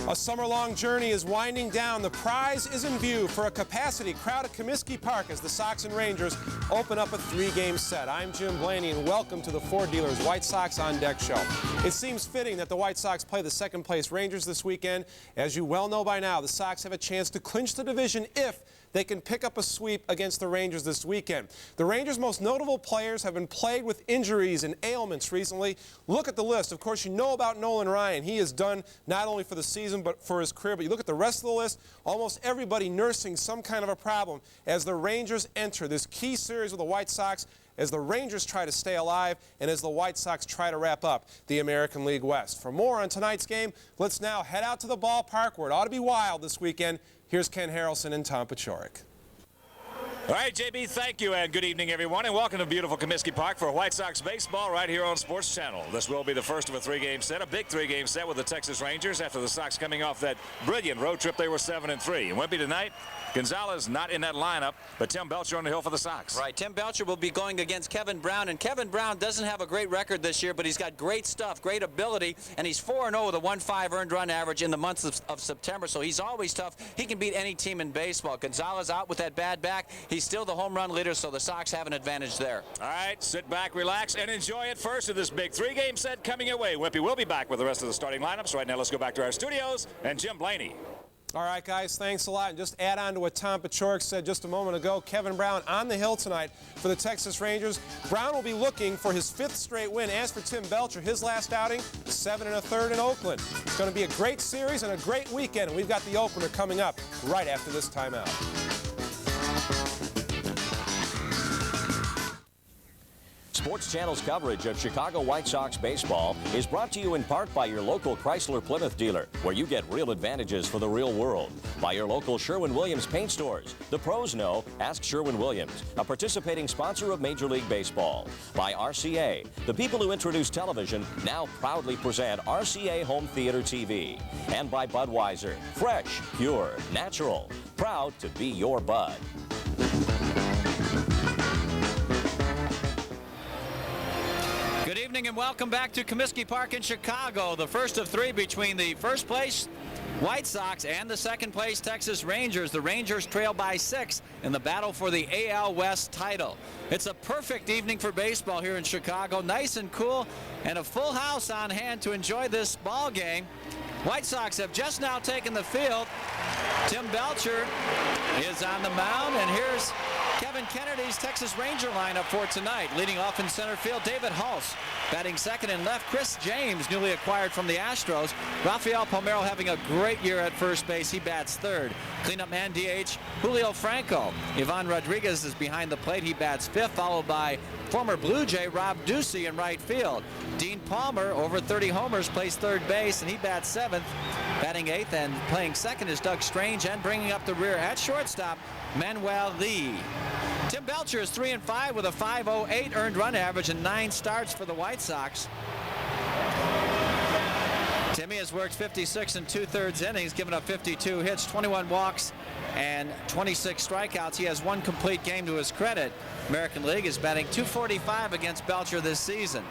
A summer-long journey is winding down. The prize is in view for a capacity crowd at Comiskey Park as the Sox and Rangers open up a three-game set. I'm Jim Blaney, and welcome to the Ford Dealers White Sox On Deck show. It seems fitting that the White Sox play the second-place Rangers this weekend. As you well know by now, the Sox have a chance to clinch the division if they can pick up a sweep against the Rangers this weekend. The Rangers' most notable players have been plagued with injuries and ailments recently. Look at the list. Of course, you know about Nolan Ryan. He is done not only for the season but for his career. But you look at the rest of the list, almost everybody nursing some kind of a problem as the Rangers enter this key series with the White Sox, as the Rangers try to stay alive and as the White Sox try to wrap up the American League West. For more on tonight's game, let's now head out to the ballpark where it ought to be wild this weekend. Here's Ken Harrelson and Tom Paciorek. All right, JB, thank you, and good evening, everyone, and welcome to beautiful Comiskey Park for White Sox baseball right here on Sports Channel. This will be the first of a three-game set, a big three-game set with the Texas Rangers after the Sox coming off that brilliant road trip. They were 7-3. And Wimpy tonight, Gonzalez not in that lineup, but Tim Belcher on the hill for the Sox. Right, Tim Belcher will be going against Kevin Brown, and Kevin Brown doesn't have a great record this year, but he's got great stuff, great ability, and he's 4-0 with a 1.5 earned run average in the month of September, so he's always tough. He can beat any team in baseball. Gonzalez out with that bad back. He's still the home run leader, so the Sox have an advantage there. All right, sit back, relax, and enjoy it first of this big three-game set coming your way. Wimpy will be back with the rest of the starting lineups. Right now, let's go back to our studios and Jim Blaney. All right, guys, thanks a lot. And just add on to what Tom Paciorek said just a moment ago, Kevin Brown on the hill tonight for the Texas Rangers. Brown will be looking for his 5th straight win. As for Tim Belcher, his last outing, 7 1/3 in Oakland. It's going to be a great series and a great weekend, and we've got the opener coming up right after this timeout. Sports Channel's coverage of Chicago White Sox baseball is brought to you in part by your local Chrysler Plymouth dealer, where you get real advantages for the real world. By your local Sherwin-Williams paint stores. The pros know, ask Sherwin-Williams, a participating sponsor of Major League Baseball. By RCA, the people who introduced television now proudly present RCA Home Theater TV. And by Budweiser, fresh, pure, natural, proud to be your Bud. Good evening and welcome back to Comiskey Park in Chicago. The first of three between the first place White Sox and the second place Texas Rangers. The Rangers trail by 6 in the battle for the AL West title. It's a perfect evening for baseball here in Chicago. Nice and cool and a full house on hand to enjoy this ball game. White Sox have just now taken the field. Tim Belcher is on the mound, and here's Kevin Kennedy's Texas Ranger lineup for tonight. Leading off in center field, David Hulse. Batting second and left, Chris James, newly acquired from the Astros. Rafael Palmeiro having a great year at first base. He bats third. Cleanup man DH, Julio Franco. Ivan Rodriguez is behind the plate. He bats fifth, followed by former Blue Jay Rob Ducey in right field. Dean Palmer, over 30 homers, plays third base, and he bats seventh. Batting eighth and playing second is Doug Strange, and bringing up the rear at shortstop, Manuel Lee. Tim Belcher is 3-5 with a 5.08 earned run average and 9 starts for the White Sox. Timmy has worked 56 2/3 innings, given up 52 hits, 21 walks, and 26 strikeouts. He has 1 complete game to his credit. American League is batting .245 against Belcher this season.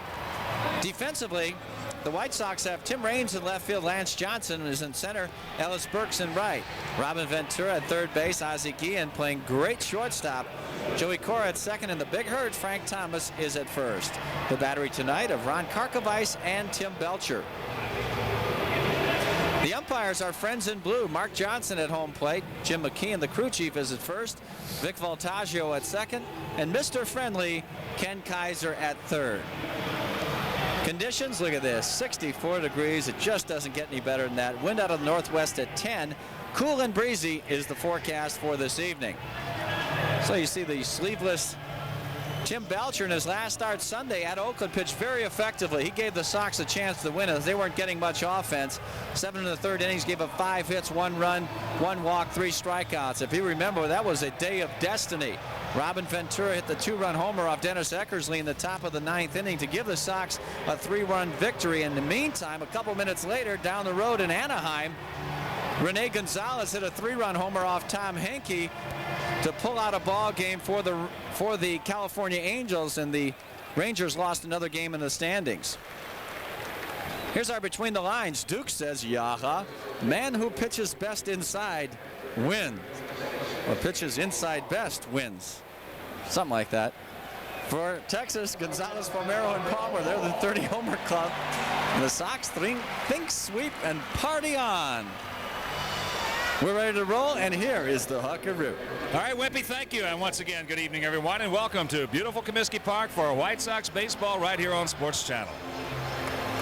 Defensively, the White Sox have Tim Raines in left field, Lance Johnson is in center, Ellis Burks in right. Robin Ventura at third base, Ozzie Guillen playing great shortstop. Joey Cora at second, and the big hurt, Frank Thomas, is at first. The battery tonight of Ron Karkovice and Tim Belcher. The umpires are friends in blue. Mark Johnson at home plate. Jim McKeon, the crew chief, is at first. Vic Voltaggio at second. And Mr. Friendly, Ken Kaiser at third. Conditions, look at this, 64 degrees. It just doesn't get any better than that. Wind out of the northwest at 10. Cool and breezy is the forecast for this evening. So you see the sleeveless Tim Belcher in his last start Sunday at Oakland pitched very effectively. He gave the Sox a chance to win as they weren't getting much offense. 7 1/3 innings, gave up 5 hits, 1 run, 1 walk, 3 strikeouts. If you remember, that was a day of destiny. Robin Ventura hit the 2-run homer off Dennis Eckersley in the top of the 9th inning to give the Sox a 3-run victory. In the meantime, a couple minutes later, down the road in Anaheim, Rene Gonzalez hit a 3-run homer off Tom Henke to pull out a ball game for the California Angels, and the Rangers lost another game in the standings. Here's our Between the Lines. Duke says, yaha, man who pitches best inside wins. Or pitches inside best wins. Something like that. For Texas, Gonzalez, Palmeiro, and Palmer, they're the 30-homer club. And the Sox think sweep and party on. We're ready to roll, and here is the Hawk-a-Roo. All right, Wimpy, thank you. And once again, good evening, everyone, and welcome to beautiful Comiskey Park for White Sox baseball right here on Sports Channel.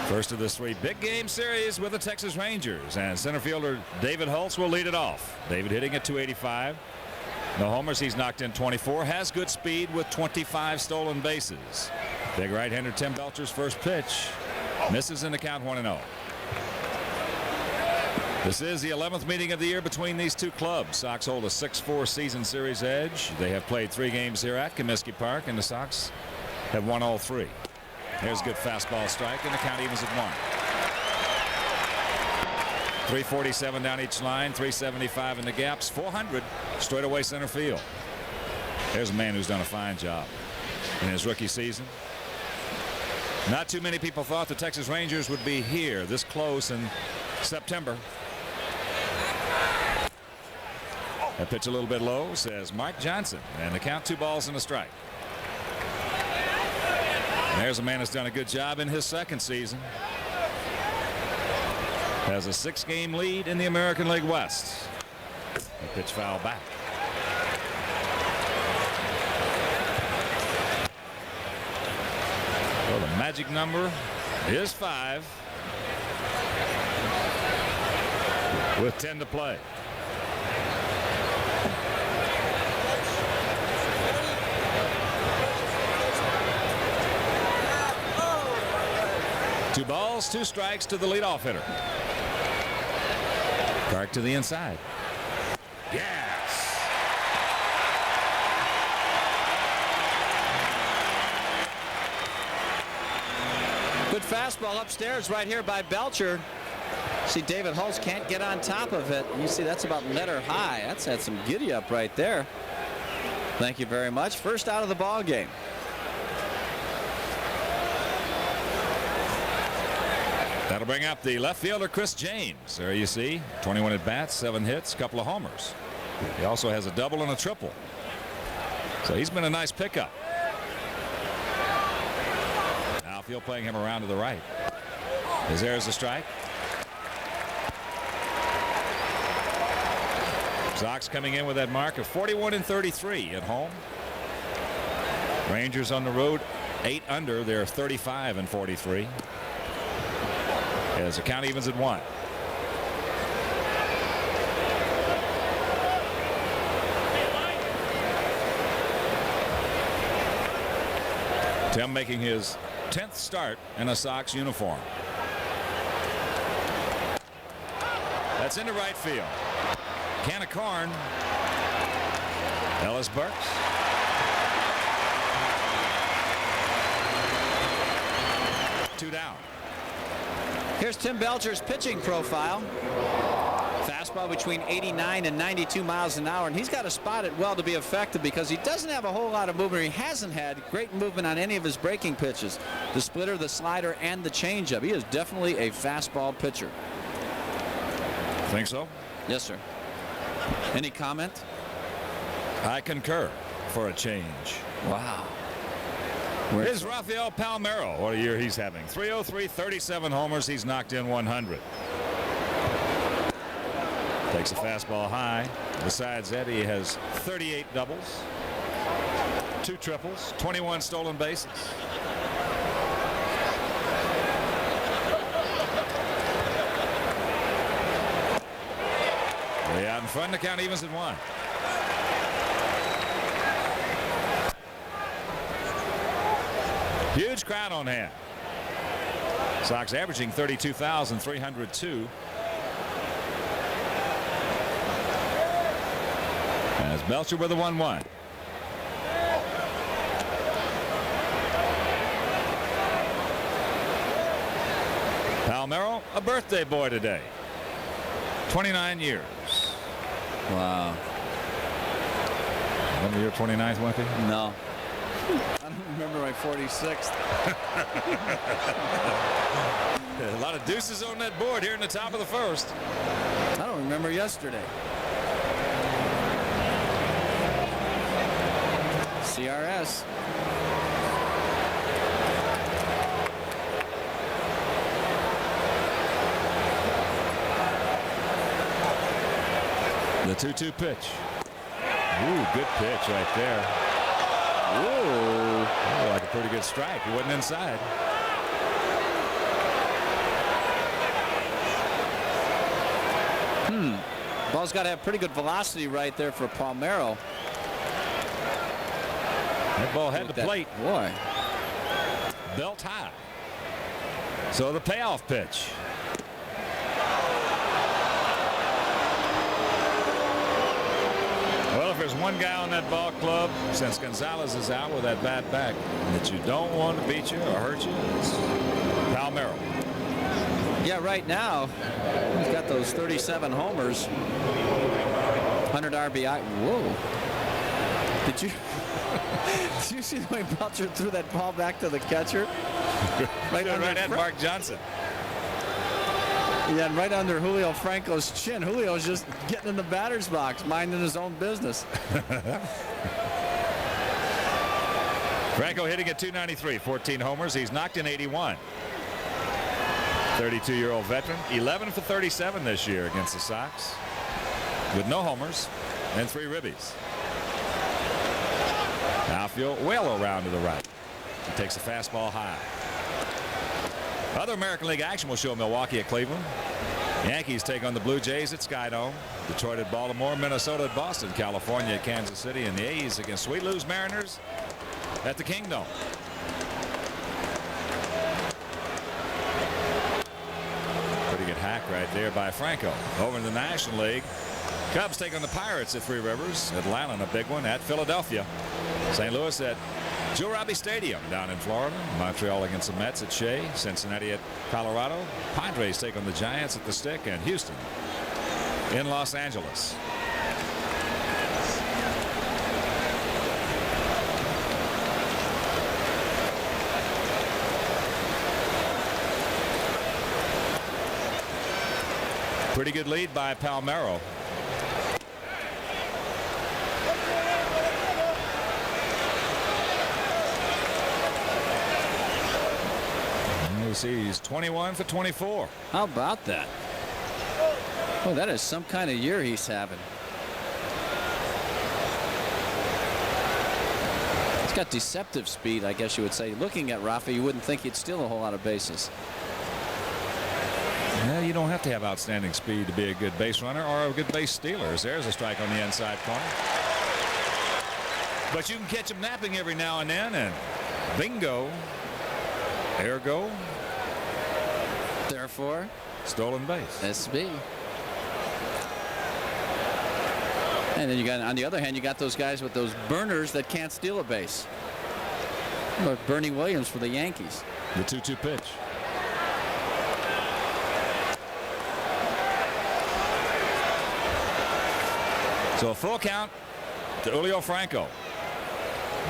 First of this 3 big game series with the Texas Rangers, and center fielder David Holtz will lead it off. David hitting at .285. No homers, he's knocked in 24, has good speed with 25 stolen bases. Big right-hander Tim Belcher's first pitch misses in the count 1-0. This is the 11th meeting of the year between these two clubs. Sox hold a 6-4 season series edge. They have played 3 games here at Comiskey Park, and the Sox have won all 3. There's a good fastball strike, and the count evens at 1. 347 down each line, 375 in the gaps, 400 straight away center field. There's a man who's done a fine job in his rookie season. Not too many people thought the Texas Rangers would be here this close in September. That pitch a little bit low, says Mark Johnson, and the count 2 balls and a strike. And there's a man who's done a good job in his second season. Has a 6-game lead in the American League West. The pitch foul back. Well, the magic number is 5 with 10 to play. Two balls, 2 strikes to the leadoff hitter. Clark to the inside. Yes. Good fastball upstairs right here by Belcher. See, David Holtz can't get on top of it. You see, that's about letter high. That's had some giddy up right there. Thank you very much. First out of the ball game. That'll bring up the left fielder Chris James. There you see, 21 at bats, 7 hits, a couple of homers. He also has a double and a triple. So he's been a nice pickup. Outfield playing him around to the right. As there's a strike. Sox coming in with that mark of 41-33 at home. Rangers on the road 8 under. They're 35-43. As the count evens at 1. Tim making his 10th start in a Sox uniform. That's into right field. Can of corn. Ellis Burks. Two down. Here's Tim Belcher's pitching profile. Fastball between 89 and 92 miles an hour, and he's got to spot it well to be effective because he doesn't have a whole lot of movement. He hasn't had great movement on any of his breaking pitches. The splitter, the slider, and the changeup. He is definitely a fastball pitcher. Think so? Yes, sir. Any comment? I concur for a change. Wow. Here's Rafael Palmeiro. What a year he's having. 303, 37 homers. He's knocked in 100. Takes a fastball high. Besides that, he has 38 doubles, 2 triples, 21 stolen bases. Way out in front, the count evens at 1. Huge crowd on hand. Sox averaging 32,302. As Belcher with a 1-1. Palmeiro, a birthday boy today. 29 years. Wow. Remember your 29th, Wimpy? No. I don't remember my 46th. A lot of deuces on that board here in the top of the first. I don't remember yesterday. CRS. The 2-2 pitch. Ooh, good pitch right there. Ooh, like a pretty good strike. He wasn't inside. Ball's got to have pretty good velocity right there for Palmeiro. That ball had the plate. Boy. Belt high. So the payoff pitch. Well, if there's one guy on that ball club, since Gonzalez is out with that bad back, that you don't want to beat you or hurt you, it's Palmeiro. Yeah, right now, he's got those 37 homers, 100 RBI. Whoa. Did you see the way Belcher threw that ball back to the catcher? Right at Mark Johnson. Yeah, and right under Julio Franco's chin. Julio's just getting in the batter's box, minding his own business. Franco hitting at .293, 14 homers. He's knocked in 81. 32-year-old veteran, 11 for 37 this year against the Sox, with no homers and 3 ribbies. Outfield well around to the right. He takes a fastball high. Other American League action will show Milwaukee at Cleveland. Yankees take on the Blue Jays at Skydome. Detroit at Baltimore, Minnesota at Boston, California at Kansas City, and the A's against Sweet Lou's Mariners at the Kingdome. Pretty good hack right there by Franco. Over in the National League, Cubs take on the Pirates at Three Rivers. Atlanta, a big one at Philadelphia. St. Louis at Joe Robbie Stadium down in Florida. Montreal against the Mets at Shea. Cincinnati at Colorado. Padres take on the Giants at the Stick, and Houston in Los Angeles. Pretty good lead by Palmeiro. He's 21 for 24. How about that? Oh, that is some kind of year he's having. He's got deceptive speed, I guess you would say. Looking at Rafa, you wouldn't think he'd steal a whole lot of bases. Yeah, you don't have to have outstanding speed to be a good base runner or a good base stealer. There's a strike on the inside corner. But you can catch him napping every now and then, and bingo. Ergo. Therefore, stolen base. SB. And then you got, on the other hand, you got those guys with those burners that can't steal a base. Like Bernie Williams for the Yankees. The 2-2 pitch. So a full count to Julio Franco.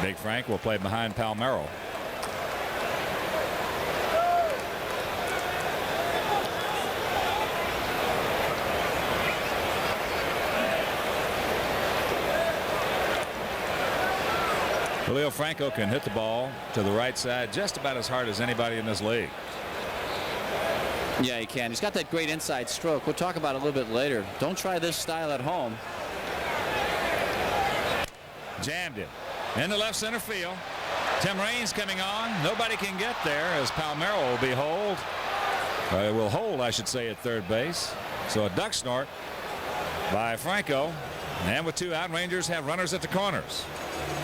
Big Frank will play behind Palmeiro. Julio Franco can hit the ball to the right side just about as hard as anybody in this league. Yeah, he can. He's got that great inside stroke. We'll talk about it a little bit later. Don't try this style at home. Jammed it into left center field. Tim Raines coming on. Nobody can get there as Palmeiro will be hold. Will hold, I should say, at third base. So a duck snort by Franco. And with 2 out, Rangers have runners at the corners.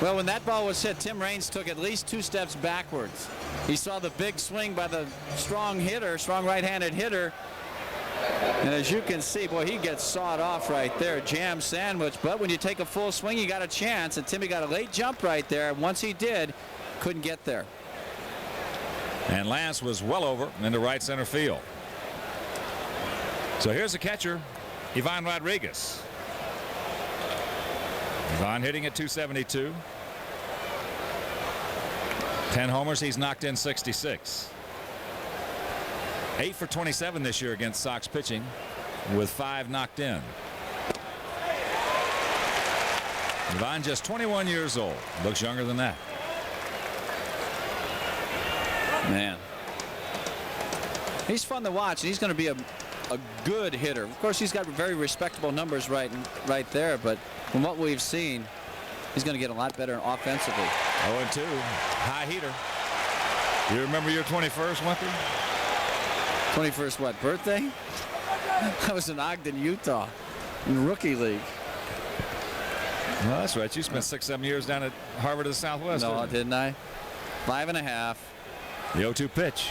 Well, when that ball was hit, Tim Raines took at least 2 steps backwards. He saw the big swing by the strong right-handed hitter. And as you can see, boy, he gets sawed off right there, jam sandwich. But when you take a full swing, you got a chance. And Timmy got a late jump right there. Once he did, couldn't get there. And Lance was well over into right center field. So here's the catcher, Ivan Rodriguez. Ivan hitting at .272. 10 homers. He's knocked in 66. 8 for 27 this year against Sox pitching, with 5 knocked in. Yvonne, just 21 years old. Looks younger than that. Man, he's fun to watch, and he's going to be a good hitter. Of course, he's got very respectable numbers right there, but from what we've seen, he's going to get a lot better offensively. 0-2, high heater. You remember your 21st, Wimpy? 21st what, birthday? I was in Ogden, Utah, in the rookie league. Well, that's right. You spent 6-7 years down at Harvard of the Southwest. No, didn't I? 5.5. The 0-2 pitch.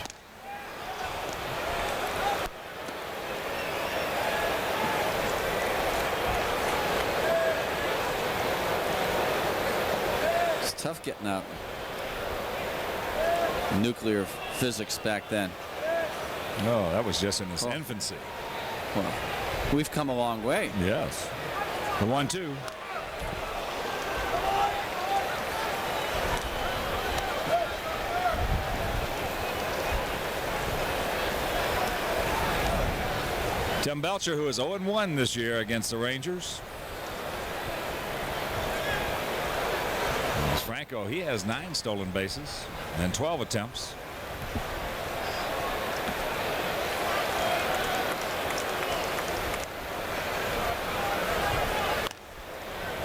It's tough getting out nuclear physics back then. No, that was just in its infancy. Well, we've come a long way. Yes. The 1-2. Tim Belcher, who is 0-1 this year against the Rangers. As Franco, he has 9 stolen bases and 12 attempts.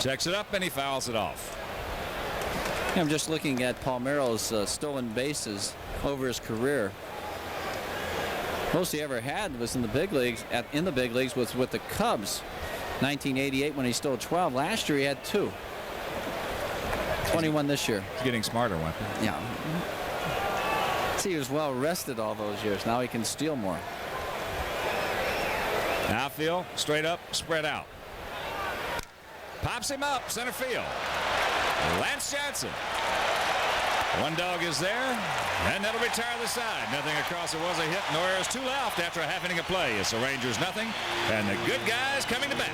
Checks it up and he fouls it off. I'm just looking at Palmeiro's stolen bases over his career. Most he ever had was in the big leagues. Was with the Cubs, 1988 when he stole 12. Last year he had 2. 21 this year. He's getting smarter, Wimpy. Yeah. See, he was well rested all those years. Now he can steal more. Outfield, straight up, spread out. Pops him up, center field. Lance Johnson. One dog is there, and that'll retire the side. Nothing across. It was a hit. No errors. 2 left after a half inning of play. It's the Rangers nothing, and the good guys coming to bat.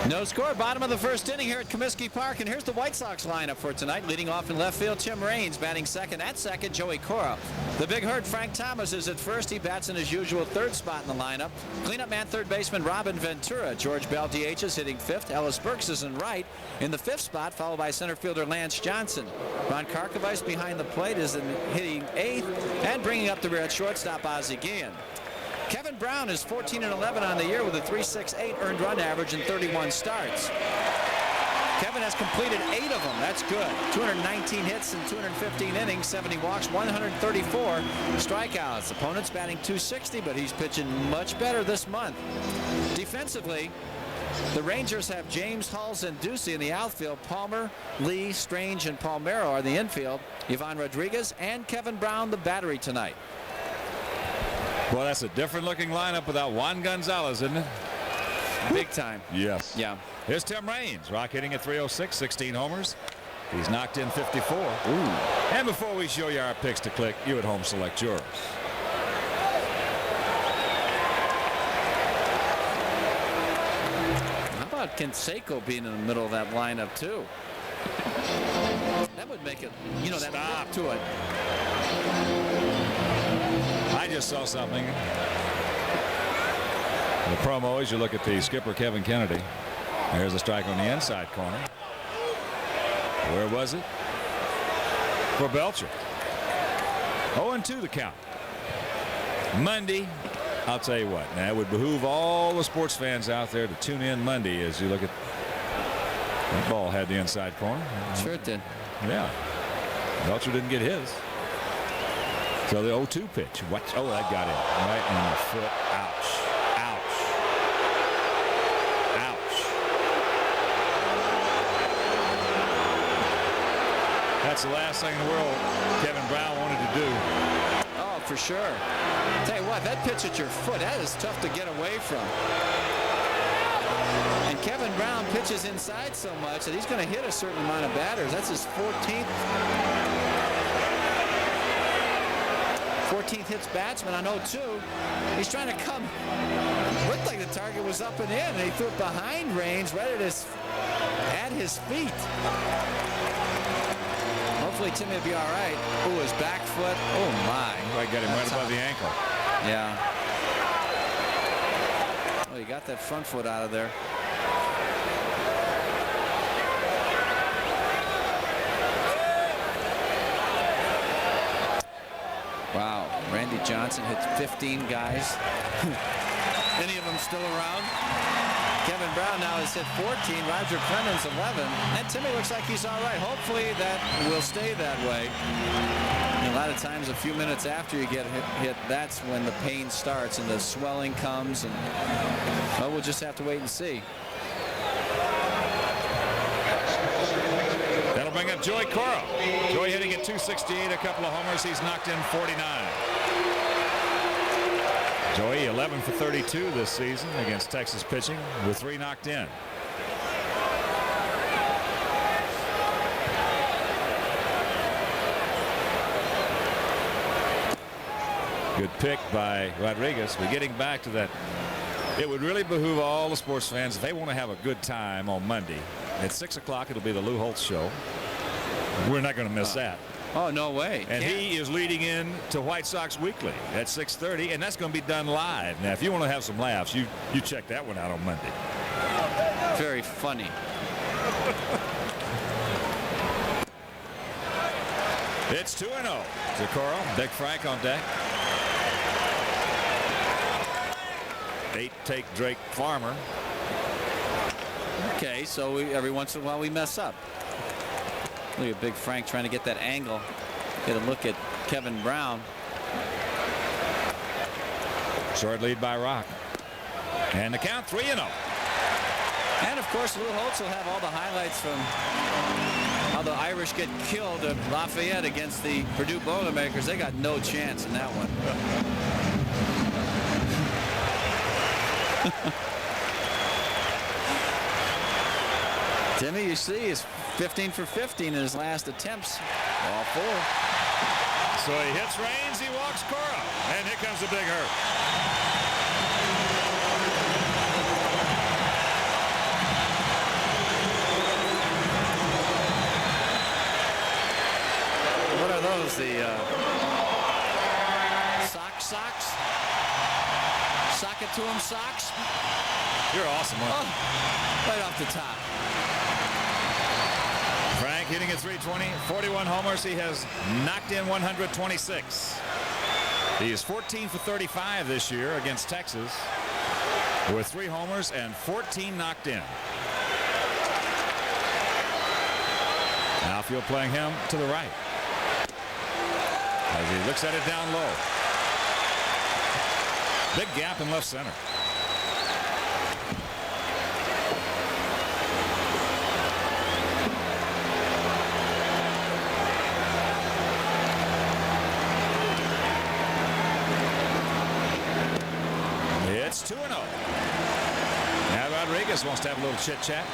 No score, bottom of the first inning here at Comiskey Park, and here's the White Sox lineup for tonight. Leading off in left field, Tim Raines. Batting second, at second, Joey Cora. The big hurt, Frank Thomas, is at first. He bats in his usual third spot in the lineup. Cleanup man, third baseman Robin Ventura. George Bell, DH, is hitting fifth. Ellis Burks is in right in the fifth spot, followed by center fielder Lance Johnson. Ron Karkovice behind the plate is hitting eighth, and bringing up the rear at shortstop, Ozzie Guillen. Kevin Brown is 14-11 on the year with a 3.68 earned run average in 31 starts. Kevin has completed 8 of them. That's good. 219 hits in 215 innings, 70 walks, 134 strikeouts. Opponent's batting .260, but he's pitching much better this month. Defensively, the Rangers have James, Hulls, and Ducey in the outfield. Palmer, Lee, Strange, and Palmeiro are the infield. Ivan Rodriguez and Kevin Brown the battery tonight. Well, that's a different looking lineup without Juan Gonzalez, isn't it? Big time. Yes. Yeah. Here's Tim Raines, rock hitting at .306, 16 homers. He's knocked in 54. Ooh. And before we show you our picks to click, you at home select yours. How about Canseco being in the middle of that lineup, too? That would make it, you know, that look to it. I just saw something. The promo, as you look at the skipper, Kevin Kennedy. There's a strike on the inside corner. Where was it? For Belcher. 0-2 the count. Monday, I'll tell you what. Now, it would behoove all the sports fans out there to tune in Monday as you look at that ball had the inside corner. Sure it did. Yeah. Belcher didn't get his. So the 0-2 pitch. What? Oh, that got him right in the foot. Ouch. Ouch. Ouch. That's the last thing in the world Kevin Brown wanted to do. Oh, for sure. Tell you what, that pitch at your foot, that is tough to get away from. And Kevin Brown pitches inside so much that he's going to hit a certain amount of batters. That's his 14th hits batsman on 0-2. He's trying to come. Looked like the target was up and in, and he threw it behind Raines right at his feet. Hopefully Hopefully Timmy will be all right. Oh, his back foot. Oh, my. I got him right above the ankle. Yeah. Well, he got that front foot out of there. Wow. Randy Johnson hit 15 guys. Any of them still around? Kevin Brown now has hit 14. Roger Clemens 11. And Timmy looks like he's all right. Hopefully that will stay that way. And a lot of times, a few minutes after you get hit, that's when the pain starts and the swelling comes. And well, we'll just have to wait and see. That'll bring up Joey Cora. Joey hitting at 268, a couple of homers. He's knocked in 49. Joey 11 for 32 this season against Texas pitching with 3 knocked in. Good pick by Rodriguez. But getting back to that, it would really behoove all the sports fans, if they want to have a good time on Monday at 6 o'clock, it'll be the Lou Holtz show. We're not going to miss that. Oh, no way. And he is leading in to White Sox Weekly at 6:30, and that's going to be done live. Now, if you want to have some laughs, you check that one out on Monday. Very funny. It's 2-0 to Cora. Big Frank on deck. 8-take Drake Farmer. Okay, so every once in a while we mess up. Look at Big Frank trying to get that angle. Get a look at Kevin Brown. Short lead by Rock. And the count 3-0. And of course Lou Holtz will have all the highlights from how the Irish get killed at Lafayette against the Purdue Boilermakers. They got no chance in that one. Timmy, you see, is 15 for 15 in his last attempts. All 4. So he hits Raines, he walks Cora, and here comes the big hurt. What are those? The socks? Sock it to him socks? You're awesome, huh? Oh, right off the top. Frank hitting at 320, 41 homers. He has knocked in 126. He is 14 for 35 this year against Texas with 3 homers and 14 knocked in. Outfield playing him to the right as he looks at it down low. Big gap in left center. It's 2-0. Now Rodriguez wants to have a little chit chat.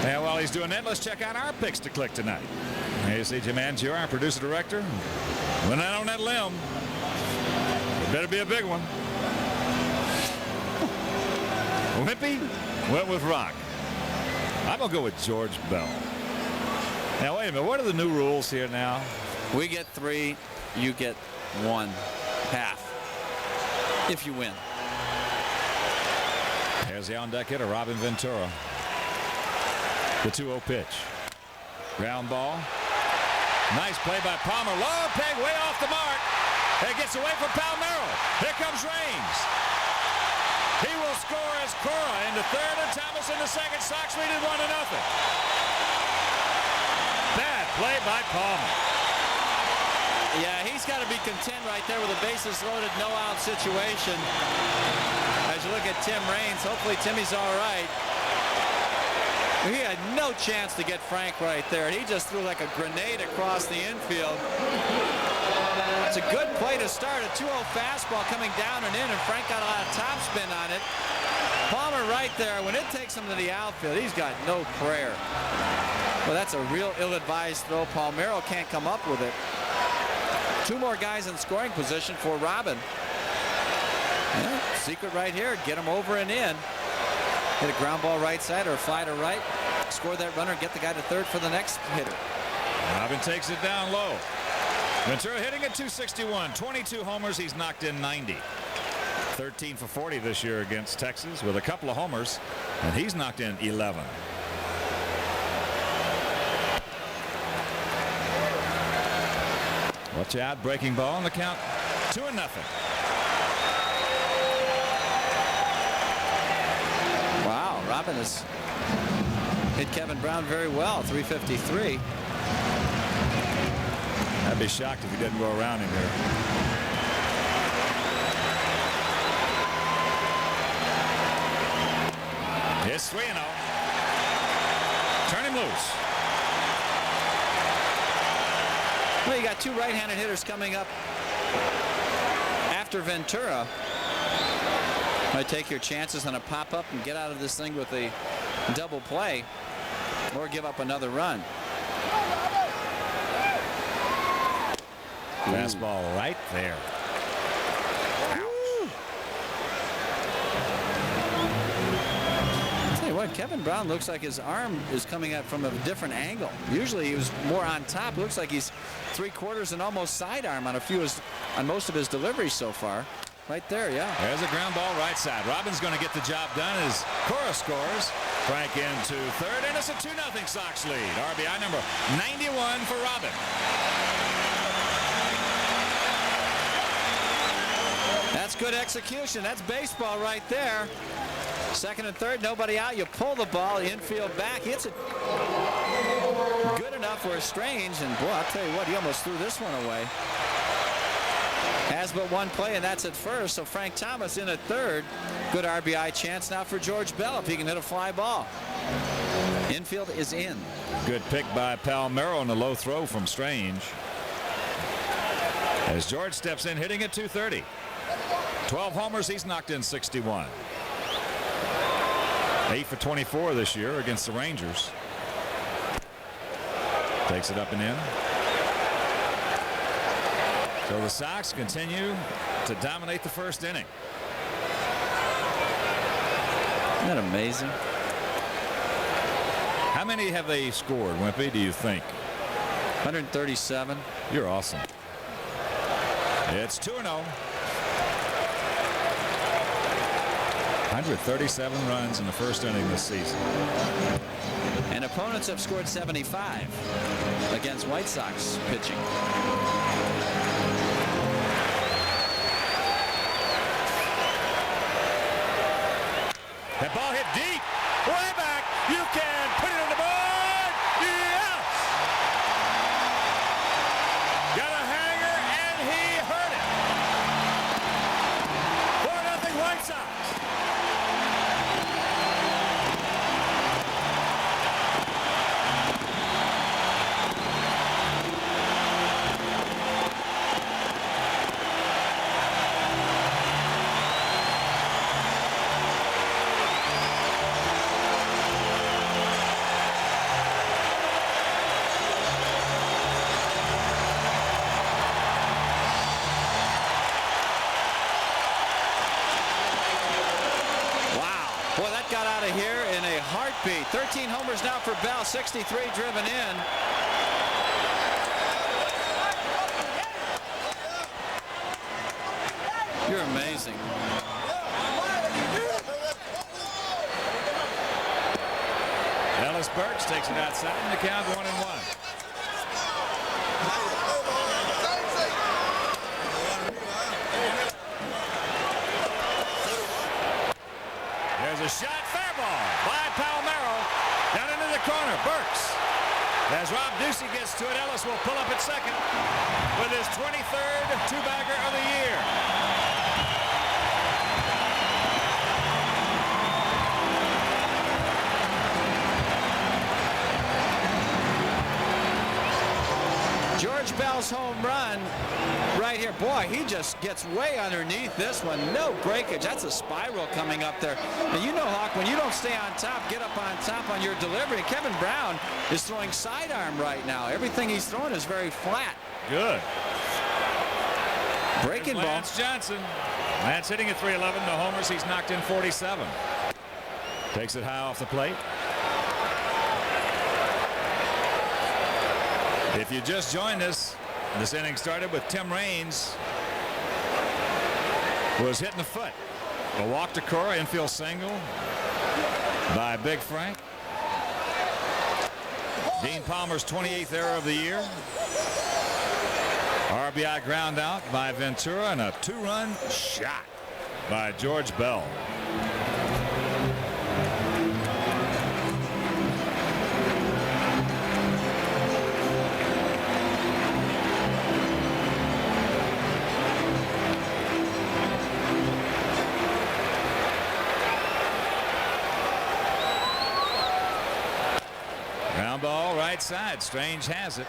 And while he's doing that, let's check out our picks to click tonight. Here you see Jim Angier, our producer director. Went out on that limb. It better be a big one. Wimpy went with Rock. I'm going to go with George Bell. Now, wait a minute. What are the new rules here now? We get 3. You get 1 half if you win. There's the on-deck hitter, Robin Ventura. The 2-0 pitch. Ground ball. Nice play by Palmer. Low peg way off the mark. It gets away from Palmero. Here comes Raines. He will score as Cora into third and Thomas in the second. Sox lead it 1-0. Bad play by Palmer. Yeah, he's got to be content right there with a bases loaded, no out situation. As you look at Tim Raines, hopefully Timmy's all right. He had no chance to get Frank right there, and he just threw like a grenade across the infield. It's a good play to start. A 2-0 fastball coming down and in, and Frank got a lot of topspin on it. Palmer right there. When it takes him to the outfield, he's got no prayer. Well, that's a real ill-advised throw. Palmero can't come up with it. 2 more guys in scoring position for Robin. Yeah, secret right here. Get him over and in. Hit a ground ball right side or a fly to right. score that runner, get the guy to third for the next hitter. Robin takes it down low. Ventura hitting at .261, 22 homers. He's knocked in 90. 13 for 40 this year against Texas with a couple of homers, and he's knocked in 11. Watch out, breaking ball on the count, 2-0. Wow, Robin has hit Kevin Brown very well, 353. I'd be shocked if he didn't go around him here. It's 3-0. Turn him loose. Well, you got two right-handed hitters coming up after Ventura. Might take your chances on a pop-up and get out of this thing with a double play, or give up another run. Fastball right there. Tell you what, Kevin Brown looks like his arm is coming out from a different angle. Usually he was more on top. Looks like he's 3/4 and almost sidearm on on most of his deliveries so far. Right there, yeah. There's a ground ball right side. Robin's going to get the job done as Cora scores. Frank into third, and it's a 2-0 Sox lead. RBI number 91 for Robin. That's good execution. That's baseball right there. Second and third, nobody out. You pull the ball, infield back. Hits it good enough for a Strange. And boy, I'll tell you what, he almost threw this one away. Has but one play, and that's at first. So Frank Thomas in at third. Good RBI chance now for George Bell if he can hit a fly ball. Infield is in. Good pick by Palmeiro on the low throw from Strange. As George steps in, hitting at .230. 12 homers, he's knocked in 61. 8 for 24 this year against the Rangers. Takes it up and in. So the Sox continue to dominate the first inning. Isn't that amazing? How many have they scored, Wimpy, do you think? 137. You're awesome. It's 2-0. 137 runs in the first inning this season. And opponents have scored 75 against White Sox pitching. That ball hit deep, way back. You can put it on the board. Yes! Got a hanger, and he heard it. 4-0 White Sox. Got out of here in a heartbeat. 13 homers now for Bell, 63 driven in. You're amazing. Ellis Burks takes it outside and the count 1-1. There's a shot, fair ball by Palmeiro. Down into the corner, Burks. As Rob Ducey gets to it, Ellis will pull up at second with his 23rd two-bagger of the year. George Bell's home run right here. Boy, he just gets way underneath this one. No breakage. That's a spiral coming up there. And you know, Hawk, when you don't stay on top, get up on top on your delivery. Kevin Brown is throwing sidearm right now. Everything he's throwing is very flat. Good. Breaking ball. Lance Johnson. Lance hitting at .311. No homers. He's knocked in 47. Takes it high off the plate. If you just joined us, this inning started with Tim Raines was hitting the foot. A walk to Cora, infield single by Big Frank. Dean Palmer's 28th error of the year. RBI ground out by Ventura, and a 2-run shot by George Bell. Ground ball right side. Strange has it.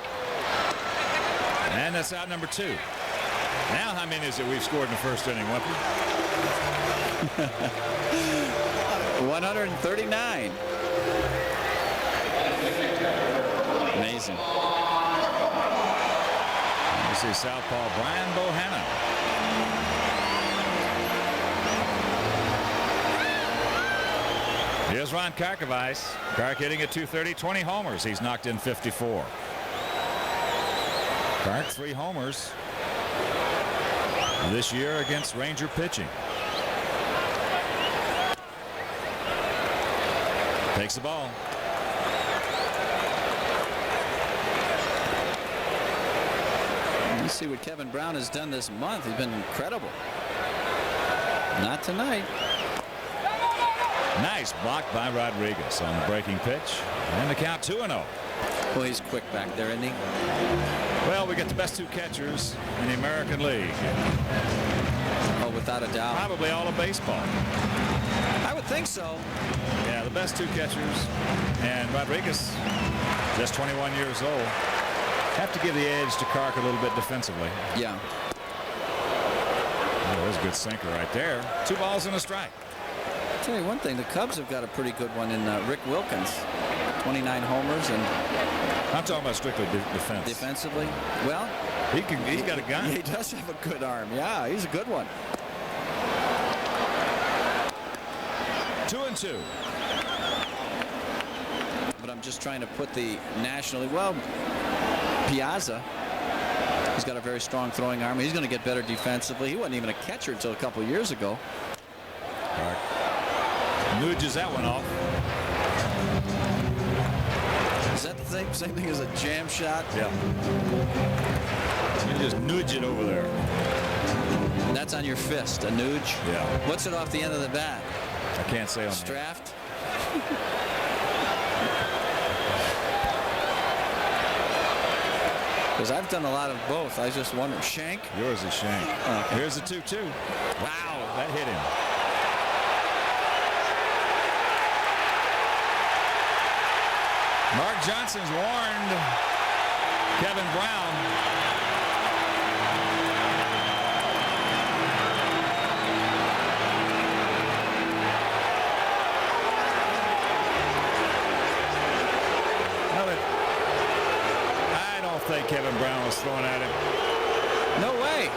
And that's out number 2. Now how many is it we've scored in the first inning, Wimpy? 139. Amazing. You see southpaw Brian Bohanna. Here's Ron Karkovice. Kark hitting at .230, 20 homers. He's knocked in 54. Kark 3 homers this year against Ranger pitching. Takes the ball. You see what Kevin Brown has done this month. He's been incredible. Not tonight. Nice block by Rodriguez on the breaking pitch. And the count 2-0. Well, he's quick back there, isn't he? Well, we get the best 2 catchers in the American League. Oh, without a doubt. Probably all of baseball. I would think so. Yeah, the best 2 catchers. And Rodriguez, just 21 years old. Have to give the edge to Kark a little bit defensively. Yeah. Oh, there's a good sinker right there. 2 balls and a strike. I'll tell you one thing, the Cubs have got a pretty good one in Rick Wilkins. 29 homers, and I'm talking about strictly defense. Defensively, well, he's got a gun. He does have a good arm. Yeah, he's a good one. 2-2. But I'm just trying to put the National League. Well, Piazza, he's got a very strong throwing arm. He's going to get better defensively. He wasn't even a catcher until a couple years ago. Kark nudges that one off. Is that the same thing as a jam shot? Yeah. You just nudge it over there. That's on your fist, a nudge? Yeah. What's it off the end of the bat? I can't say on Straft? Because I've done a lot of both. I just wonder. Shank? Yours is shank. Okay. Here's the 2-2. Wow, that hit him. Mark Johnson's warned Kevin Brown. I don't think Kevin Brown was throwing at him. No way.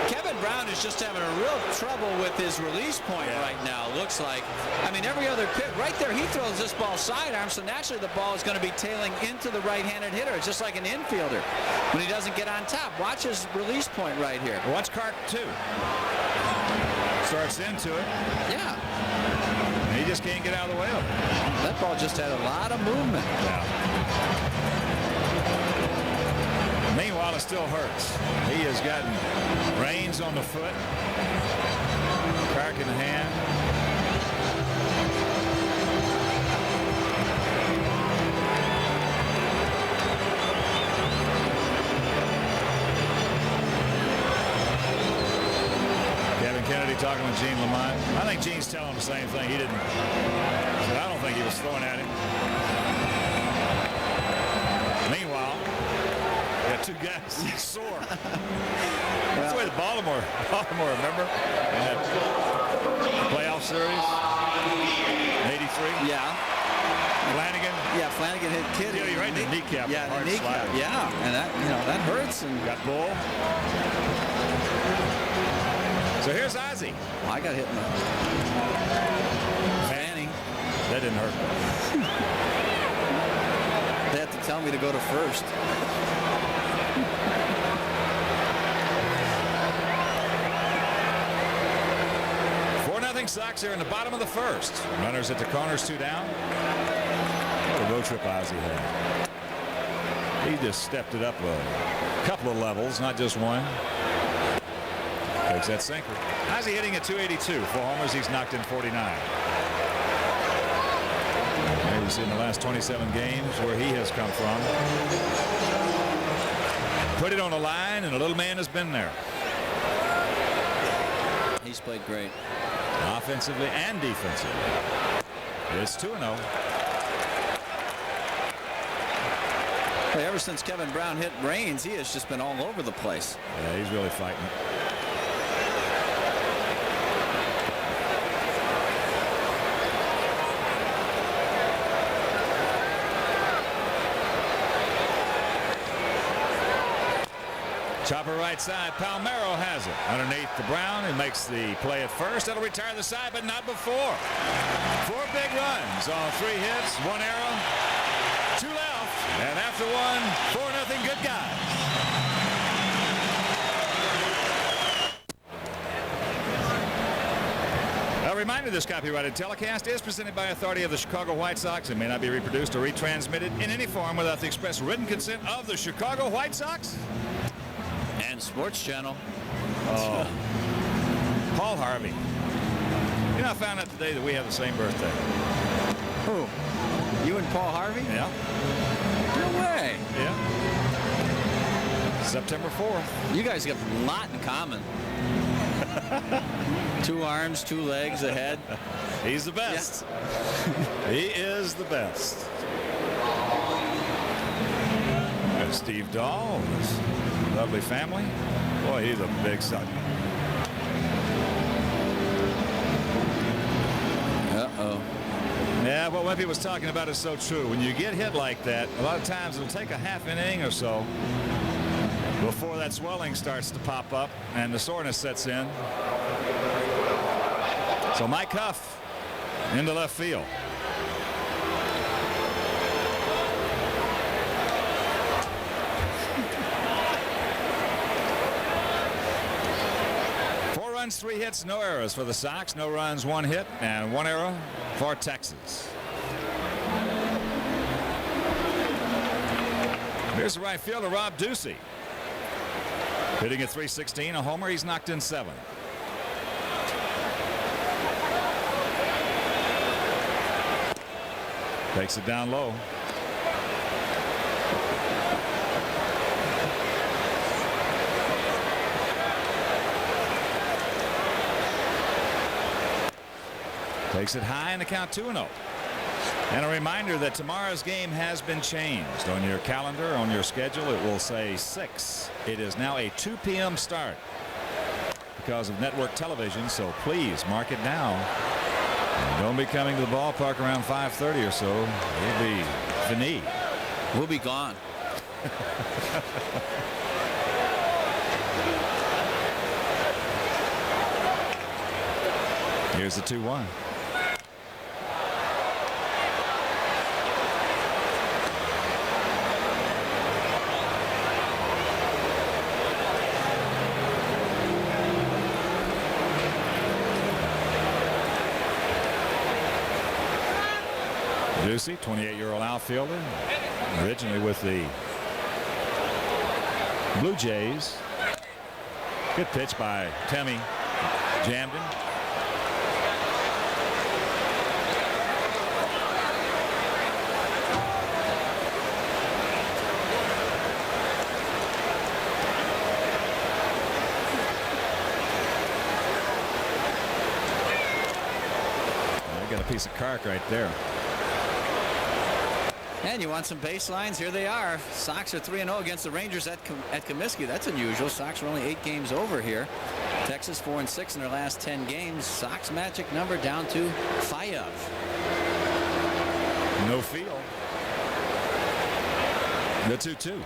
Kevin Brown is just having a real trouble with his release point right now, looks like. I mean, every other pitch, right there, he throws this ball sidearm, so naturally the ball is going to be tailing into the right-handed hitter. It's just like an infielder when he doesn't get on top. Watch his release point right here. Watch Kark, too. Starts into it. Yeah. And he just can't get out of the way of it. That ball just had a lot of movement. Yeah. Meanwhile, it still hurts. He has gotten Raines on the foot, Kark in the hand. Kevin Kennedy talking with Gene Lamont. I think Gene's telling him the same thing. He didn't. I don't think he was throwing at him. Meanwhile, got 2 guys sore. That's the way the Baltimore, remember? In that playoff series, in '83. Yeah. Flanagan. Yeah, Flanagan hit Kid. Yeah, you're right in the kneecap. Yeah, hard the kneecap. slider. Yeah, and that, that hurts. And Got Bull. So here's Ozzie. I got hit in the Fanning. That didn't hurt. They have to tell me to go to first. 4-0 Sox here in the bottom of the first. Runners at the corners, 2 down. What a road trip Ozzie had. He just stepped it up a couple of levels, not just one. Takes that sinker. Ozzie hitting at 282. 4 homers. He's knocked in 49. There you see in the last 27 games where he has come from. Put it on the line, and the little man has been there. He's played great. Offensively and defensively. It's 2-0. Ever since Kevin Brown hit Raines, he has just been all over the place. Yeah, he's really fighting it. Chopper right side. Palmeiro has it. Underneath the Brown, and makes the play at first. That'll retire the side, but not before. 4 big runs on 3 hits, 1 error, 2 left. And after one, 4-0 good guys. A reminder, this copyrighted telecast is presented by authority of the Chicago White Sox and may not be reproduced or retransmitted in any form without the express written consent of the Chicago White Sox and SportsChannel. Oh. Paul Harvey. You know, I found out today that we have the same birthday. Who? You and Paul Harvey? Yeah. No way. Yeah. September 4th. You guys got a lot in common. 2 arms, 2 legs, a head. He's the best. Yeah. He is the best. And Steve Dahl, his lovely family. Boy, he's a big sucker. Uh-oh. Yeah, what Wimpy was talking about is so true. When you get hit like that, a lot of times it'll take a half inning or so before that swelling starts to pop up and the soreness sets in. So Mike Huff into left field. Four runs, 3 hits, no errors for the Sox. No runs, 1 hit, and 1 error for Texas. Here's the right fielder, Rob Ducey. Hitting at .316, a homer. He's knocked in 7. Takes it down low. Takes it high in the count, 2-0. And a reminder that tomorrow's game has been changed. On your calendar, on your schedule, it will say 6. It is now a 2 p.m. start because of network television, so please mark it down. And don't be coming to the ballpark around 5:30 or so. It'll be fini. We'll be gone. Here's the 2-1. Ducey, 28-year-old outfielder, originally with the Blue Jays. Good pitch by Timmy. Jammed him. They got a piece of cark right there. And you want some baselines? Here they are. Sox are 3-0 against the Rangers at Comiskey. That's unusual. Sox are only 8 games over here. Texas 4-6 in their last 10 games. Sox magic number down to 5. No feel. The 2-2.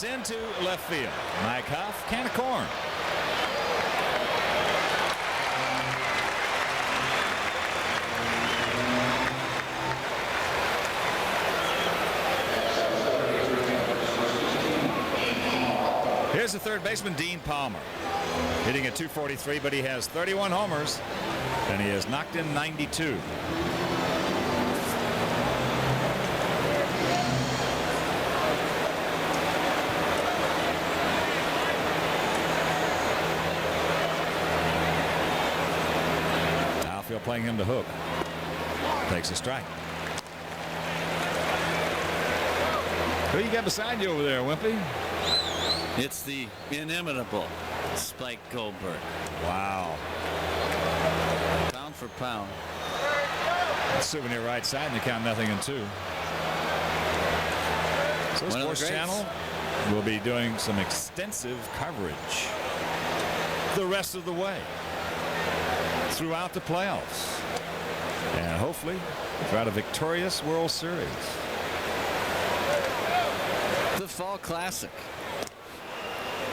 That's into left field. Mike Huff, can of corn. Here's the third baseman, Dean Palmer, hitting at .243, but he has 31 homers, and he has knocked in 92. Outfield playing him to hook. Takes a strike. Who you got beside you over there, Wimpy? It's the inimitable Spike Goldberg. Wow. Pound for pound. Souvenir right side, and you count nothing in 2. So Sports Channel will be doing some extensive coverage the rest of the way throughout the playoffs, and hopefully throughout a victorious World Series. The Fall Classic.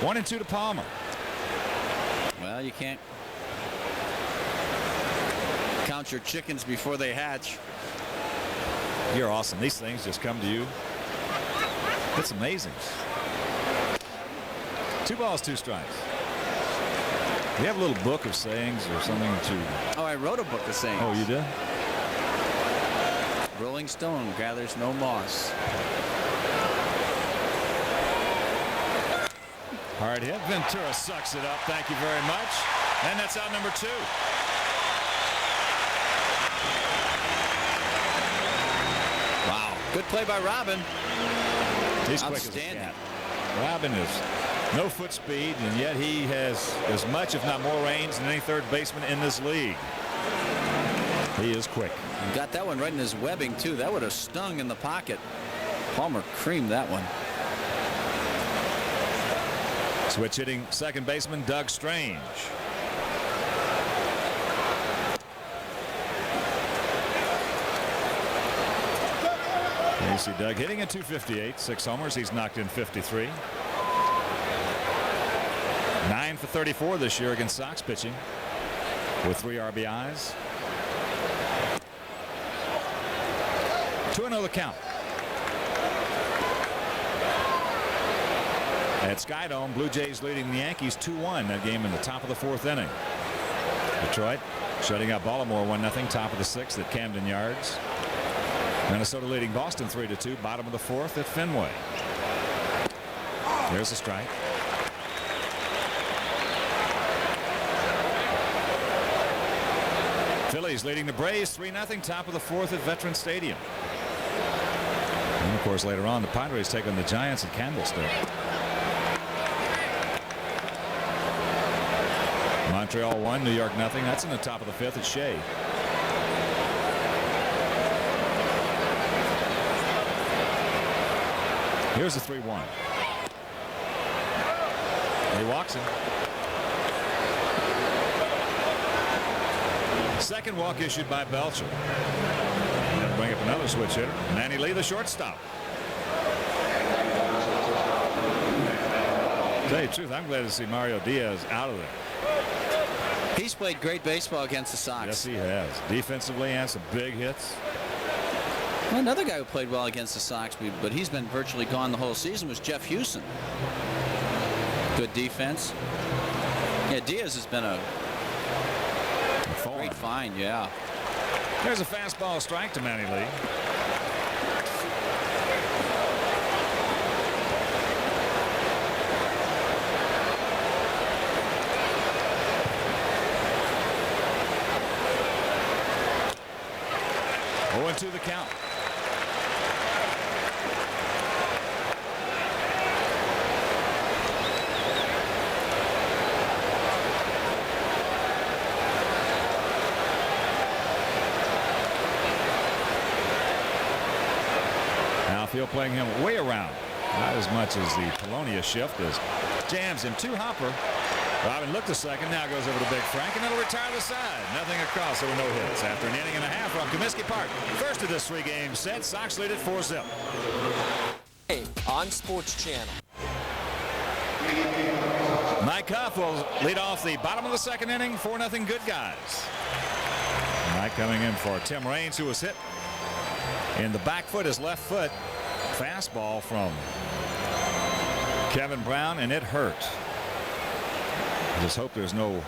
1-2 to Palmer. Well, you can't count your chickens before they hatch. You're awesome. These things just come to you. It's amazing. 2 balls, 2 strikes. Do you have a little book of sayings or something to... Oh, I wrote a book of sayings. Oh, you did? Rolling stone gathers no moss. Hard hit. Ventura sucks it up. Thank you very much. And that's out number 2. Wow. Good play by Robin. He's quick as a cat. Robin is no foot speed, and yet he has as much, if not more, range than any third baseman in this league. He is quick. He got that one right in his webbing, too. That would have stung in the pocket. Palmer creamed that one. Switch hitting second baseman Doug Strange. There you see Doug hitting at .258, 6 homers. He's knocked in 53. 9 for 34 this year against Sox pitching with 3 RBIs. 2-0 the count. At Skydome, Blue Jays leading the Yankees 2-1 that game in the top of the 4th inning. Detroit shutting out Baltimore 1-0, top of the 6th at Camden Yards. Minnesota leading Boston 3-2, bottom of the 4th at Fenway. There's a strike. Phillies leading the Braves 3-0, top of the 4th at Veterans Stadium. And of course later on the Padres take on the Giants at Candlestick. Montreal 1, New York 0. That's in the top of the 5th at Shea. Here's the 3-1. He walks him. Second walk issued by Belcher. Gonna bring up another switch hitter. Manny Lee, the shortstop. Tell you the truth, I'm glad to see Mario Diaz out of there. He's played great baseball against the Sox. Yes, he has. Defensively and some big hits. Well, another guy who played well against the Sox, but he's been virtually gone the whole season, was Jeff Houston. Good defense. Yeah, Diaz has been a great find, yeah. There's a fastball strike to Manny Lee. To the count. Outfield playing him way around. Not as much as the Polonia shift as jams him to Hopper. Robin looked a second, now goes over to Big Frank, and it'll retire the side. Nothing across, there were no hits. After an inning and a half from Comiskey Park. First of this 3-game set, Sox lead at 4-0. On Sports Channel. Mike Huff will lead off the bottom of the second inning. 4-0 good guys. Mike coming in for Tim Raines, who was hit in the back foot, his left foot. Fastball from Kevin Brown, and it hurt. Just hope there's no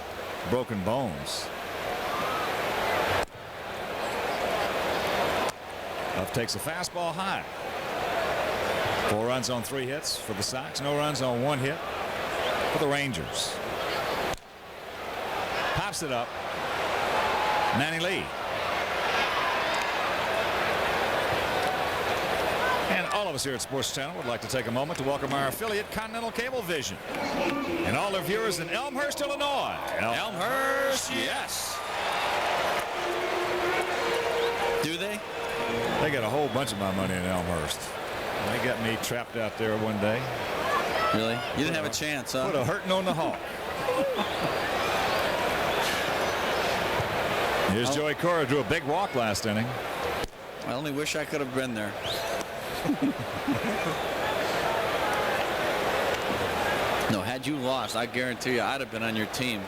broken bones. Huff takes a fastball high. 4 runs on 3 hits for the Sox. No runs on 1 hit for the Rangers. Pops it up. Manny Lee. And all of us here at Sports Channel would like to take a moment to welcome our affiliate, Continental Cablevision, and all their viewers in Elmhurst, Illinois. Elmhurst, yes. Do they? They got a whole bunch of my money in Elmhurst. They got me trapped out there one day. Really? You didn't have a chance, huh? Put a hurting on the Hawk. Here's Joey Cora, drew a big walk last inning. I only wish I could have been there. No, had you lost, I guarantee you I'd have been on your team.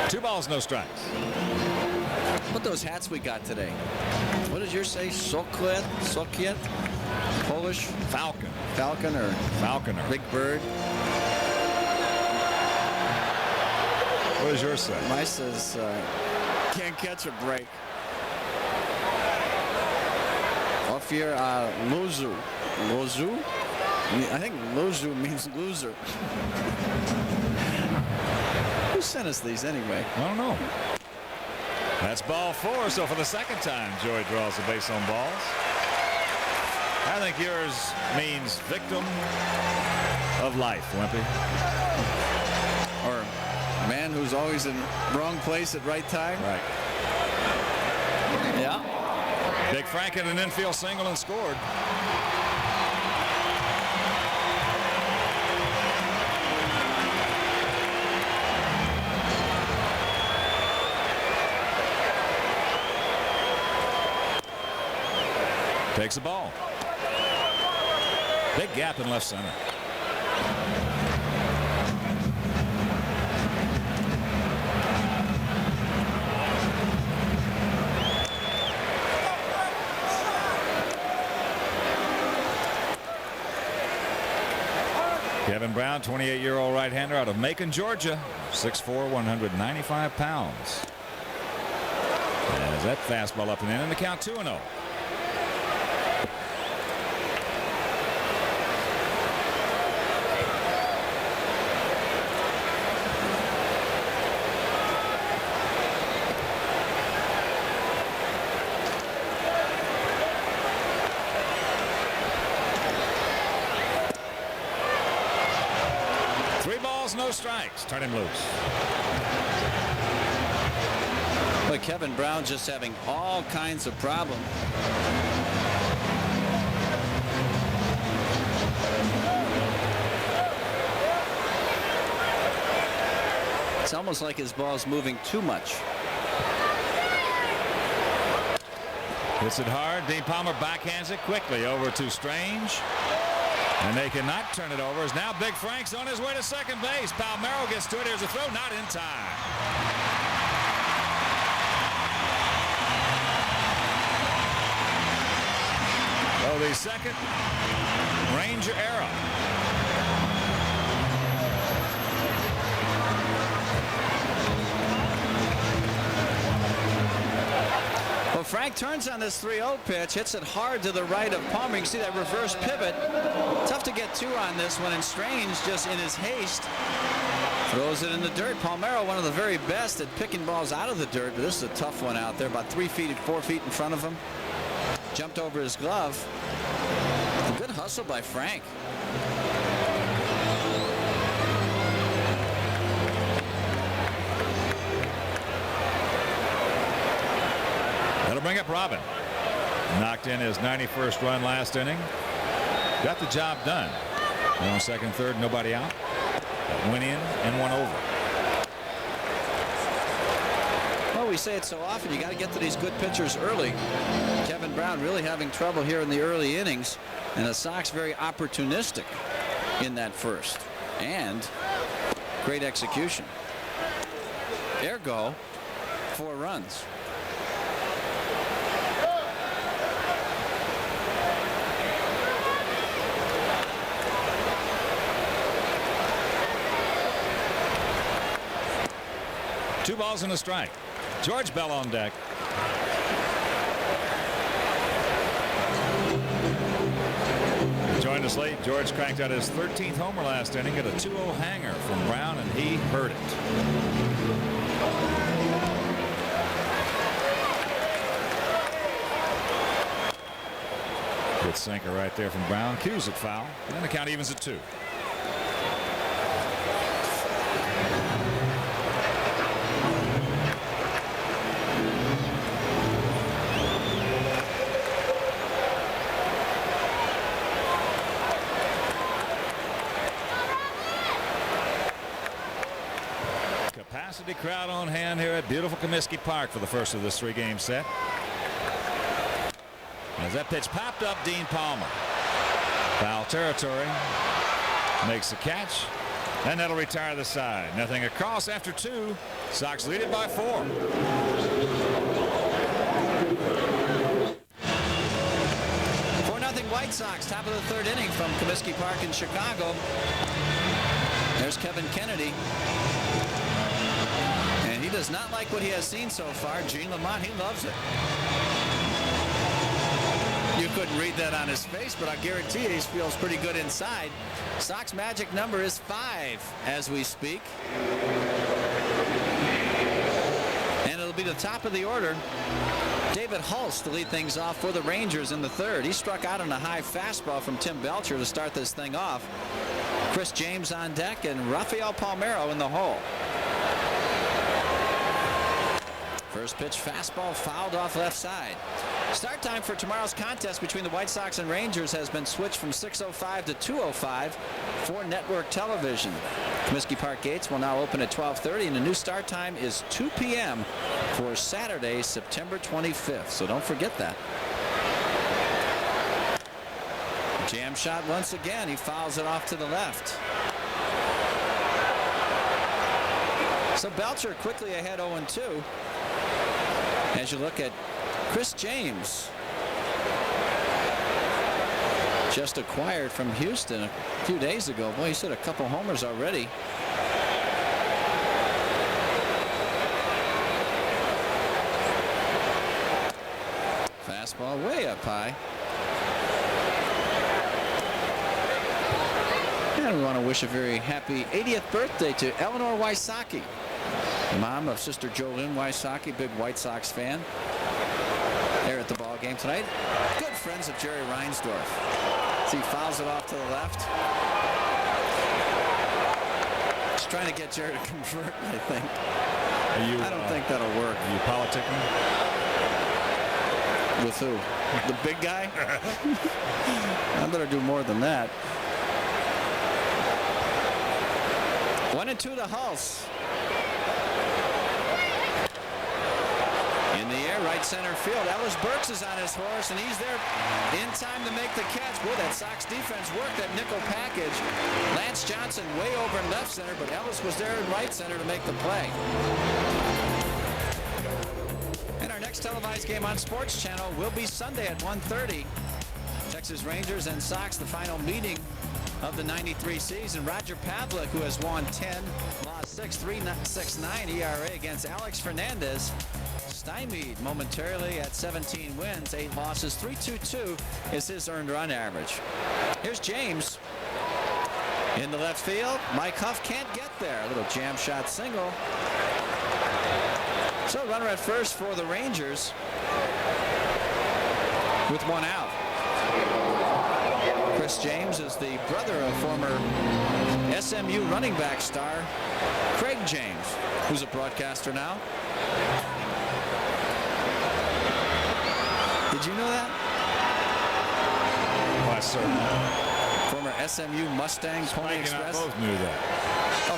Two balls, no strikes. What those hats we got today? What did yours say? Sokiet? Sokiet? Polish? Falcon. Falcon or Falconer. Big Bird? What does yours say? Mine says can't catch a break. Off here, Lozu. Lozu? I think Lozu means loser. Who sent us these anyway? I don't know. That's ball 4, so for the second time, Joey draws the base on balls. I think yours means victim of life, Wimpy. Or man who's always in wrong place at right time. Right. Yeah. Big Frank hit an infield single and scored. Takes the ball. Big gap in left center. Kevin Brown, 28-year-old right-hander out of Macon, Georgia, 6'4", 195 pounds. As that fastball up and in, and the count 2-0. No strikes. Turn him loose. But Kevin Brown just having all kinds of problems. It's almost like his ball's moving too much. Hits it hard. Dean Palmer backhands it quickly over to Strange. And they cannot turn it over. As now Big Frank's on his way to second base. Palmeiro gets to it. Here's a throw, not in time. So the second Ranger era. Well, Frank turns on this 3-0 pitch, hits it hard to the right of Palmer. You can see that reverse pivot. Tough to get 2 on this one, and Strange, just in his haste, throws it in the dirt. Palmeiro, one of the very best at picking balls out of the dirt, but this is a tough one out there, about 3 feet, 4 feet in front of him. Jumped over his glove. A good hustle by Frank. That'll bring up Robin. Knocked in his 91st run last inning. Got the job done. On second, third, nobody out. Went in and won over. Well, know we say it so often, you got to get to these good pitchers early. Kevin Brown really having trouble here in the early innings, and the Sox very opportunistic in that first. And great execution. Ergo, 4 runs. Two balls and a strike. George Bell on deck. Joined us late. George cranked out his 13th homer last inning at a 2-0 hanger from Brown, and he hurt it. Good sinker right there from Brown. Cues it foul. And the count evens at 2. Capacity crowd on hand here at beautiful Comiskey Park for the first of this 3-game set. As that pitch popped up, Dean Palmer. Foul territory. Makes the catch. And that'll retire the side. Nothing across after 2. Sox lead it by 4. 4-0 White Sox, top of the 3rd inning from Comiskey Park in Chicago. There's Kevin Kennedy. And he does not like what he has seen so far. Gene Lamont, he loves it. You couldn't read that on his face, but I guarantee you he feels pretty good inside. Sox magic number is 5 as we speak. And it'll be the top of the order. David Hulse to lead things off for the Rangers in the 3rd. He struck out on a high fastball from Tim Belcher to start this thing off. Chris James on deck and Rafael Palmeiro in the hole. First pitch fastball fouled off left side. Start time for tomorrow's contest between the White Sox and Rangers has been switched from 6:05 to 2:05 for network television. Comiskey Park gates will now open at 12:30, and the new start time is 2 p.m. for Saturday, September 25th. So don't forget that. Jam shot once again. He fouls it off to the left. So Belcher quickly ahead 0-2. As you look at Chris James, just acquired from Houston a few days ago. Boy, he's hit a couple homers already. Fastball way up high. And we want to wish a very happy 80th birthday to Eleanor Wysocki, mom of Sister Jolene Wysocki, big White Sox fan. There at the ball game tonight. Good friends of Jerry Reinsdorf. So he fouls it off to the left. Just trying to get Jerry to convert, I think. I don't think that'll work. Are you politicking? With who? The big guy? I better do more than that. 1-2 to Hulse. In the air, right center field. Ellis Burks is on his horse, and he's there in time to make the catch. Boy, that Sox defense worked that nickel package. Lance Johnson way over in left center, but Ellis was there in right center to make the play. And our next televised game on SportsChannel will be Sunday at 1:30. Texas Rangers and Sox, the final meeting of the 93 season. Roger Pavlik, who has won 10, lost 6, 3.69 ERA against Alex Fernandez. Stymied momentarily at 17 wins, 8 losses, 3.22 is his earned run average. Here's James in the left field. Mike Huff can't get there. A little jam shot single. So runner at first for the Rangers with 1 out. Chris James is the brother of former SMU running back star Craig James, who's a broadcaster now. Did you know that? Why, sir? Former SMU Mustang Pony Express? Both knew that.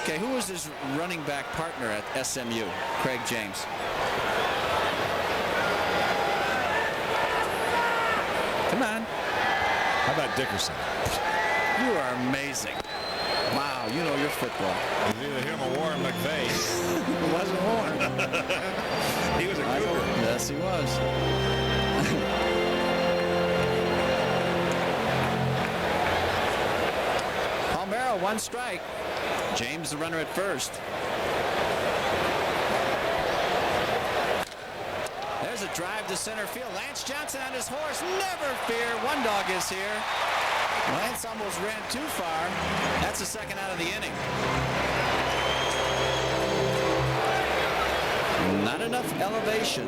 Okay, who was his running back partner at SMU? Craig James. Come on. How about Dickerson? You are amazing. Wow, you know your football. It was either him or Warren McVeigh. It wasn't Warren. He was a Cougar. Yes, he was. Palmero, one strike. James the runner at first. There's a drive to center field. Lance Johnson on his horse. Never fear. One dog is here. Lance almost ran too far. That's the second out of the inning. Not enough elevation.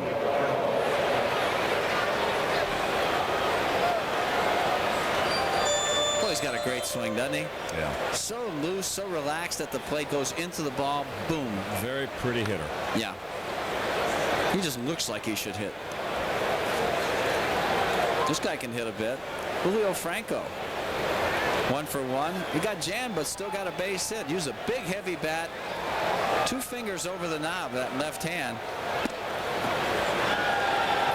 Boy, he's got a great swing, doesn't he? Yeah. So loose, so relaxed at the plate, goes into the ball, boom. Very pretty hitter. Yeah. He just looks like he should hit. This guy can hit a bit. Julio Franco. 1 for 1. He got jammed, but still got a base hit. Used a big, heavy bat. 2 fingers over the knob, that left hand.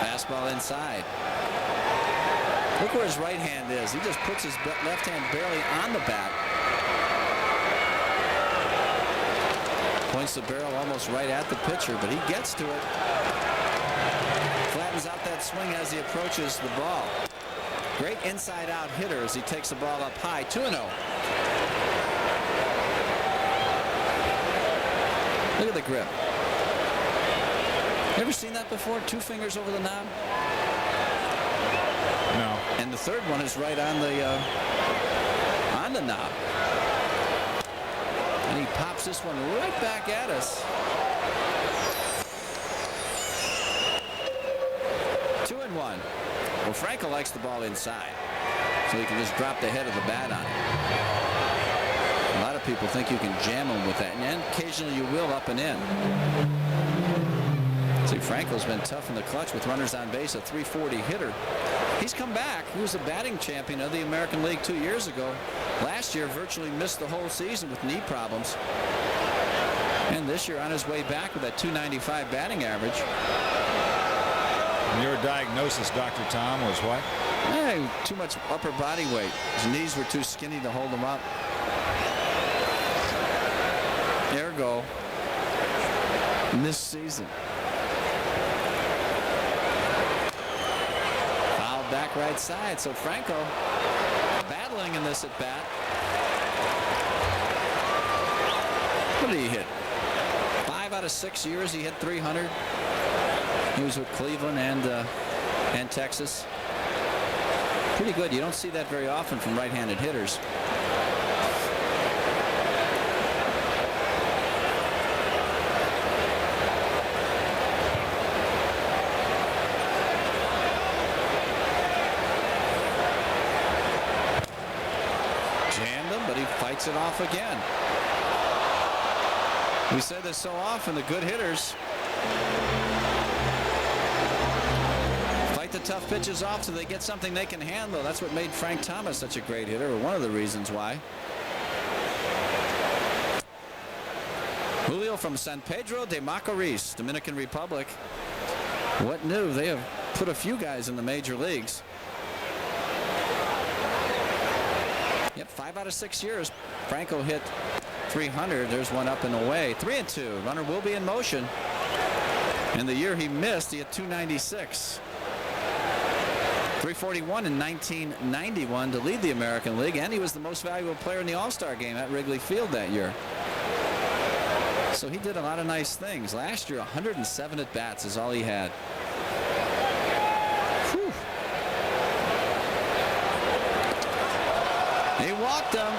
Fastball inside. Look where his right hand is. He just puts his left hand barely on the bat. Points the barrel almost right at the pitcher, but he gets to it. Flattens out that swing as he approaches the ball. Great inside-out hitter as he takes the ball up high. 2-0. Look at the grip. Ever seen that before? 2 fingers over the knob? No. And the third one is right on the knob. And he pops this one right back at us. 2-1. Well, Franco likes the ball inside, so he can just drop the head of the bat on it. A lot of people think you can jam him with that, and occasionally you will up and in. See, Franco's been tough in the clutch with runners on base, a .340 hitter. He's come back. He was a batting champion of the American League 2 years ago. Last year, virtually missed the whole season with knee problems. And this year, on his way back with that .295 batting average. And your diagnosis, Dr. Tom, was what? Too much upper body weight. His knees were too skinny to hold him up. Ergo, missed season. Fouled back right side. So Franco battling in this at bat. What did he hit? 5 out of 6 years he hit 300. He was with Cleveland and Texas. Pretty good. You don't see that very often from right-handed hitters. Jammed him, but he fights it off again. We say this so often, the good hitters fight the tough pitches off so they get something they can handle. That's what made Frank Thomas such a great hitter, or one of the reasons why. Julio from San Pedro de Macorís, Dominican Republic. What new? They have put a few guys in the major leagues. Yep, 5 out of 6 years. Franco hit 300. There's one up and away. 3-2. Runner will be in motion. And the year he missed, he had 296. 341 in 1991 to lead the American League, and he was the most valuable player in the All-Star game at Wrigley Field that year. So he did a lot of nice things. Last year, 107 at-bats is all he had. Whew. He walked him.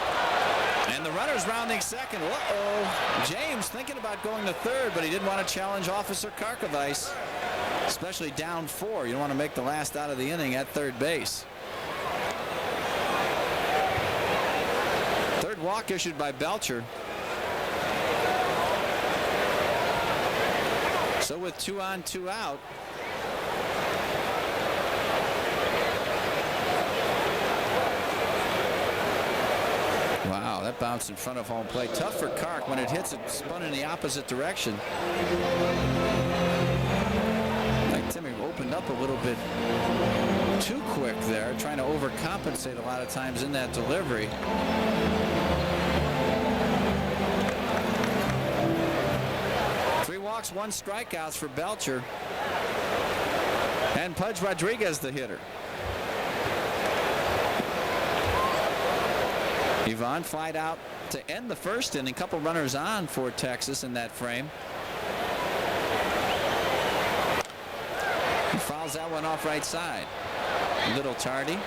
And the runner's rounding second. Uh-oh. James thinking about going to third, but he didn't want to challenge Officer Karkovice, especially down 4. You don't want to make the last out of the inning at third base. Third walk issued by Belcher. So with 2 on, 2 out, that bounce in front of home plate. Tough for Kark. When it hits, it spun in the opposite direction. Like Timmy opened up a little bit too quick there, trying to overcompensate a lot of times in that delivery. Three walks, 1 strikeouts for Belcher. And Pudge Rodriguez, the hitter. Ivan flied out to end the first inning. Couple runners on for Texas in that frame. He fouls that one off right side. A little tardy.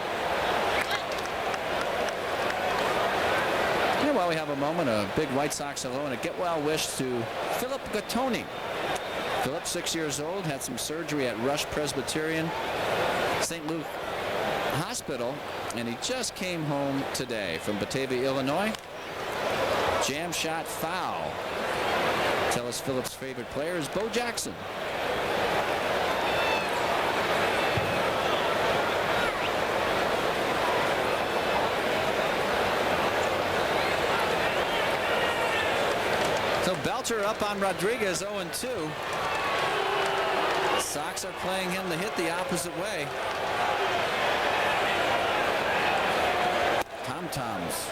And while we have a moment, a big White Sox hello and a get well wish to Philip Gattoni. Philip, 6 years old, had some surgery at Rush Presbyterian St. Luke Hospital, and he just came home today from Batavia, Illinois. Jam shot foul. Tell us Philip's favorite player is Bo Jackson. So Belcher up on Rodriguez, 0-2. Sox are playing him to hit the opposite way. Tom-toms.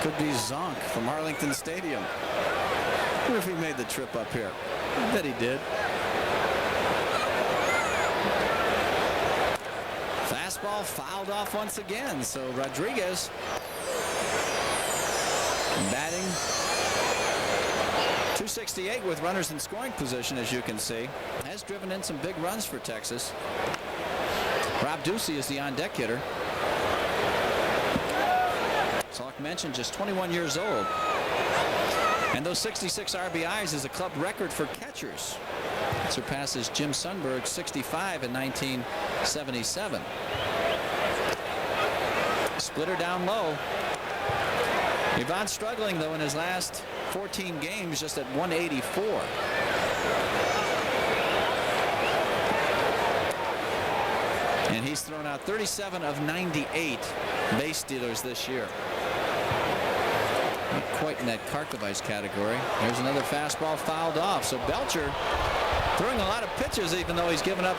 Could be Zonk from Arlington Stadium. I wonder if he made the trip up here. I bet he did. Fastball fouled off once again. So Rodriguez batting .268 with runners in scoring position, as you can see. Has driven in some big runs for Texas. Rob Ducey is the on-deck hitter. Salk mentioned, just 21 years old. And those 66 RBIs is a club record for catchers. It surpasses Jim Sundberg's 65 in 1977. Splitter down low. Ivan struggling, though, in his last 14 games, just at 184. And he's thrown out 37 of 98 base stealers this year. Not quite in that Karkovice category. There's another fastball fouled off. So Belcher throwing a lot of pitches, even though he's given up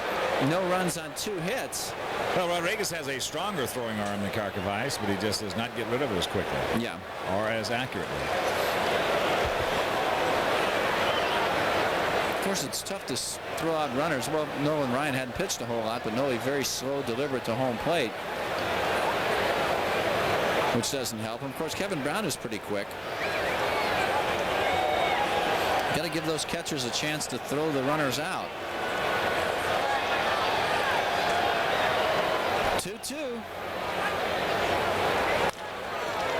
no runs on 2 hits. Well, Rodriguez has a stronger throwing arm than Karkovice, but he just does not get rid of it as quickly. Yeah. Or as accurately. Of course, it's tough to throw out runners. Well, Nolan Ryan hadn't pitched a whole lot, but Noe very slow, deliberate to home plate, which doesn't help him. Of course, Kevin Brown is pretty quick. Got to give those catchers a chance to throw the runners out. 2-2.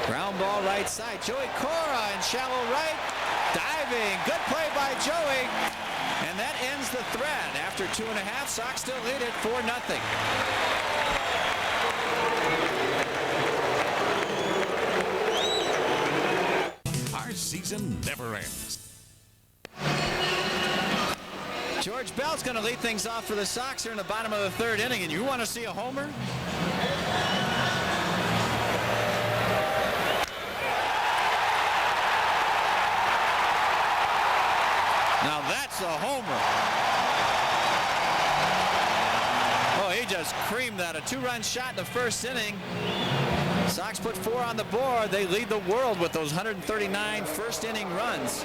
Ground ball right side. Joey Cora in shallow right. Diving. Good play by Joey. And that ends the thread. After 2.5, Sox still lead it 4-0. Our season never ends. George Bell's going to lead things off for the Sox here in the bottom of the 3rd inning, and you want to see a homer? Now that's a homer. Oh, he just creamed that. A 2-run shot in the 1st inning. Sox put 4 on the board. They lead the world with those 139 1st inning runs.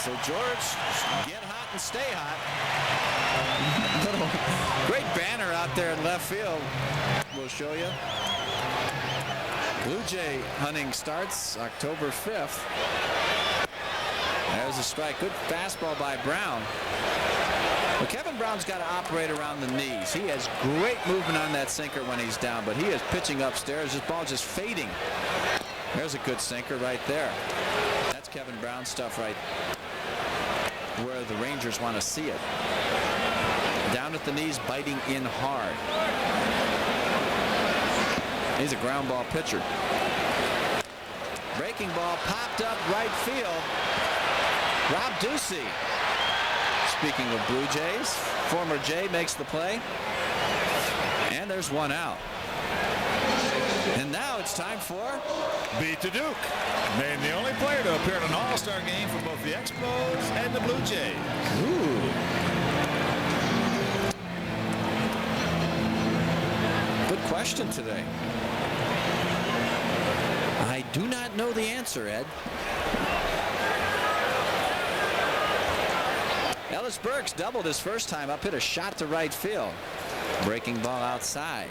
So George, get hot and stay hot. Great banner out there in left field. We'll show you. Blue Jay hunting starts October 5th. There's a strike. Good fastball by Brown. Well, Kevin Brown's got to operate around the knees. He has great movement on that sinker when he's down, but he is pitching upstairs. This ball just fading. There's a good sinker right there. That's Kevin Brown stuff right where the Rangers want to see it. Down at the knees, biting in hard. He's a ground ball pitcher. Breaking ball popped up right field. Rob Ducey Speaking of Blue Jays, former Jay makes the play. And there's one out. And now it's time for Beat the Duke. Named the only player to appear in an all-star game for both the Expos and the Blue Jays. Ooh. Good question today. I do not know the answer, Ed. Ellis Burks doubled his first time up, hit a shot to right field. Breaking ball outside.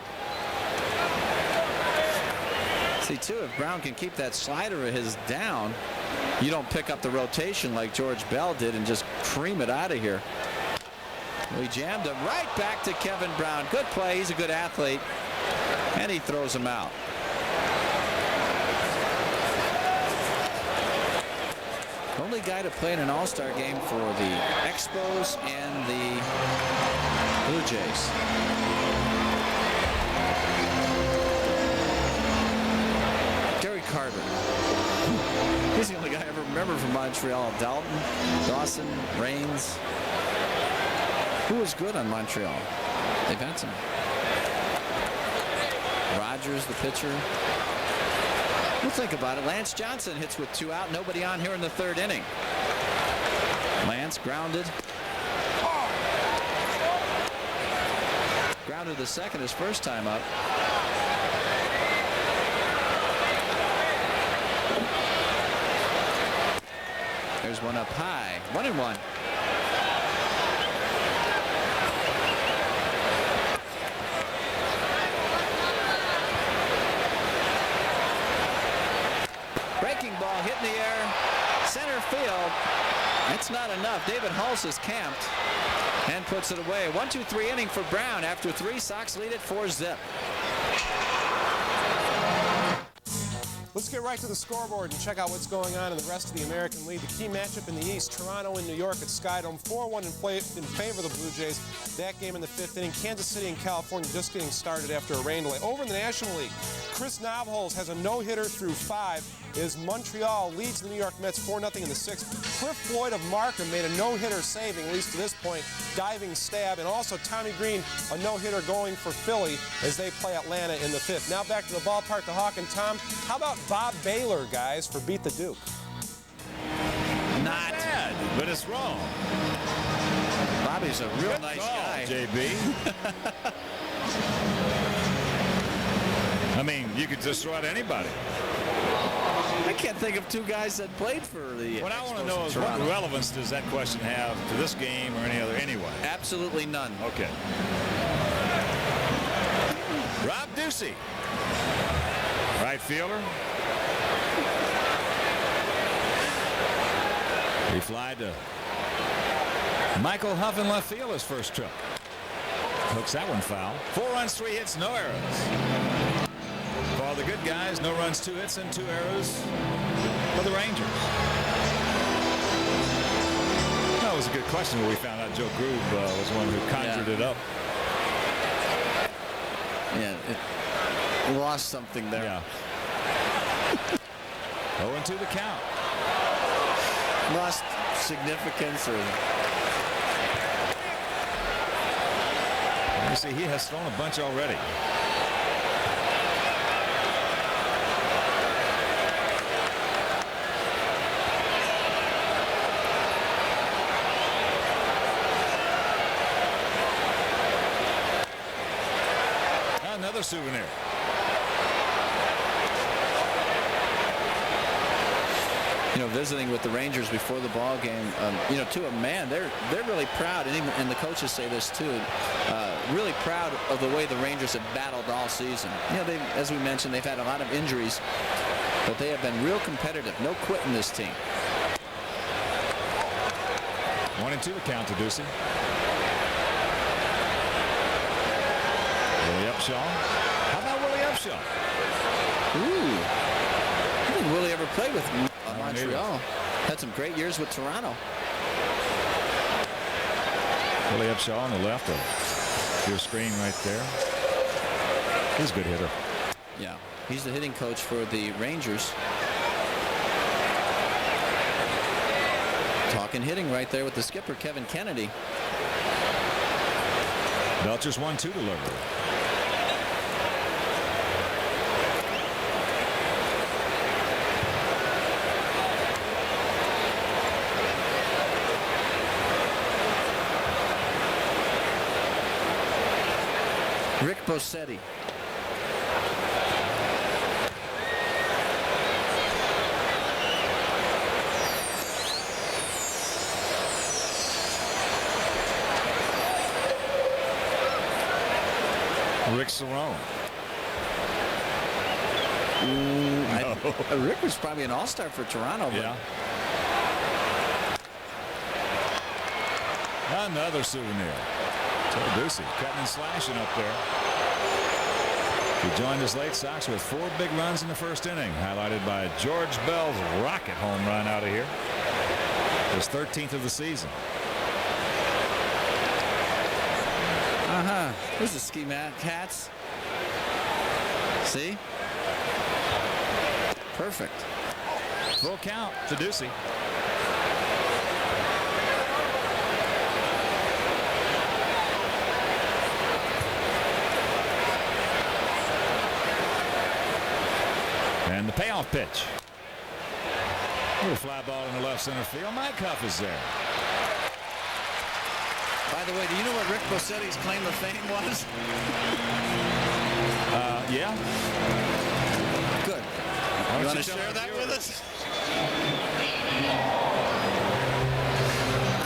See, too, if Brown can keep that slider of his down, you don't pick up the rotation like George Bell did and just cream it out of here. We jammed him right back to Kevin Brown. Good play. He's a good athlete. And he throws him out. Only guy to play in an all-star game for the Expos and the Blue Jays. Gary Carter. He's the only guy I ever remember from Montreal. Dalton, Dawson, Raines. Who was good on Montreal? They've had some. Rogers, the pitcher. We'll think about it. Lance Johnson hits with 2 out. Nobody on here in the 3rd inning. Lance grounded. Grounded the second, his first time up. There's one up high. 1-1. Breaking ball hit in the air. Center field. That's not enough. David Hulse is camped and puts it away. 1-2-3 inning for Brown. After 3, Sox lead at 4-zip. Let's get right to the scoreboard and check out what's going on in the rest of the American League. The key matchup in the East, Toronto and New York at Skydome, 4-1 in favor of the Blue Jays. That game in the 5th inning. Kansas City and California just getting started after a rain delay. Over in the National League, Chris Navholz has a no-hitter through 5 as Montreal leads the New York Mets 4-0 in the 6th. Cliff Floyd of Markham made a no-hitter saving, at least to this point, diving stab. And also Tommy Green, a no-hitter going for Philly as they play Atlanta in the 5th. Now back to the ballpark to Hawk and Tom. How about Bob Baylor, guys, for Beat the Duke? Not bad, but it's wrong. Bobby's a real nice guy. JB. I mean, you could just throw out anybody. I can't think of 2 guys that played for the What I want to Expos know in is Toronto. what relevance does that question have to this game or any other anyway? Absolutely none. Okay. Rob Ducey. Right fielder. He fly to Michael Huff in left field his first trip. Hooks that one foul. 4 runs, 3 hits, no errors. For all the good guys, no runs, 2 hits, and 2 errors for the Rangers. That was a good question when we found out Joe Grube was one who conjured it up. Yeah, it lost something there. Yeah. 0-2 the count. Lost significance or... You see, he has thrown a bunch already. Another souvenir. You know, visiting with the Rangers before the ball game, you know, to a man, they're really proud, and even and the coaches say this too. Really proud of the way the Rangers have battled all season. You know, as we mentioned, they've had a lot of injuries, but they have been real competitive. No quitting this team. 1-2 the count to Ducey. Willie Upshaw. How about Willie Upshaw? Ooh. I think Willie ever played with Montreal. Had some great years with Toronto. Willie Upshaw on the left of your screen right there. He's a good hitter. Yeah, he's the hitting coach for the Rangers. talking hitting right there with the skipper, Kevin Kennedy. Belcher's 1-2 delivery. Rick Bossetti. Rick Cerrone. Rick was probably an all-star for Toronto. Yeah. Another souvenir. Ducey cutting and slashing up there. He joined his late Sox with 4 big runs in the first inning, highlighted by George Bell's rocket home run out of here. His 13th of the season. There's the ski mat hats. See? Perfect. Full count to Ducey. And the payoff pitch. Little fly ball in the left center field. Mike Huff is there. By the way, do you know what Rick Bossetti's claim to fame was? Yeah. Good. You want to share that with us?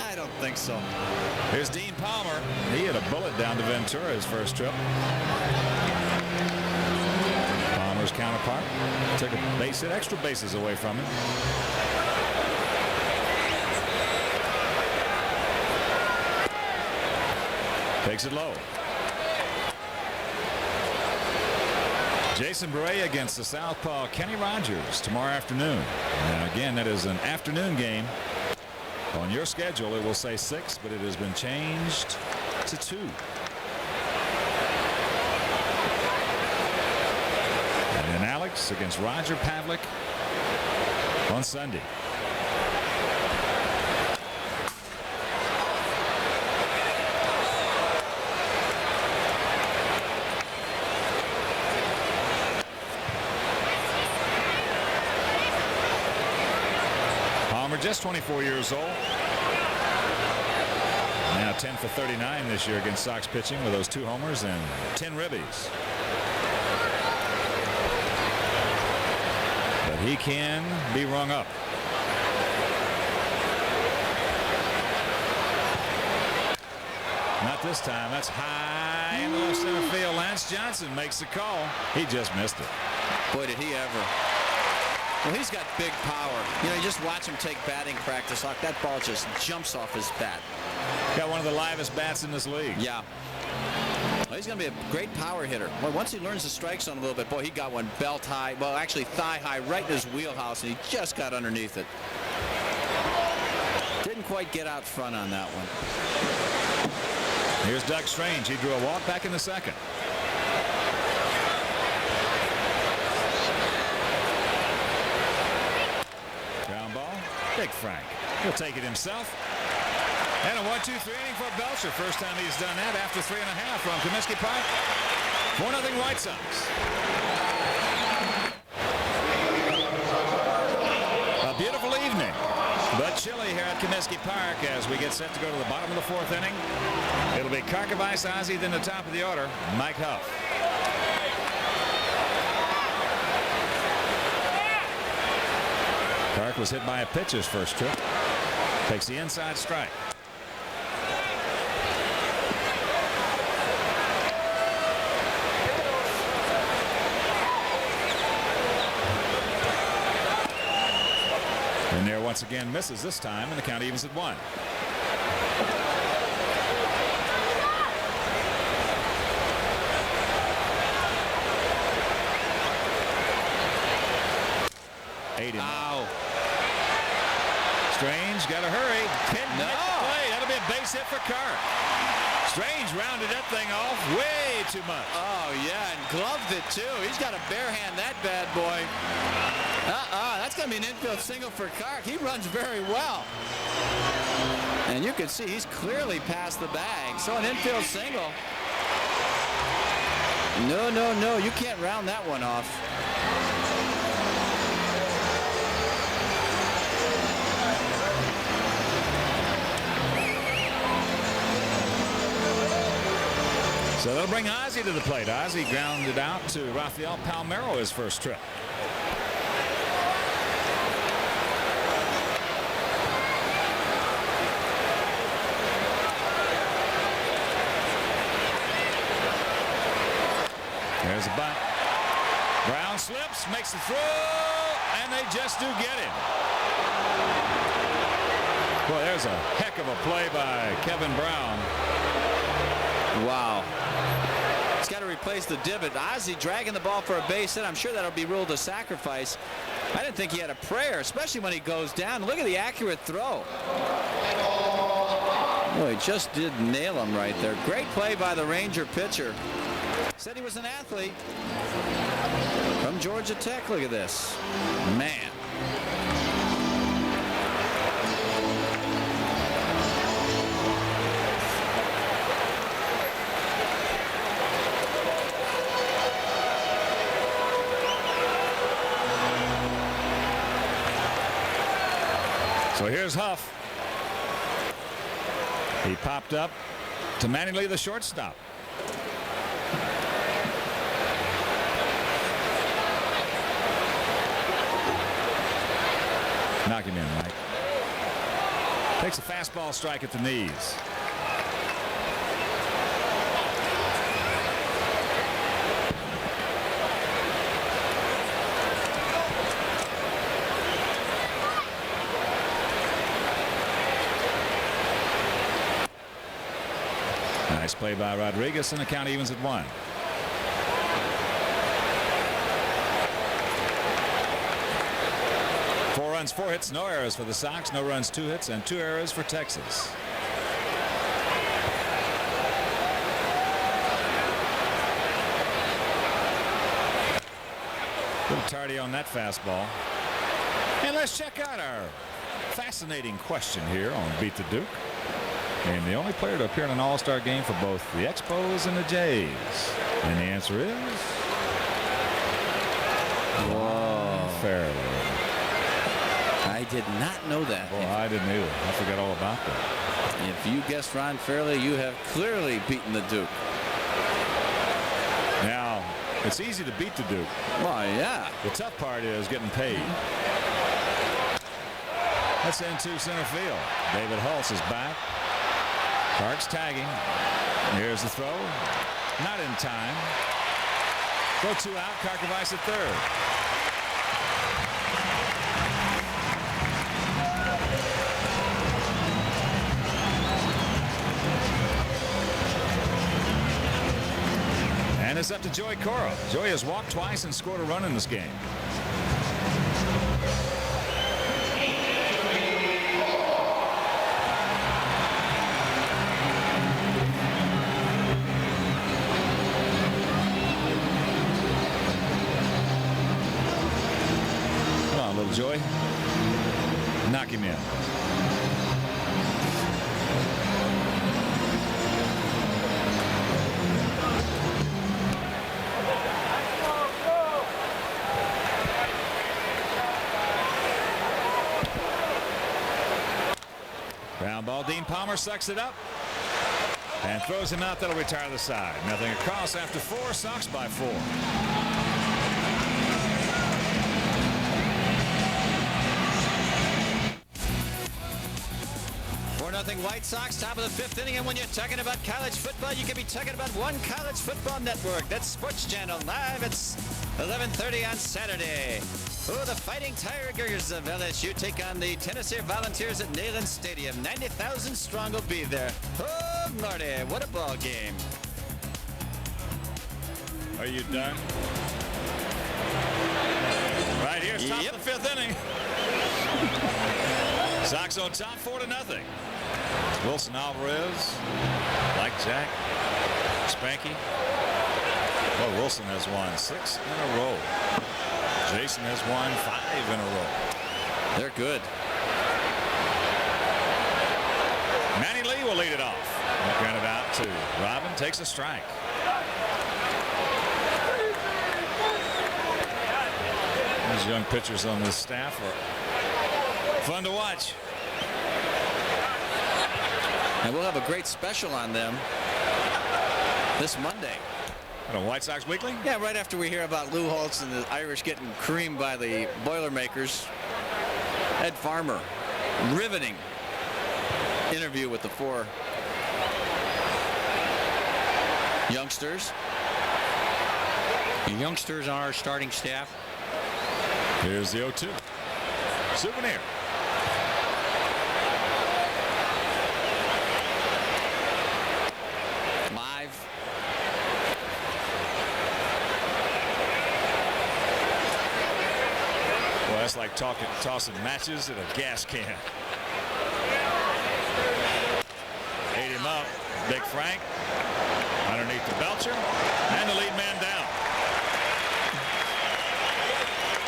I don't think so. Here's Dean Palmer. He hit a bullet down to Ventura his first trip. Palmer's counterpart took a base hit, extra bases away from him. Takes it low. Jason Barea against the southpaw Kenny Rogers tomorrow afternoon. Now again, that is an afternoon game. On your schedule, it will say 6, but it has been changed to 2. And then Alex against Roger Pavlik on Sunday. Just 24 years old. Now 10 for 39 this year against Sox pitching with those 2 homers and 10 ribbies. But he can be rung up. Not this time. That's high in the left center field. Lance Johnson makes the call. He just missed it. Boy, did he ever. Well, he's got big power. You know, you just watch him take batting practice. Hawk, that ball just jumps off his bat. Got one of the livest bats in this league. Yeah. Well, he's going to be a great power hitter. Well, once he learns the strike zone a little bit, boy, he got one belt high, well, actually thigh high, right in his wheelhouse, and he just got underneath it. Didn't quite get out front on that one. Here's Doug Strange. He drew a walk back in the second. Big Frank. He'll take it himself. And a 1-2-3 inning for Belcher. First time he's done that after 3.5 from Comiskey Park. 4-0 White Sox. A beautiful evening, but chilly here at Comiskey Park as we get set to go to the bottom of the 4th inning. It'll be Karkovice, Ozzie, then the top of the order, Mike Huff. Park was hit by a pitch his first trip. Takes the inside strike. And there once again misses this time, and the count evens at 1. Ow. Strange got to hurry. Didn't make the play. That'll be a base hit for Carr. Strange rounded that thing off way too much. Oh, yeah, and gloved it, too. He's got to bare hand that bad boy. That's going to be an infield single for Kark. He runs very well. And you can see he's clearly past the bag. So an infield single. No, you can't round that one off. So they'll bring Ozzie to the plate. Ozzie grounded out to Rafael Palmeiro his first trip. There's a bunt. Brown slips, makes the throw, and they just do get him. Boy, there's a heck of a play by Kevin Brown. Wow. He's got to replace the divot. Ozzie dragging the ball for a base hit. I'm sure that'll be ruled a sacrifice. I didn't think he had a prayer, especially when he goes down. Look at the accurate throw. Oh, he just did nail him right there. Great play by the Ranger pitcher. Said he was an athlete from Georgia Tech. Look at this. Man. So here's Huff. He popped up to Manny Lee, the shortstop. Knock him in, Mike. Takes a fastball strike at the knees. Nice play by Rodriguez, and the count evens at 1. Four runs, 4 hits, no errors for the Sox. No runs, 2 hits, and 2 errors for Texas. A little tardy on that fastball. And let's check out our fascinating question here on Beat the Duke. And the only player to appear in an all-star game for both the Expos and the Jays. And the answer is... Whoa. Fairly. I did not know that. Well, I didn't either. I forgot all about that. If you guessed Ron Fairley, you have clearly beaten the Duke. Now, it's easy to beat the Duke. Well, yeah. The tough part is getting paid. That's into center field. David Hulse is back. Kark's tagging. Here's the throw. Not in time. Throw 2 out. Karkovice at third. And it's up to Joey Cora. Joey has walked twice and scored a run in this game. Joy, knock him in. Ground ball. Dean Palmer sucks it up and throws him out. That'll retire the side. Nothing across after 4. Sox by 4. 4-0 White Sox, top of the 5th inning. And when you're talking about college football, you can be talking about one college football network. That's SportsChannel, live at 11:30 on Saturday. Oh, the Fighting Tigers of LSU take on the Tennessee Volunteers at Neyland Stadium. 90,000 strong will be there. Oh, Lordy, what a ball game. Are you done? Right here, top of the 5th inning. Sox on top 4-0. Wilson Alvarez, like Jack, Spanky. Well, Wilson has won 6 in a row. Jason has won 5 in a row. They're good. Manny Lee will lead it off. Grounded out to Robin, takes a strike. These young pitchers on this staff are fun to watch. And we'll have a great special on them this Monday. On White Sox Weekly? Yeah, right after we hear about Lou Holtz and the Irish getting creamed by the Boilermakers. Ed Farmer, riveting interview with the 4 youngsters. The youngsters on our starting staff. Here's the 0-2. Souvenir. Live. Well, that's like tossing matches in a gas can. Ate him up. Big Frank underneath the Belcher, and the lead man down.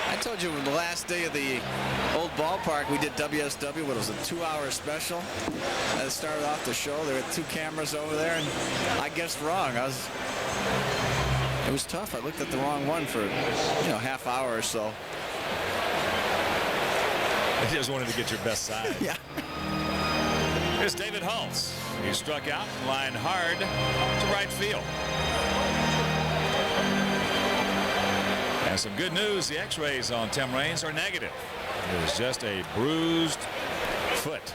I told you the last day of the old ballpark we did WSW. What was it, 2-hour special? That started off the show. There were 2 cameras over there, and I guessed wrong. It was tough. I looked at the wrong one for half hour or so. I just wanted to get your best side. Yeah. Here's David Holtz. He struck out, line hard to right field. And some good news, the x-rays on Tim Raines are negative. It was just a bruised foot.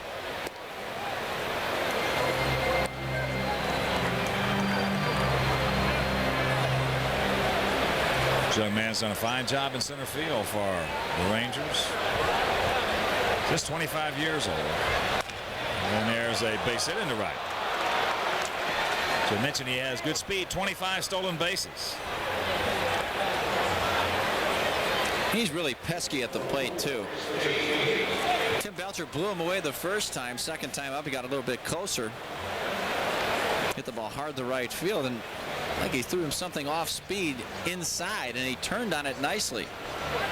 This young man's done a fine job in center field for the Rangers. Just 25 years old. And there's a base hit into right. So I mentioned he has good speed, 25 stolen bases. He's really pesky at the plate, too. Tim Belcher blew him away the first time. Second time up, he got a little bit closer. Hit the ball hard to right field, and like he threw him something off speed inside, and he turned on it nicely.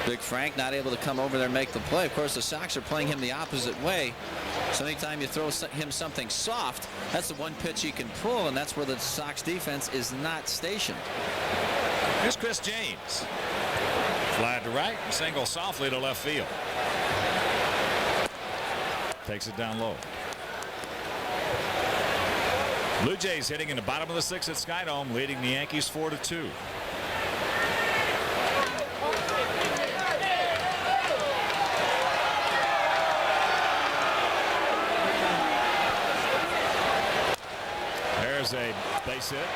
Big Frank not able to come over there and make the play. Of course, the Sox are playing him the opposite way. So anytime you throw him something soft, that's the one pitch he can pull, and that's where the Sox defense is not stationed. Here's Chris James. Fly to right, single softly to left field. Takes it down low. Blue Jays hitting in the bottom of the 6th at Skydome, leading the Yankees 4-2. There's a base hit.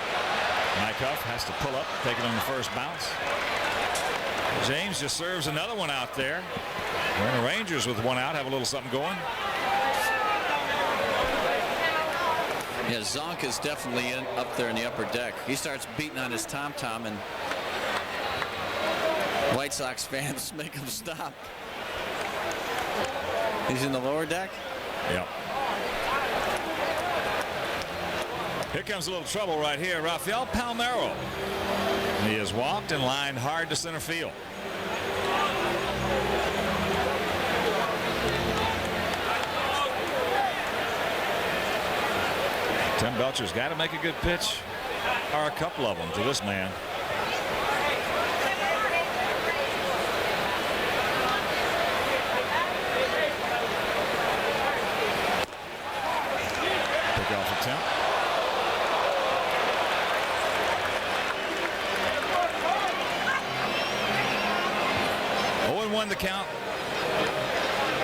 Mike Huff has to pull up, take it on the first bounce. James just serves another one out there. And the Rangers with one out have a little something going. Yeah, Zonk is definitely up there in the upper deck. He starts beating on his tom-tom, and White Sox fans make him stop. He's in the lower deck? Yep. Here comes a little trouble right here. Rafael Palmeiro. He has walked and lined hard to center field. Tim Belcher's got to make a good pitch, or a couple of them, to this man. Pick off attempt. The count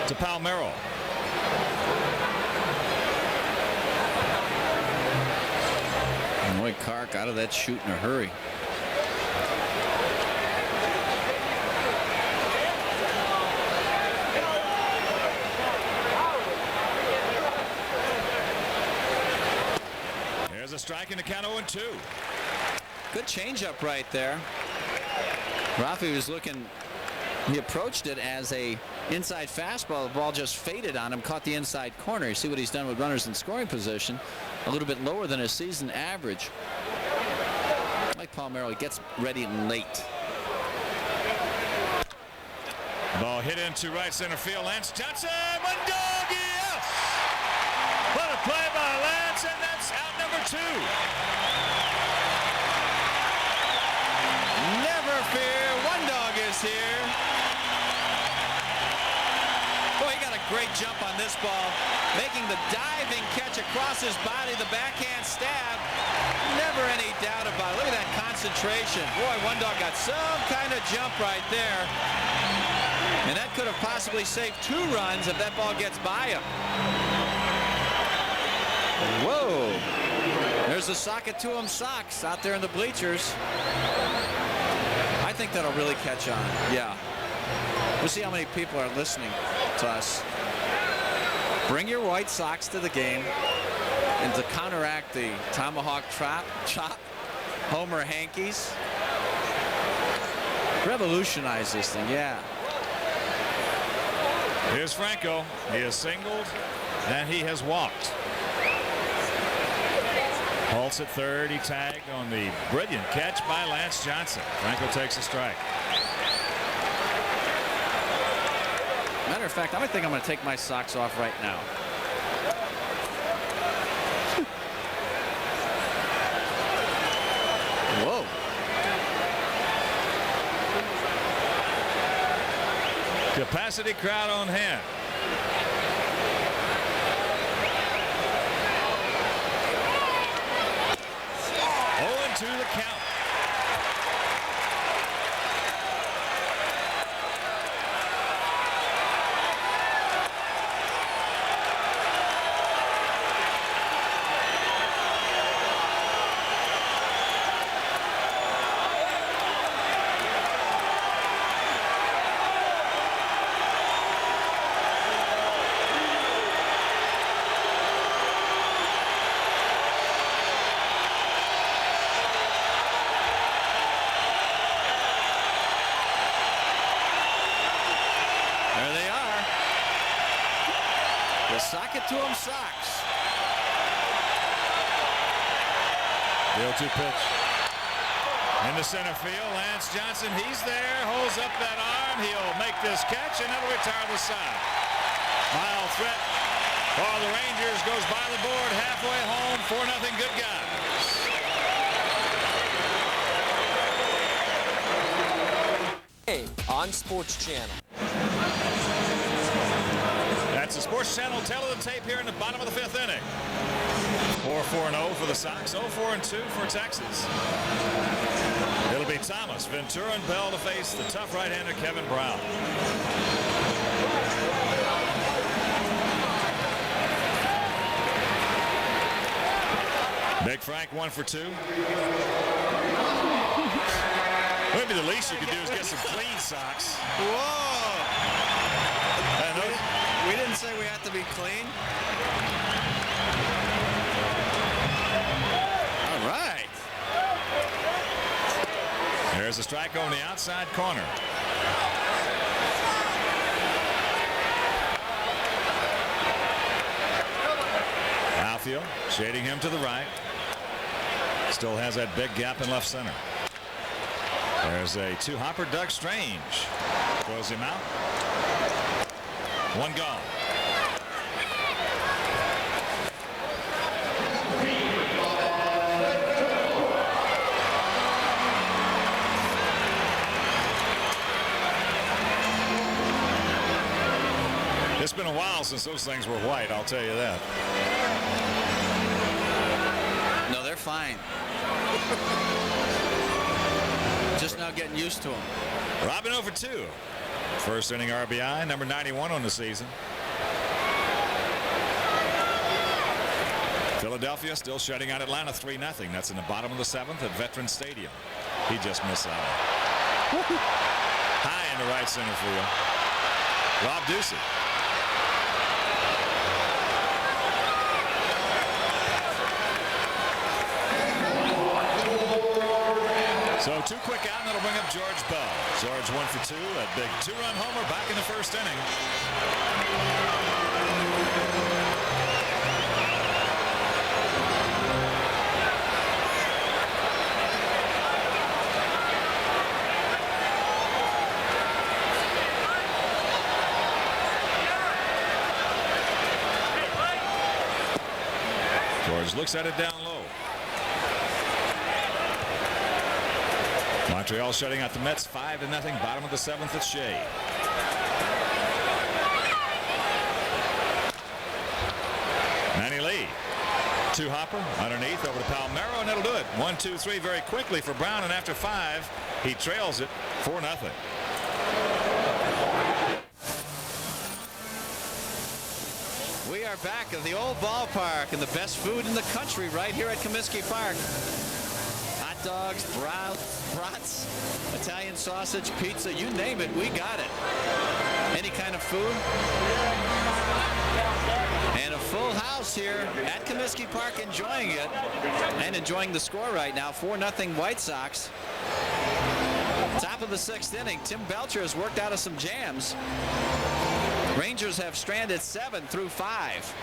to Palmeiro. Boy, Kark out of that shoot in a hurry. There's a strike in the count, 0-2. Good changeup right there. Rafi was looking. He approached it as a inside fastball. The ball just faded on him, caught the inside corner. You see what he's done with runners in scoring position. A little bit lower than his season average. Like Palmeiro, he gets ready late. Ball hit into right center field. Lance Johnson, Mundogi, yes! What a play by Lance, and that's out number 2. Never fear, One Dog is here. Boy, he got a great jump on this ball, making the diving catch across his body, the backhand stab. Never any doubt about it. Look at that concentration. Boy, One Dog got some kind of jump right there. And that could have possibly saved 2 runs if that ball gets by him. Whoa. There's the sock it to him Sox out there in the bleachers. I think that'll really catch on. Yeah. We'll see how many people are listening to us. Bring your White Sox to the game, and to counteract the tomahawk chop, homer hankies. Revolutionize this thing, yeah. Here's Franco. He has singled, and he has walked. Halts at third. He tagged on the brilliant catch by Lance Johnson. Franco takes a strike. Matter of fact, I think I'm going to take my socks off right now. Whoa. Capacity crowd on hand. 0-2 the count. Sock it to him, Sox. The 0-2 pitch. Into center field, Lance Johnson, he's there, holds up that arm. He'll make this catch, and that'll retire the side. Mild threat for the Rangers, goes by the board, halfway home, 4-0 good guys. Hey, on SportsChannel. That's the SportsChannel tail of the tape here in the bottom of the 5th inning. 4-4-0 for the Sox, 0-4-2 for Texas. It'll be Thomas, Ventura, and Bell to face the tough right-hander Kevin Brown. Big Frank 1 for 2. Maybe the least you could do is get some clean socks. Whoa! We didn't say we had to be clean. All right. There's a strike on the outside corner. Outfield shading him to the right. Still has that big gap in left center. There's a 2-hopper. Doug Strange throws him out. 1 gone. It's been a while since those things were white, I'll tell you that. No, they're fine. Just now getting used to them. Robin 0 for 2. First inning RBI, number 91 on the season. Philadelphia still shutting out Atlanta 3-0. That's in the bottom of the 7th at Veterans Stadium. He just missed that one. High in the right center field. Rob Ducey. So 2 quick out, and that'll bring up George Bell. George 1 for 2, a big 2-run homer back in the first inning. George looks at it down low. Montreal shutting out the Mets 5-0. Bottom of the 7th. It's Shea. Manny Lee. To Hopper underneath over to Palmeiro, and that'll do it. 1-2-3 very quickly for Brown, and after 5 he trails it 4-0. We are back at the old ballpark and the best food in the country right here at Comiskey Park. Hot dogs, brats, Italian sausage, pizza, you name it, we got it. Any kind of food. And a full house here at Comiskey Park, enjoying it and enjoying the score right now. 4-0 White Sox. Top of the 6th inning. Tim Belcher has worked out of some jams. Rangers have stranded 7 through 5.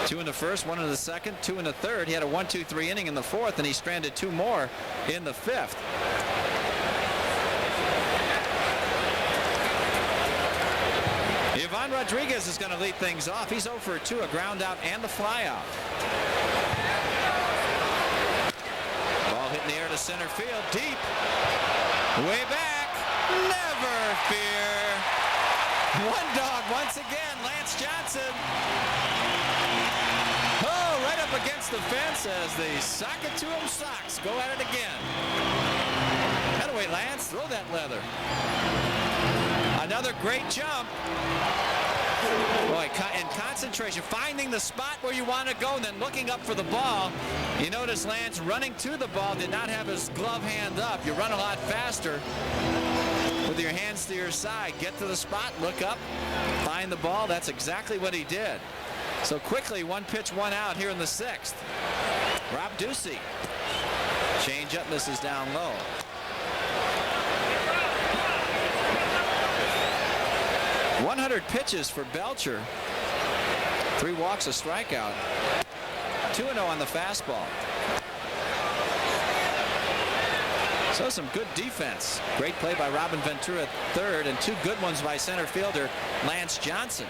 2 in the first, 1 in the second, 2 in the third. He had a 1-2-3 inning in the 4th, and he stranded 2 more in the 5th. Ivan Rodriguez is going to lead things off. He's 0 for 2, a ground out and the fly out. Ball hit in the air to center field, deep, way back, never fear. One dog once again, Lance Johnson. Oh, right up against the fence as the sock it to him Sox go at it again. That away, Lance, throw that leather. Another great jump. Boy, and concentration, finding the spot where you want to go and then looking up for the ball. You notice Lance running to the ball, did not have his glove hand up. You run a lot faster with your hands to your side. Get to the spot, look up, find the ball. That's exactly what he did. So quickly, 1 pitch, 1 out here in the 6th. Rob Ducey. Change up, misses down low. .100 pitches for Belcher. 3 walks, a strikeout. 2-0 on the fastball. So some good defense. Great play by Robin Ventura, 3rd, and 2 good ones by center fielder Lance Johnson.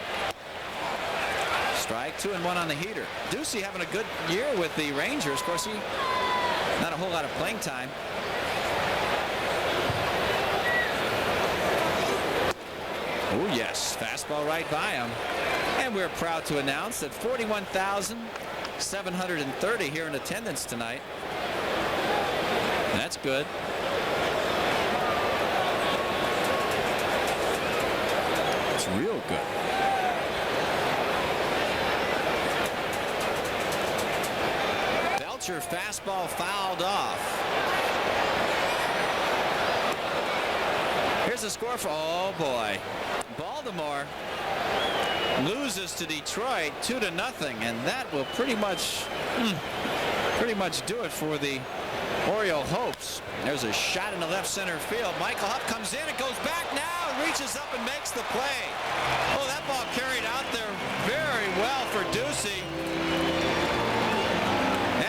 Strike, 2 and 1 on the heater. Ducey having a good year with the Rangers. Of course, not a whole lot of playing time. Oh yes, fastball right by him. And we're proud to announce that 41,730 here in attendance tonight. That's good. It's real good. Belcher fastball fouled off. Here's the score for, oh boy. Baltimore loses to Detroit 2-0, and that will pretty much do it for the Oriole hopes. There's a shot in the left center field. Michael Huff comes in, it goes back now, and reaches up and makes the play. Oh, that ball carried out there very well for Ducey.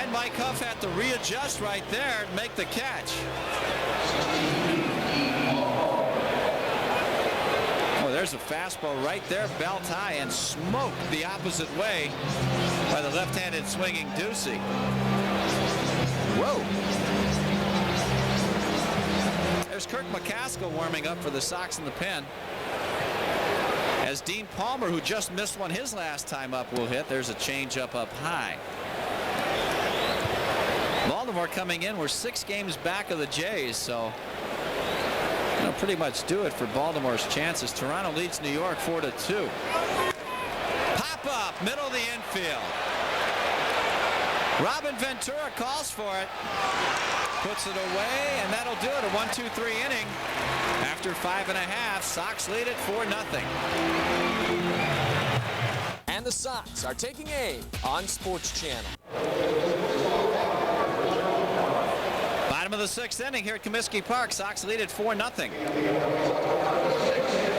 And Mike Huff had to readjust right there and make the catch. There's a fastball right there, belt high, and smoked the opposite way by the left-handed swinging Ducey. Whoa. There's Kirk McCaskill warming up for the Sox in the pen. As Dean Palmer, who just missed one his last time up, will hit. There's a changeup up high. Baltimore coming in. We're 6 games back of the Jays, so that'll pretty much do it for Baltimore's chances. Toronto leads New York 4-2. Pop up, middle of the infield. Robin Ventura calls for it. Puts it away, and that'll do it. A 1-2-3 inning. After 5.5, Sox lead it 4-0. And the Sox are taking aim on SportsChannel. Bottom of the 6th inning here at Comiskey Park. Sox lead at 4-0.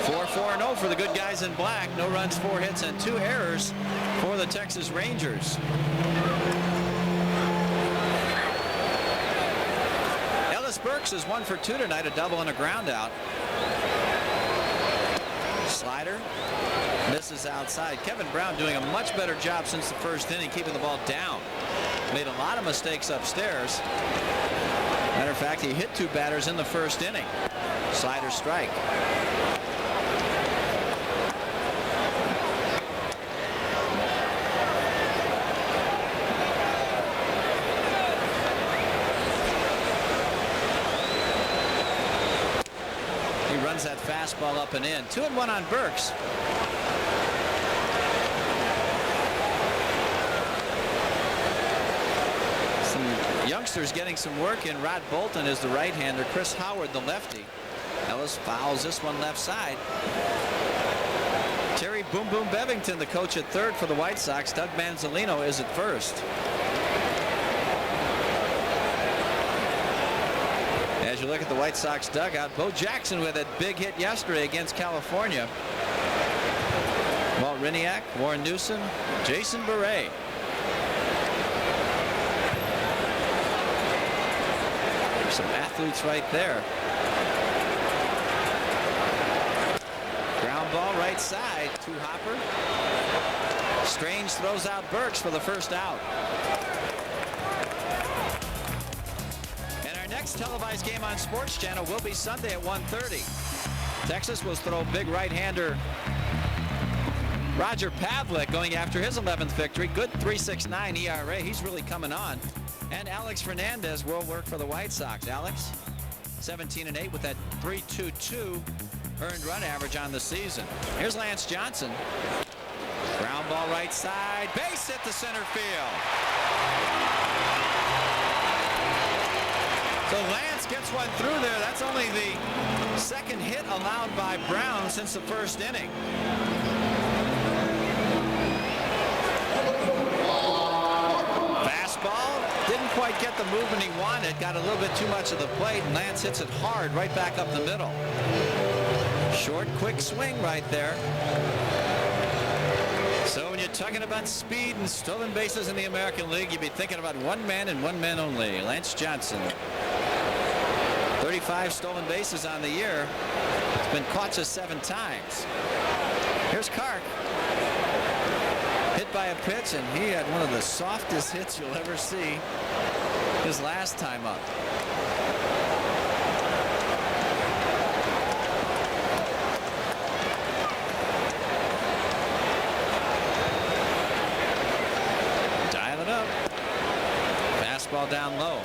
4-4-0 for the good guys in black. No runs, 4 hits, and 2 errors for the Texas Rangers. Ellis Burks is 1 for 2 tonight, a double and a ground out. Slider Misses outside. Kevin Brown doing a much better job since the first inning, keeping the ball down. Made a lot of mistakes upstairs. Matter of fact, he hit 2 batters in the first inning. Slider strike. He runs that fastball up and in. 2-1 on Burks. Youngsters getting some work in. Rod Bolton is the right-hander. Chris Howard the lefty. Ellis fouls this one left side. Terry Boom Boom Bevington, the coach at third for the White Sox. Doug Manzolino is at first. As you look at the White Sox dugout, Bo Jackson with that big hit yesterday against California. Walt Riniak, Warren Newsom, Jason Beret. Some athletes right there. Ground ball right side to Hopper. Strange throws out Burks for the first out. And our next televised game on SportsChannel will be Sunday at 1:30. Texas will throw big right-hander Roger Pavlik going after his 11th victory. Good 3.69 ERA. He's really coming on. And Alex Fernandez will work for the White Sox. Alex, 17-8 with that 3.22 earned run average on the season. Here's Lance Johnson. Ground ball right side. Base hit to center field. So Lance gets one through there. That's only the second hit allowed by Brown since the first inning. Fastball. Didn't quite get the movement he wanted. Got a little bit too much of the plate, and Lance hits it hard right back up the middle. Short, quick swing right there. So when you're talking about speed and stolen bases in the American League, you'd be thinking about one man and one man only, Lance Johnson. 35 stolen bases on the year. It's been caught just 7 times. Here's Kark. Hit by a pitch, and he had one of the softest hits you'll ever see his last time up. Dial it up. Fastball down low.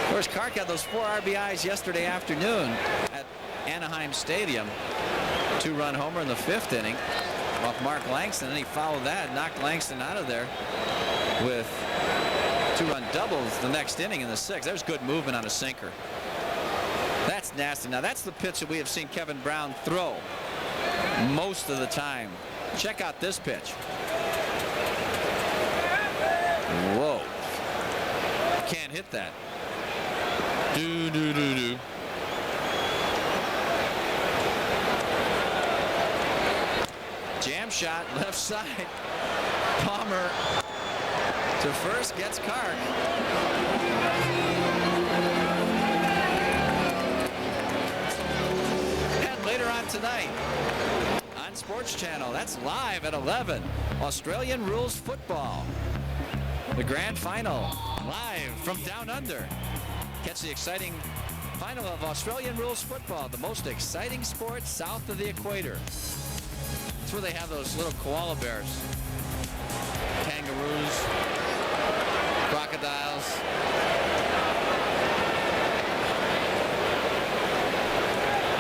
Of course, Kark had those 4 RBIs yesterday afternoon at Anaheim Stadium. 2-run homer in the 5th inning off Mark Langston, and he followed that, knocked Langston out of there with 2-run doubles the next inning in the 6th. There's good movement on a sinker. That's nasty. Now that's the pitch that we have seen Kevin Brown throw most of the time. Check out this pitch. Whoa. Can't hit that. Do. Jam shot left side. Palmer to first, gets Kark. And later on tonight on SportsChannel, that's live at 11. Australian rules football. The grand final live from down under. Catch the exciting final of Australian rules football, the most exciting sport south of the equator. That's where they have those little koala bears, kangaroos, crocodiles.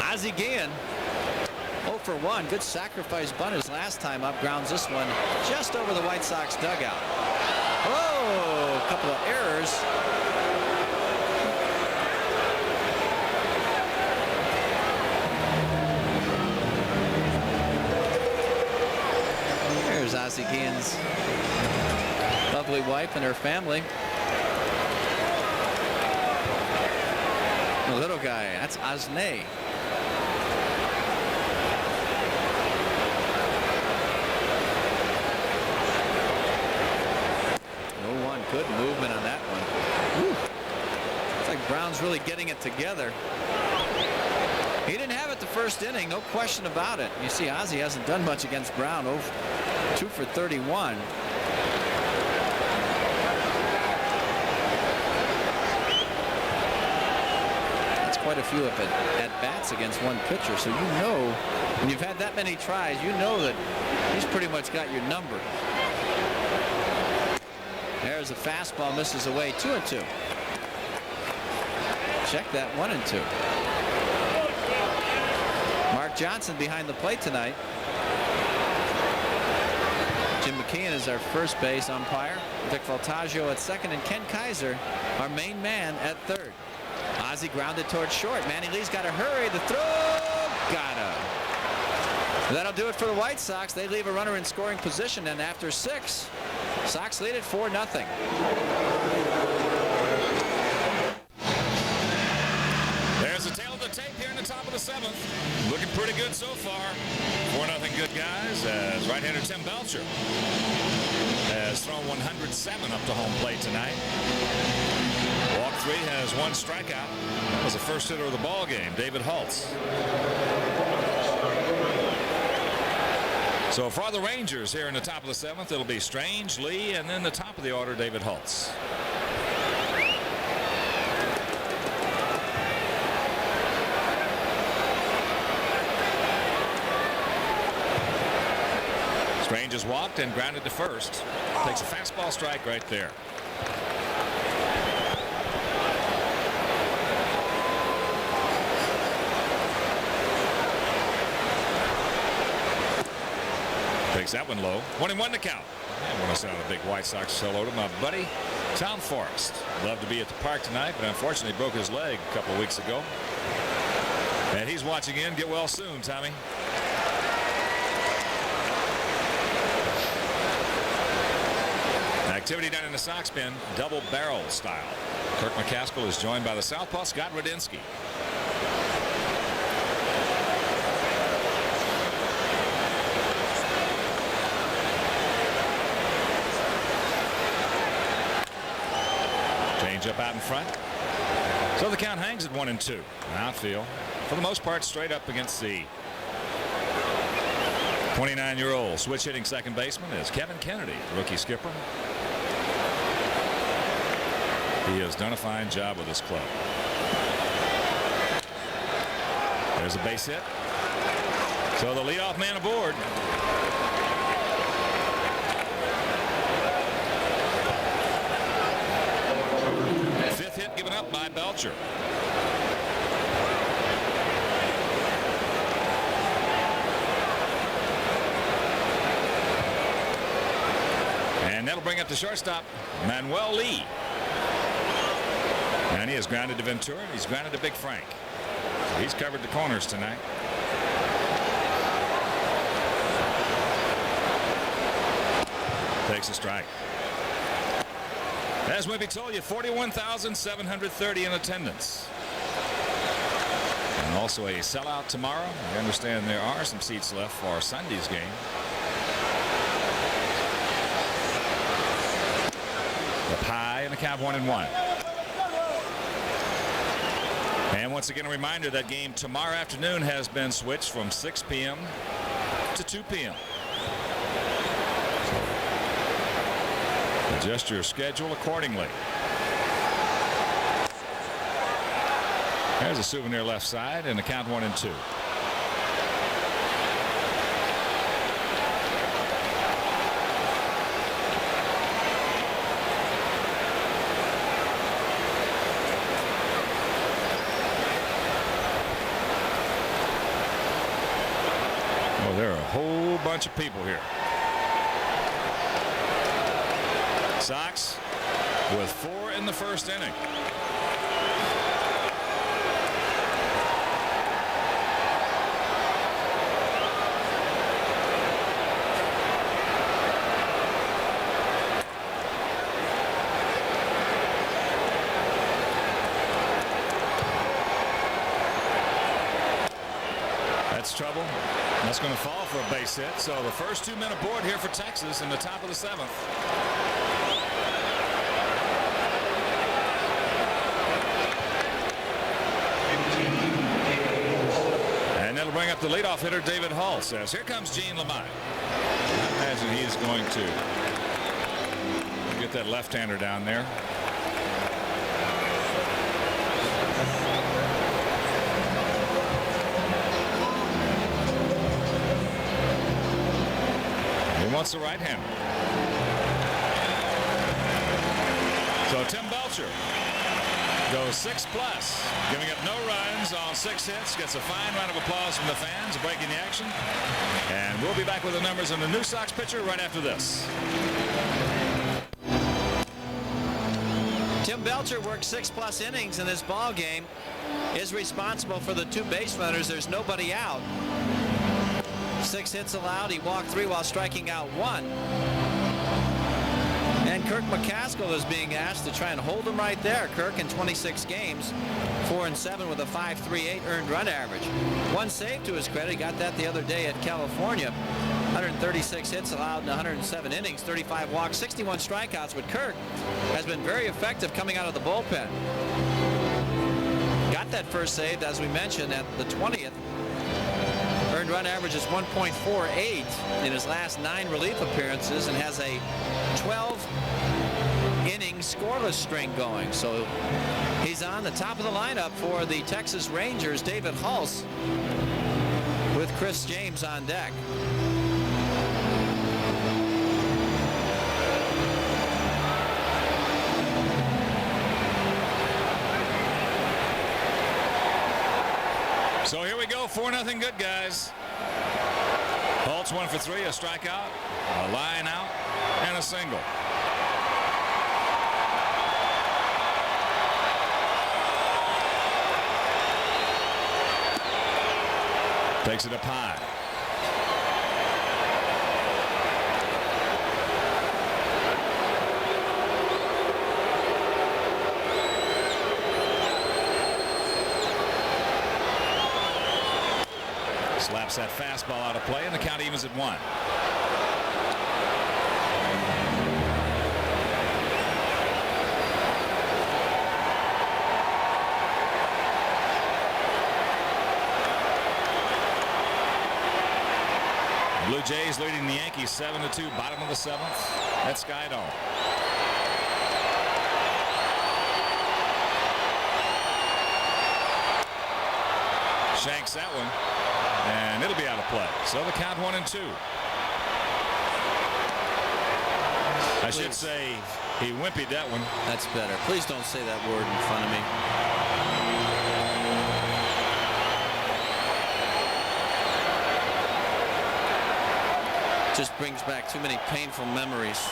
Ozzie Guillen, 0 for 1. Good sacrifice bunt his last time up. Grounds this one just over the White Sox dugout. Oh, a couple of errors. There's Ozzie Guillen's lovely wife and her family. The little guy, that's Osnay. Good movement on that one. Woo. It's like Brown's Jones really getting it together. He didn't have it the first inning, no question about it. You see Ozzie hasn't done much against Brown. 2 for 31. That's quite a few at bats against one pitcher. So you know, when you've had that many tries, you know that he's pretty much got your number. There's a fastball, misses away. 2-2. Check that. 1-2. Mark Johnson behind the plate tonight. Jim McKeon is our first base umpire. Vic Voltaggio at second, and Ken Kaiser, our main man, at third. Ozzie grounded towards short. Manny Lee's got to hurry. The throw, got him. That'll do it for the White Sox. They leave a runner in scoring position, and after 6, Sox lead at 4-0. There's the tail of the tape here in the top of the 7th. Looking pretty good so far. 4-0 good guys, as right-hander Tim Belcher has thrown 107 up to home plate tonight. Walk 3, has 1 strikeout. That was the first hitter of the ball game, David Holtz. So for the Rangers here in the top of the 7th, it'll be Strange, Lee, and then the top of the order, David Holtz. Strange is walked and grounded to first. Takes a fastball strike right there. Takes that one low. 1-1 to count. I want to send out a big White Sox hello to my buddy Tom Forrest. Loved to be at the park tonight, but unfortunately broke his leg a couple weeks ago. And he's watching in. Get well soon, Tommy. Activity down in the Sox pen, double barrel style. Kirk McCaskill is joined by the southpaw Scott Radinsky. Change up out in front. So the count hangs at 1-2. Outfield, for the most part, straight up against the 29-year-old switch hitting second baseman is Kevin Kennedy, rookie skipper. He has done a fine job with this club. There's a base hit. So the leadoff man aboard. Fifth hit given up by Belcher. And that'll bring up the shortstop, Manuel Lee. And he has grounded to Ventura. He's grounded to Big Frank. So he's covered the corners tonight. Takes a strike. As Wimpy told you, 41,730 in attendance. And also a sellout tomorrow. I understand there are some seats left for Sunday's game. Up high in the count, 1-1. And once again, a reminder that game tomorrow afternoon has been switched from 6 p.m. to 2 p.m. So adjust your schedule accordingly. There's a souvenir left side, and the count 1-2. There are a whole bunch of people here. Sox with 4 in the first inning. That's trouble. That's going to fall for a base hit. So the first 2 men aboard here for Texas in the top of the 7th. up the leadoff hitter, David Hall, says. Here comes Gene Lamont. I imagine he is going to get that left-hander down there. He wants the right-hander. So Tim Belcher goes 6+, giving up no runs on 6 hits. Gets a fine round of applause from the fans breaking the action. And we'll be back with the numbers on the new Sox pitcher right after this. Tim Belcher worked 6+ innings in this ball game. Is responsible for the 2 base runners. There's nobody out. 6 hits allowed. He walked 3 while striking out 1. And Kirk McCaskill is being asked to try and hold him right there. Kirk in 26 games, 4-7 with a 5.38 earned run average. 1 save to his credit. He got that the other day at California. 136 hits allowed in 107 innings, 35 walks, 61 strikeouts. But Kirk has been very effective coming out of the bullpen. Got that first save, as we mentioned, at the 20th. Earned run average is 1.48 in his last 9 relief appearances and has a 12-inning scoreless string going. So he's on the top of the lineup for the Texas Rangers. David Hulse with Chris James on deck. So here we go, 4-0 good, guys. Holtz 1 for 3, a strikeout, a line out, and a single. Takes it up high. Slaps that fastball out of play, and the count evens at 1. Blue Jays leading the Yankees 7-2, bottom of the 7th. That's Sky Dome. Shanks that one. And it'll be out of play. So the count 1-2. I should say he wimpy'd that one. That's better. Please don't say that word in front of me. Just brings back too many painful memories.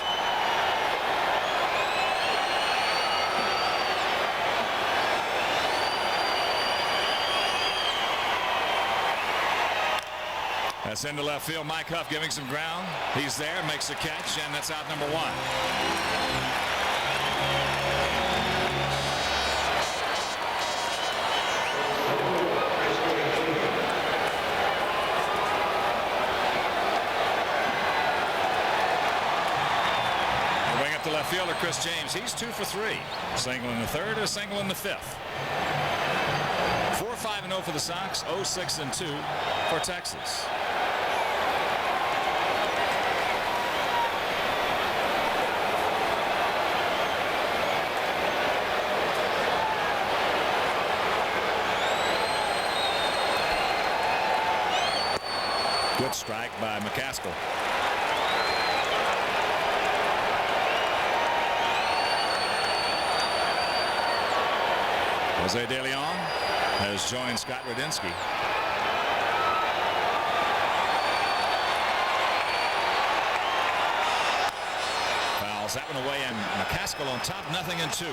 That's into left field. Mike Huff giving some ground. He's there, makes the catch, and that's out number 1. Bring up the left fielder, Chris James. He's 2 for 3. Single in the 3rd, a single in the 5th. 4-5-0 for the Sox, 0-6-2 for Texas. Good strike by McCaskill. Jose De Leon has joined Scott Radinsky. Fouls that one away, and McCaskill on top, 0-2.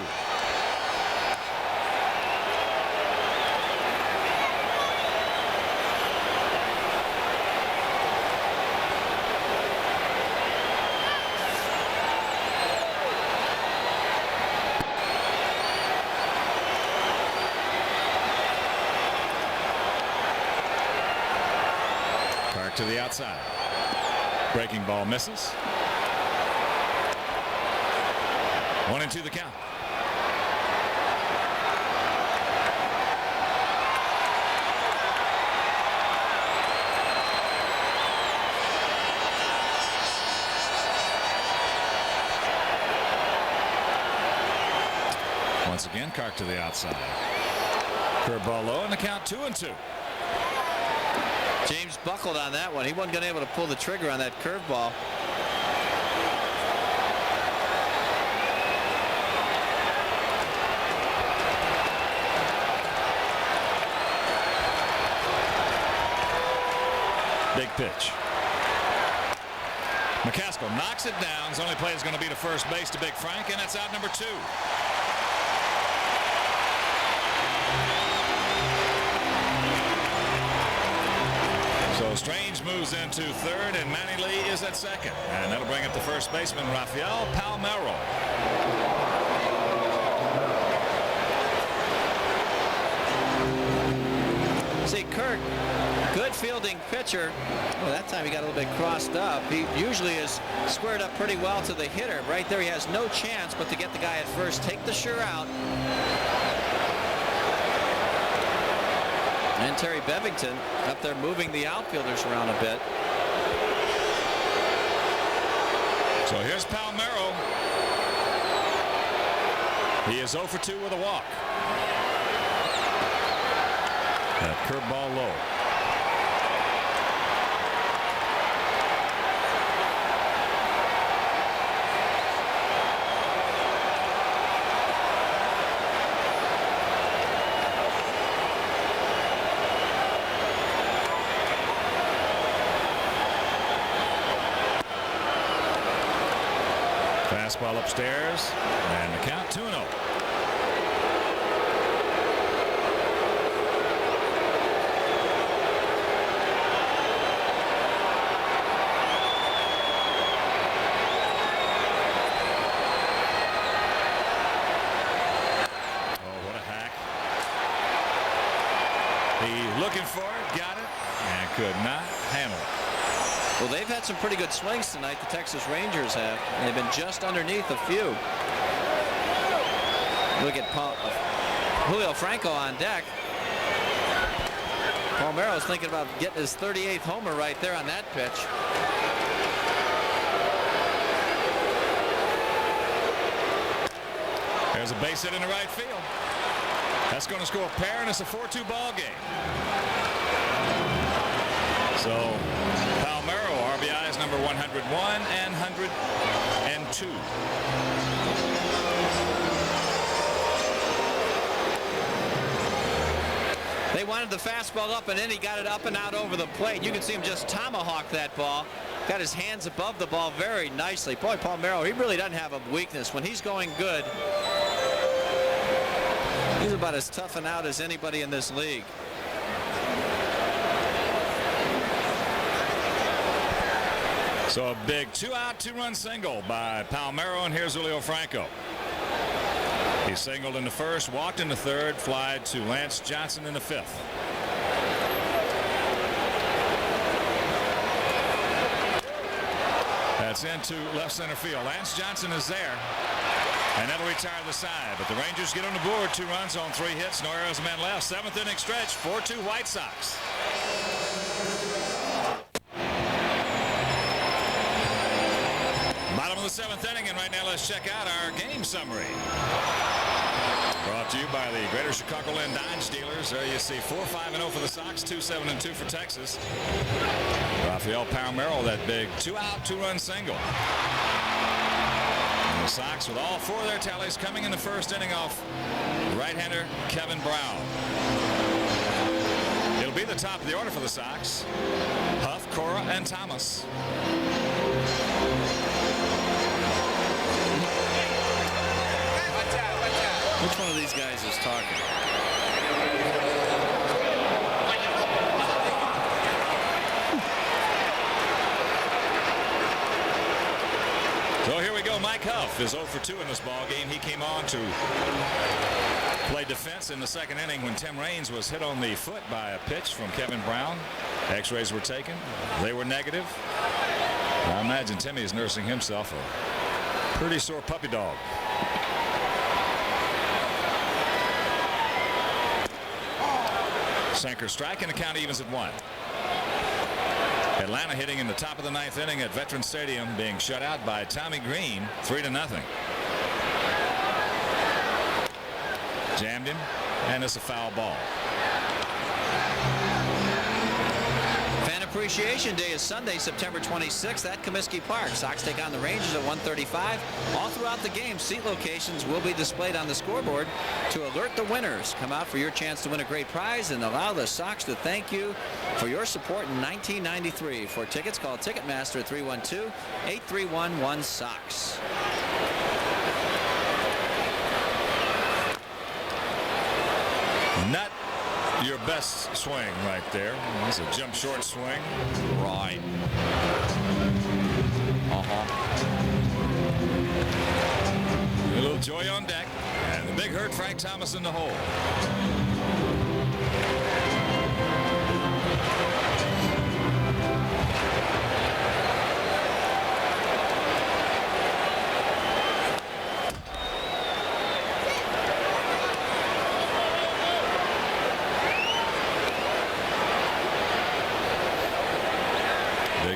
To the outside. Breaking ball misses. 1-2 the count. once again. Cark to the outside. Curveball low, and the count 2-2. James buckled on that one. He wasn't going to be able to pull the trigger on that curveball. Big pitch. McCaskill knocks it down. His only play is going to be to first base to Big Frank, and that's out number 2. So Strange moves into third, and Manny Lee is at second. And that'll bring up the first baseman, Rafael Palmeiro. See, Kirk, good fielding pitcher. Well, that time he got a little bit crossed up. He usually is squared up pretty well to the hitter. Right there, he has no chance but to get the guy at first, take the sure out. And Terry Bevington up there moving the outfielders around a bit. So here's Palmeiro. He is 0 for 2 with a walk. That curveball low. Fastball upstairs, and the count 2-0. Looking for it, got it, and could not handle it. Well, they've had some pretty good swings tonight, the Texas Rangers have. And they've been just underneath a few. Look at Julio Franco on deck. Palmeiro's thinking about getting his 38th homer right there on that pitch. There's a base hit in the right field. That's going to score a pair, and it's a 4-2 ball game. So Palmeiro, RBIs number 101 and 102. They wanted the fastball up, and then he got it up and out over the plate. You can see him just tomahawk that ball. Got his hands above the ball very nicely. Boy, Palmeiro, he really doesn't have a weakness. When he's going good, he's about as tough and out as anybody in this league. So a big 2-out, 2-run single by Palmeiro, and here's Julio Franco. He singled in the first, walked in the third, flied to Lance Johnson in the fifth. That's into left center field. Lance Johnson is there, and that'll retire the side. But the Rangers get on the board, 2 runs on 3 hits, no errors, men left. 7th inning stretch, 4-2 White Sox. Bottom of the 7th inning, and right now let's check out our game summary. Brought to you by the Greater Chicagoland Dodge dealers. There you see 4-5-0 for the Sox, 2-7-2 for Texas. Rafael Palmeiro, that big 2-out, 2-run single. And the Sox with all 4 of their tallies coming in the first inning off right-hander Kevin Brown. It'll be the top of the order for the Sox. Huff, Cora, and Thomas. Which one of these guys is talking? So here we go. Mike Huff is 0 for 2 in this ball game. He came on to play defense in the 2nd inning when Tim Raines was hit on the foot by a pitch from Kevin Brown. X-rays were taken. They were negative. I imagine Timmy is nursing himself a pretty sore puppy dog. Sinker strike, and the count evens at 1. Atlanta hitting in the top of the 9th inning at Veterans Stadium, being shut out by Tommy Green, 3-0. Jammed him, and it's a foul ball. Fan Appreciation Day is Sunday, September 26th at Comiskey Park. Sox take on the Rangers at 1:35. All throughout the game, seat locations will be displayed on the scoreboard to alert the winners. Come out for your chance to win a great prize and allow the Sox to thank you for your support in 1993. For tickets, call Ticketmaster at 312-831-1-SOX. Not your best swing right there. That's a jump short swing. Right. A little joy on deck. And the big hurt Frank Thomas in the hole.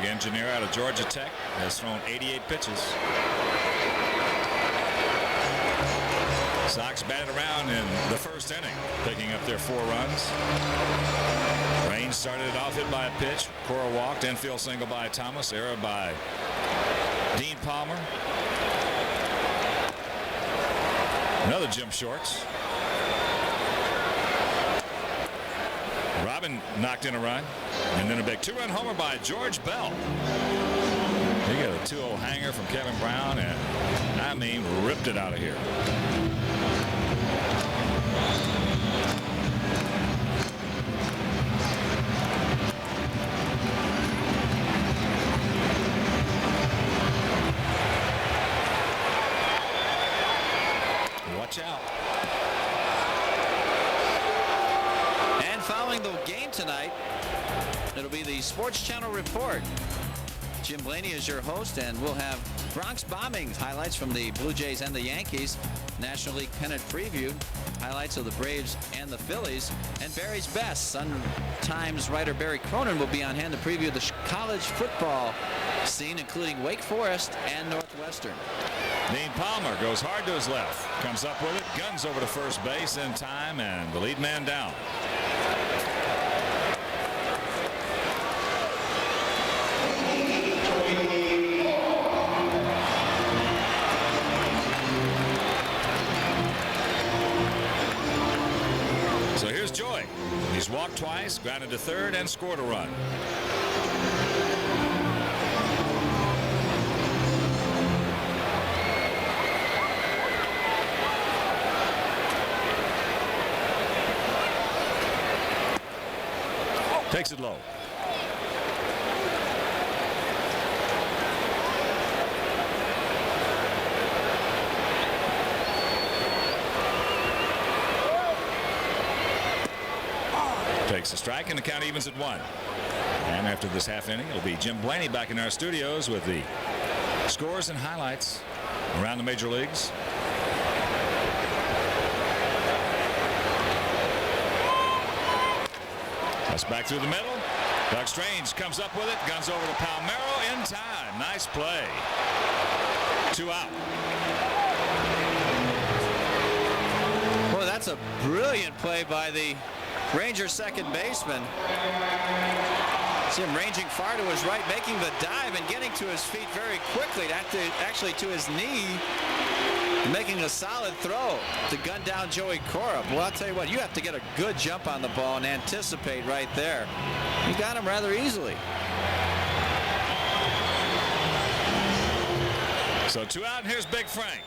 Engineer out of Georgia Tech has thrown 88 pitches. Sox batted around in the first inning, picking up their 4 runs. Range started it off, hit by a pitch. Cora walked, infield single by Thomas, error by Dean Palmer. Another jump shorts. Robin knocked in a run, and then a big 2-run homer by George Bell. He got a 2-0 hanger from Kevin Brown, and I mean ripped it out of here. Watch out. Following the game tonight, it'll be the Sports Channel report. Jim Blaney is your host, and we'll have Bronx bombing highlights from the Blue Jays and the Yankees, National League pennant preview, highlights of the Braves and the Phillies, and Barry's Best. Sun-Times writer Barry Cronin will be on hand to preview the college football scene, including Wake Forest and Northwestern. Dean Palmer goes hard to his left, comes up with it, guns over to first base in time, and the lead man down. So here's Joy. He's walked twice, grounded to third, and scored a run. Takes it low. Takes a strike, and the count evens at 1. And after this half inning, it'll be Jim Blaney back in our studios with the scores and highlights around the major leagues. That's back through the middle. Doug Strange comes up with it, guns over to Palmeiro in time. Nice play. 2 out. Boy, that's a brilliant play by the Rangers second baseman. See him ranging far to his right, making the dive and getting to his feet very quickly, actually to his knee, making a solid throw to gun down Joey Cora. Well, I'll tell you what, you have to get a good jump on the ball and anticipate right there. He got him rather easily. So 2 out, and here's Big Frank.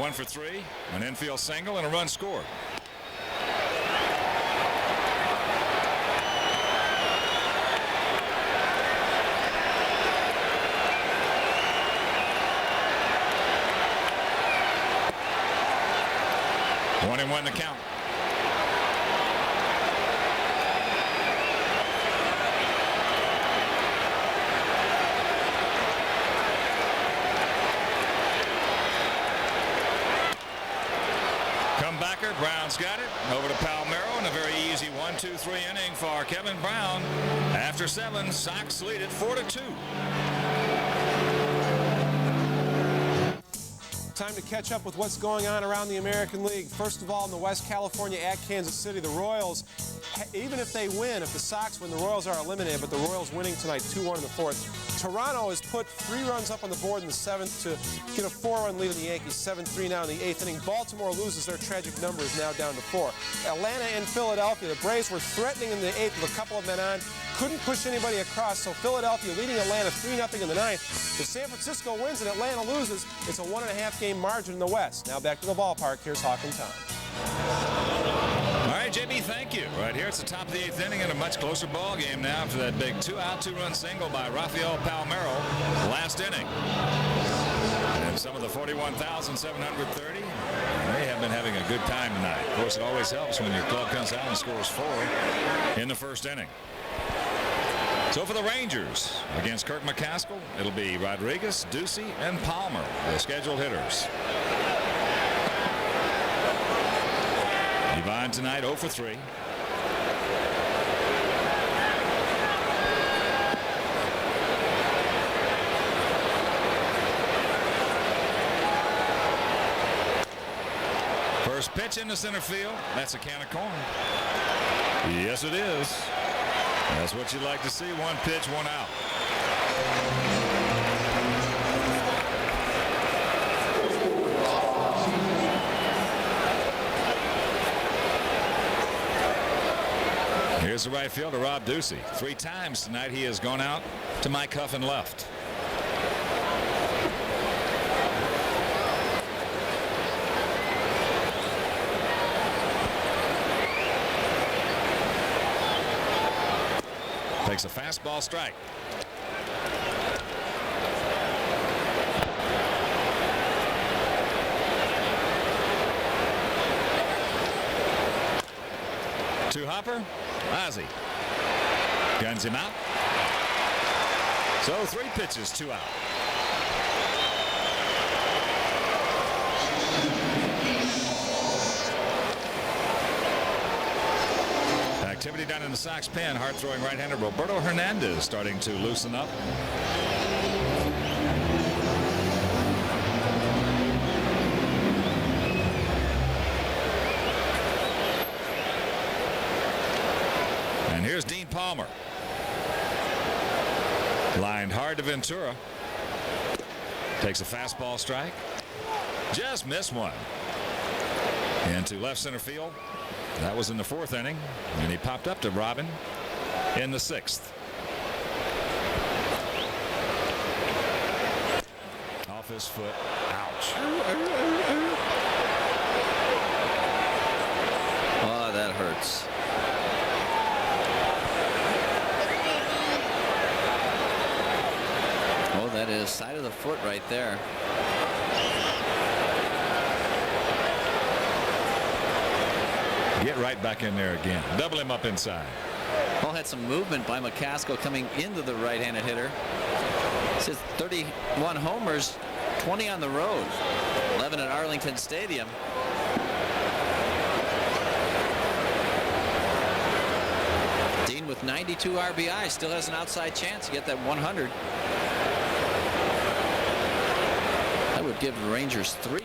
1 for 3, an infield single, and a run scored. One and one the count. Comebacker, Brown's got it. Over to Palmeiro, and a very easy 1-2-3 inning for Kevin Brown. After 7, Sox lead it 4-2. Time to catch up with what's going on around the American League. First of all, in the West California at Kansas City, the Royals, even if they win, if the Sox win, the Royals are eliminated, but the Royals winning tonight 2-1 in the fourth. Toronto has put 3 runs up on the board in the 7th to get a 4-run lead on the Yankees, 7-3 now in the 8th inning. Baltimore loses. Their tragic number is now down to 4. Atlanta and Philadelphia, the Braves were threatening in the 8th with a couple of men on. Couldn't push anybody across, so Philadelphia leading Atlanta 3-0 in the 9th. If San Francisco wins and Atlanta loses, it's a 1.5-game margin in the West. Now back to the ballpark. Here's Hawk and Tom. All right, JB, thank you. Right here, it's the top of the 8th inning and a much closer ball game now after that big 2-out, 2-run single by Rafael Palmeiro last inning. And some of the 41,730, they have been having a good time tonight. Of course, it always helps when your club comes out and scores 4 in the first inning. So for the Rangers, against Kirk McCaskill, it'll be Rodriguez, Ducey, and Palmer, the scheduled hitters. Devine tonight 0 for 3. First pitch into center field. That's a can of corn. Yes, it is. That's what you'd like to see. 1 pitch, 1 out. Here's the right fielder, Rob Ducey. 3 times tonight he has gone out to Mike Huff and left. Takes a fastball strike. To Hopper. Ozzie guns him out. So 3 pitches, 2 out. Activity down in the Sox pen. Hard throwing right-hander Roberto Hernandez starting to loosen up. And here's Dean Palmer. Lined hard to Ventura. Takes a fastball strike. Just missed one. Into left center field. That was in the 4th inning, and he popped up to Robin in the 6th. Off his foot. Ouch. Oh, that hurts. Oh, that is side of the foot right there. Get right back in there again. Double him up inside. Paul had some movement by McCaskill coming into the right-handed hitter. It says 31 homers, 20 on the road, 11 at Arlington Stadium. Dean with 92 RBI still has an outside chance to get that 100. That would give the Rangers 3.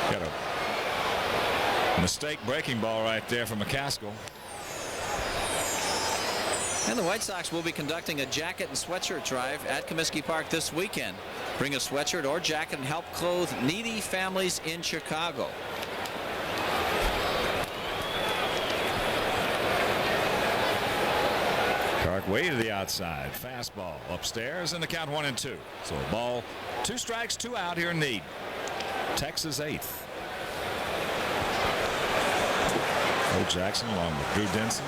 Got a mistake breaking ball right there from McCaskill. And the White Sox will be conducting a jacket and sweatshirt drive at Comiskey Park this weekend. Bring a sweatshirt or jacket and help clothe needy families in Chicago. Clark way to the outside. Fastball upstairs, and the count 1-2. So a ball, 2 strikes, 2 out here in Need. Texas 8th. Bo Jackson along with Drew Denson.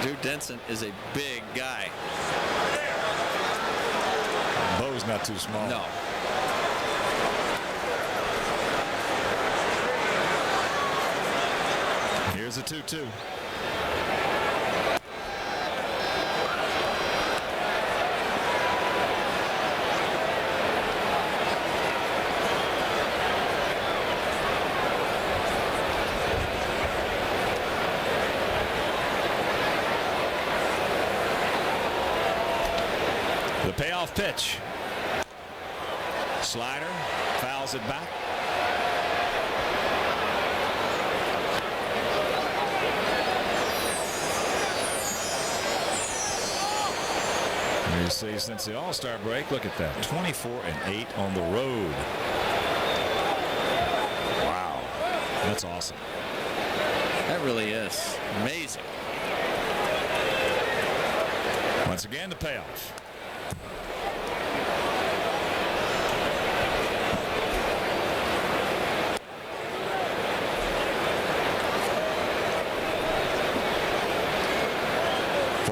Drew Denson is a big guy. Bo's not too small. No. Here's a 2-2. The payoff pitch. Slider, fouls it back. You see, since the All-Star break, look at that, 24-8 on the road. Wow, that's awesome. That really is amazing. Once again, the payoff.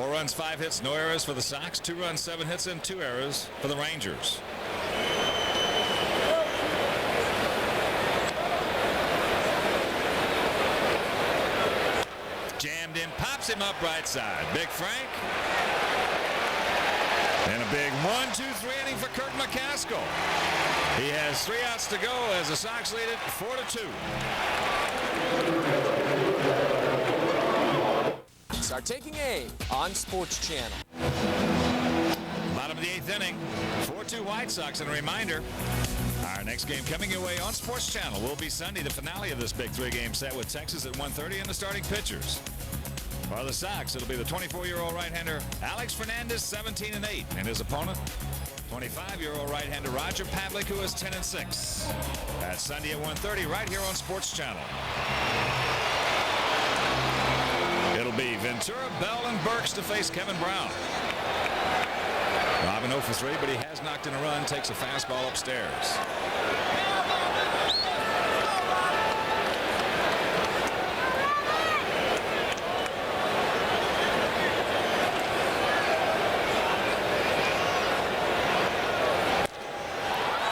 Runs, 5 hits, no errors for the Sox. 2 runs, 7 hits, and 2 errors for the Rangers. Jammed in, pops him up right side. Big Frank. And a big 1-2-3 inning for Kirk McCaskill. He has 3 outs to go as the Sox lead it 4-2. Are taking aim on SportsChannel. Bottom of the 8th inning, 4-2 White Sox. And a reminder, our next game coming your way on SportsChannel will be Sunday, the finale of this big 3-game set with Texas at 1:30 and the starting pitchers. For the Sox, it'll be the 24-year-old right-hander Alex Fernandez, 17-8, and his opponent, 25-year-old right-hander Roger Pavlik, who is 10-6. That's Sunday at 1:30 right here on SportsChannel. It'll be Ventura, Bell, and Burks to face Kevin Brown. Robin 0 for 3, but he has knocked in a run, takes a fastball upstairs.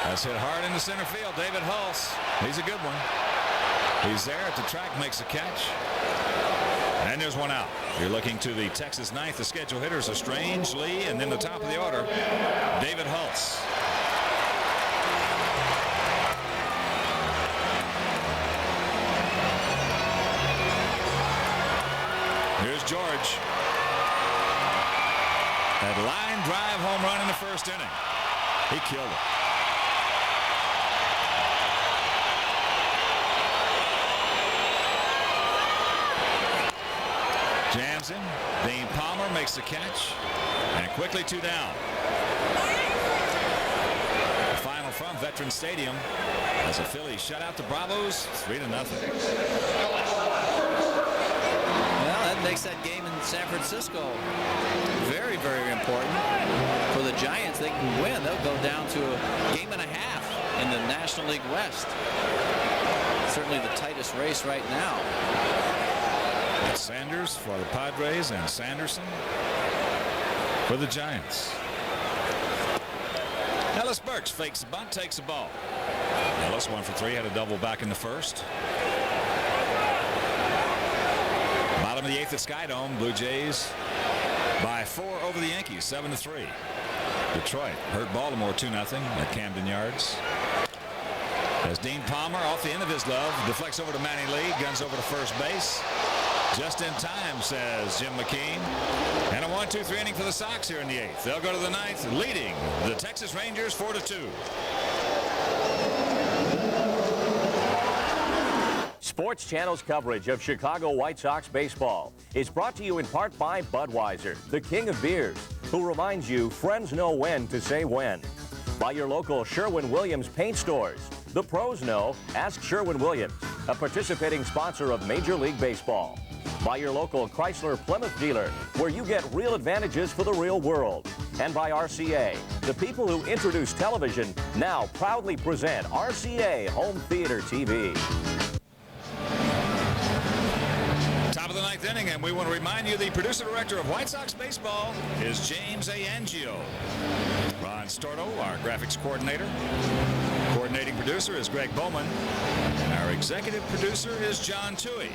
That's hit hard into center field. David Hulse, he's a good one. He's there at the track, makes a catch. And there's one out. You're looking to the Texas ninth. The schedule hitters are Strange, Lee, and then the top of the order, David Hulse. Here's George. That line drive home run in the first inning. He killed it. Jams him. Dean Palmer makes the catch. And quickly 2 down. The final from Veterans Stadium as the Phillies shut out the Bravos 3-0. Well, that makes that game in San Francisco very, very important. For the Giants, they can win. They'll go down to a game and a half in the National League West. Certainly the tightest race right now. Sanders for the Padres and Sanderson for the Giants. Ellis Burks fakes the bunt, takes the ball. Ellis 1 for 3, had a double back in the first. Bottom of the 8th at Skydome, Blue Jays by 4 over the Yankees, 7-3. Detroit hurt Baltimore 2-0 at Camden Yards. As Dean Palmer, off the end of his glove, deflects over to Manny Lee, guns over to first base. Just in time, says Jim McKean. And a 1-2-3 inning for the Sox here in the 8th. They'll go to the 9th, leading the Texas Rangers 4-2. Sports Channel's coverage of Chicago White Sox baseball is brought to you in part by Budweiser, the king of beers, who reminds you friends know when to say when. By your local Sherwin-Williams paint stores. The pros know, ask Sherwin-Williams, a participating sponsor of Major League Baseball. By your local Chrysler Plymouth dealer, where you get real advantages for the real world. And by RCA, the people who introduced television now proudly present RCA Home Theater TV. Top of the 9th inning, and we want to remind you the producer-director of White Sox baseball is James A. Angio. Ron Storto, our graphics coordinator. Coordinating producer is Greg Bowman. And our executive producer is John Toohey.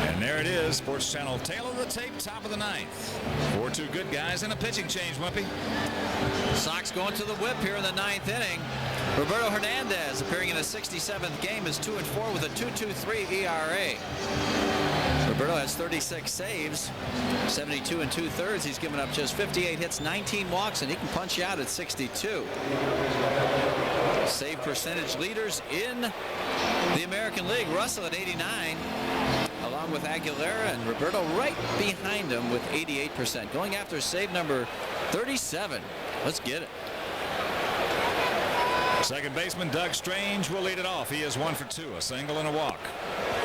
And there it is, Sports Channel tail of the tape, top of the 9th. 4-2 good guys and a pitching change, Wimpy. Sox going to the whip here in the 9th inning. Roberto Hernandez, appearing in the 67th game, is 2-4 with a 2.23 ERA. Roberto has 36 saves, 72 2/3. He's given up just 58 hits, 19 walks, and he can punch you out at 62. Save percentage leaders in the American League. Russell at 89, along with Aguilera, and Roberto right behind him with 88%. Going after save number 37. Let's get it. Second baseman Doug Strange will lead it off. He is 1 for 2, a single and a walk.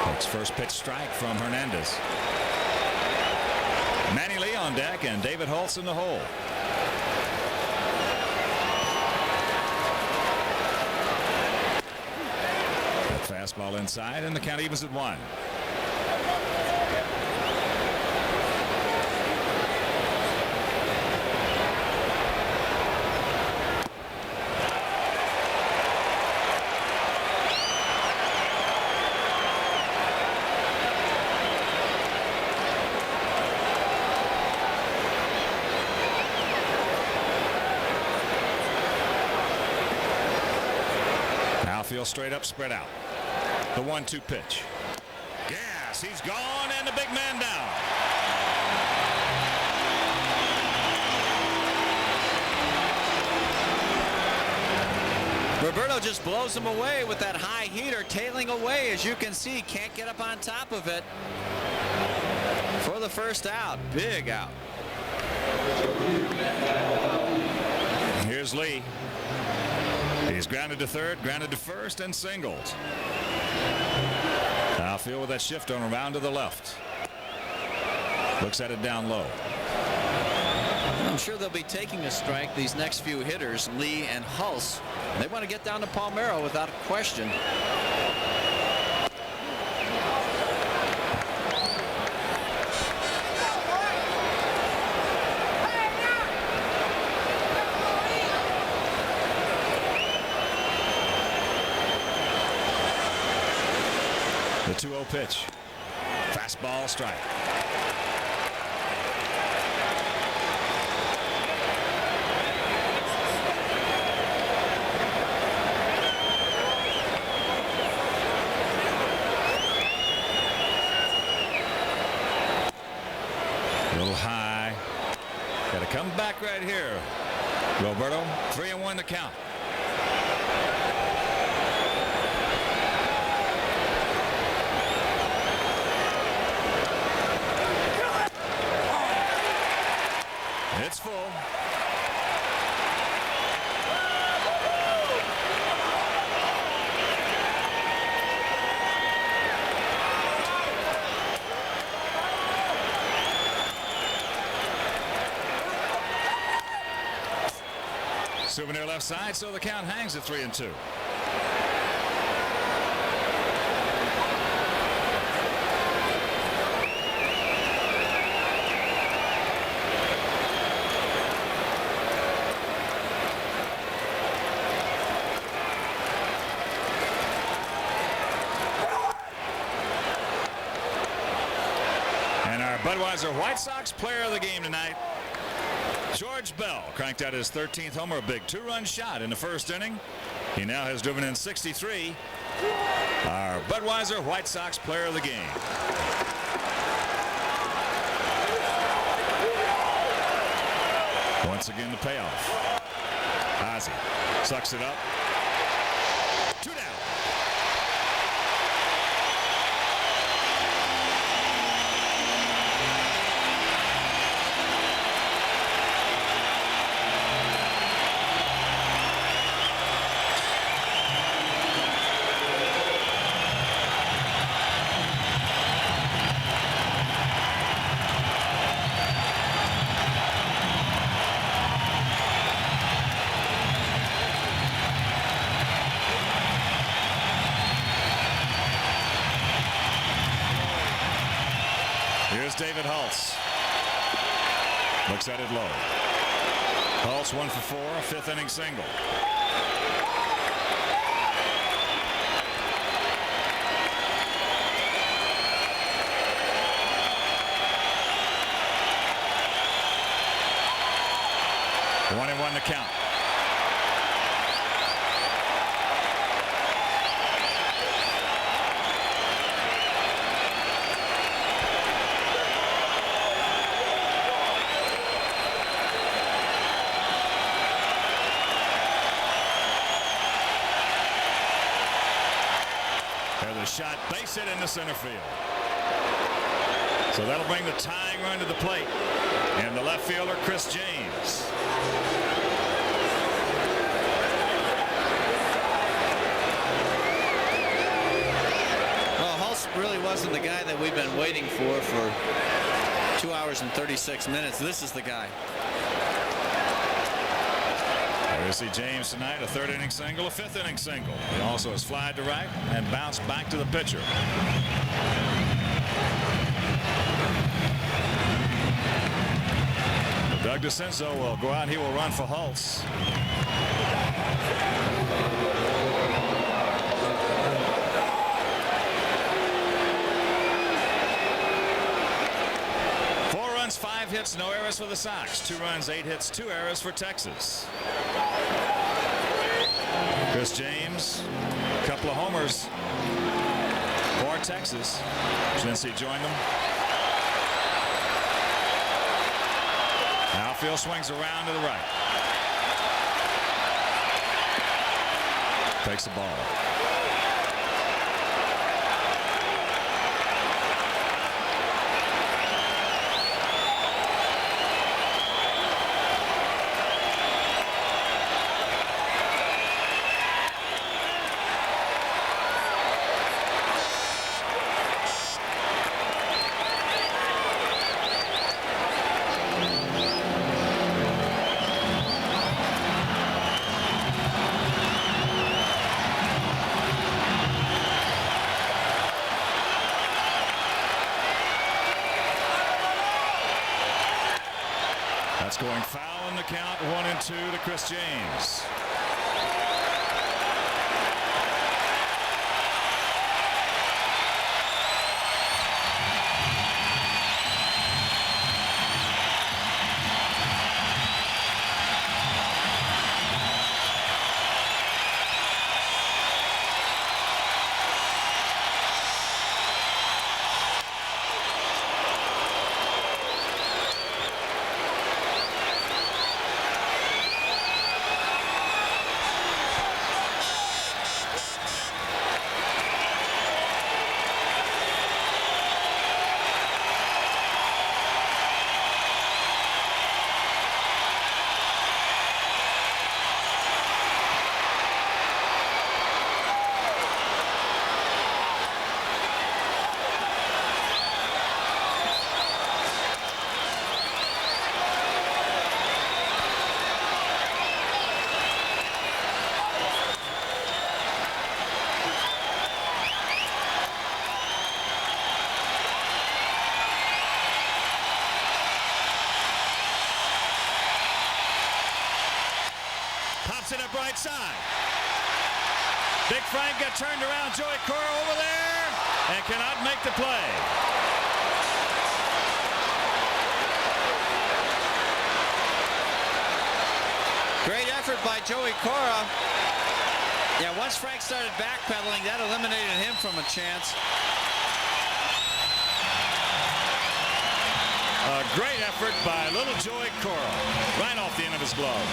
Takes first pitch strike from Hernandez. Manny Lee on deck and David Holtz in the hole. That fastball inside, and the count evens at 1. Outfield straight up, spread out. The 1-2 pitch. Yes, he's gone, and the big man down. Roberto just blows him away with that high heater, tailing away, as you can see. Can't get up on top of it for the first out. Big out. Here's Lee. He's grounded to third, grounded to first, and singled. Outfield with that shift on around to the left. Looks at it down low. I'm sure they'll be taking a strike, these next few hitters, Lee and Hulse. They want to get down to Palmeiro without question. The 2-0 pitch. Fastball strike. A little high. Got to come back right here. Roberto, 3-1 the count. It's full. Souvenir left side, so the count hangs at 3-2. Budweiser White Sox player of the game tonight, George Bell, cranked out his 13th homer, a big 2-run shot in the first inning. He now has driven in 63. Our Budweiser White Sox player of the game. Once again, the payoff. Ozzie sucks it up. 2 down. Here's David Hulse. Looks at it low. Hulse 1 for 4, a 5th inning single. One and 1 to count. shot, base hit into center field. So that'll bring the tying run to the plate. And the left fielder, Chris James. Well, Hulse really wasn't the guy that we've been waiting for 2 hours and 36 minutes. This is the guy. We see James tonight, a third inning single, a fifth inning single. He also has flied to right and bounced back to the pitcher. Doug DeCenzo will go out and he will run for Hulse. Five hits, no errors for the Sox. 2 runs, 8 hits, 2 errors for Texas. Chris James, a couple of homers for Texas since he joined them. Outfield swings around to the right. Takes the ball. That's going foul in the count, 1-2 to Chris James. Pops it up right side. Big Frank got turned around. Joey Cora over there and cannot make the play. Great effort by Joey Cora. Yeah, once Frank started backpedaling, that eliminated him from a chance. A great effort by little Joey Cora, right off the end of his glove.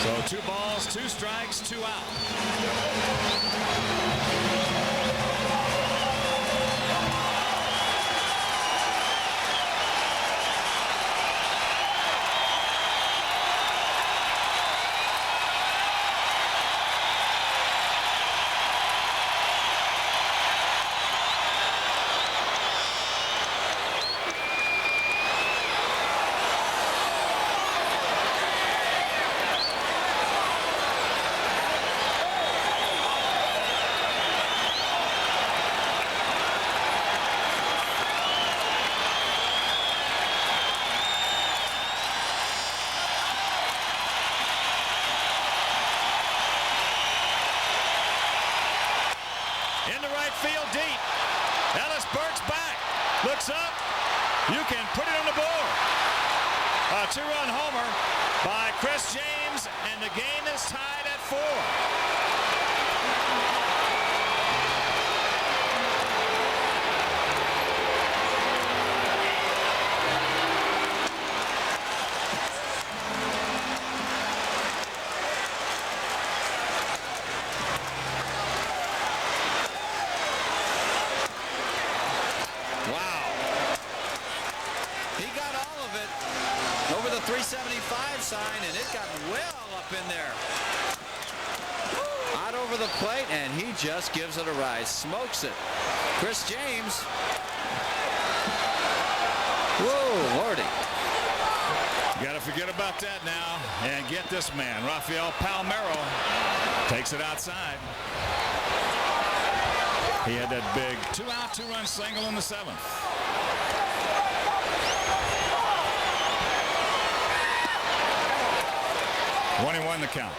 So 2 balls, 2 strikes, 2 out. Field deep. Ellis Burke's back. Looks up. You can put it on the board. A 2-run homer by Chris James, and the game is tied at 4. sign, and it got well up in there. Out over the plate, and he just gives it a rise. Smokes it. Chris James. Whoa, Lordy. You got to forget about that now and get this man. Rafael Palmeiro takes it outside. He had that big 2-out, 2-run single in the 7th. (21) the count.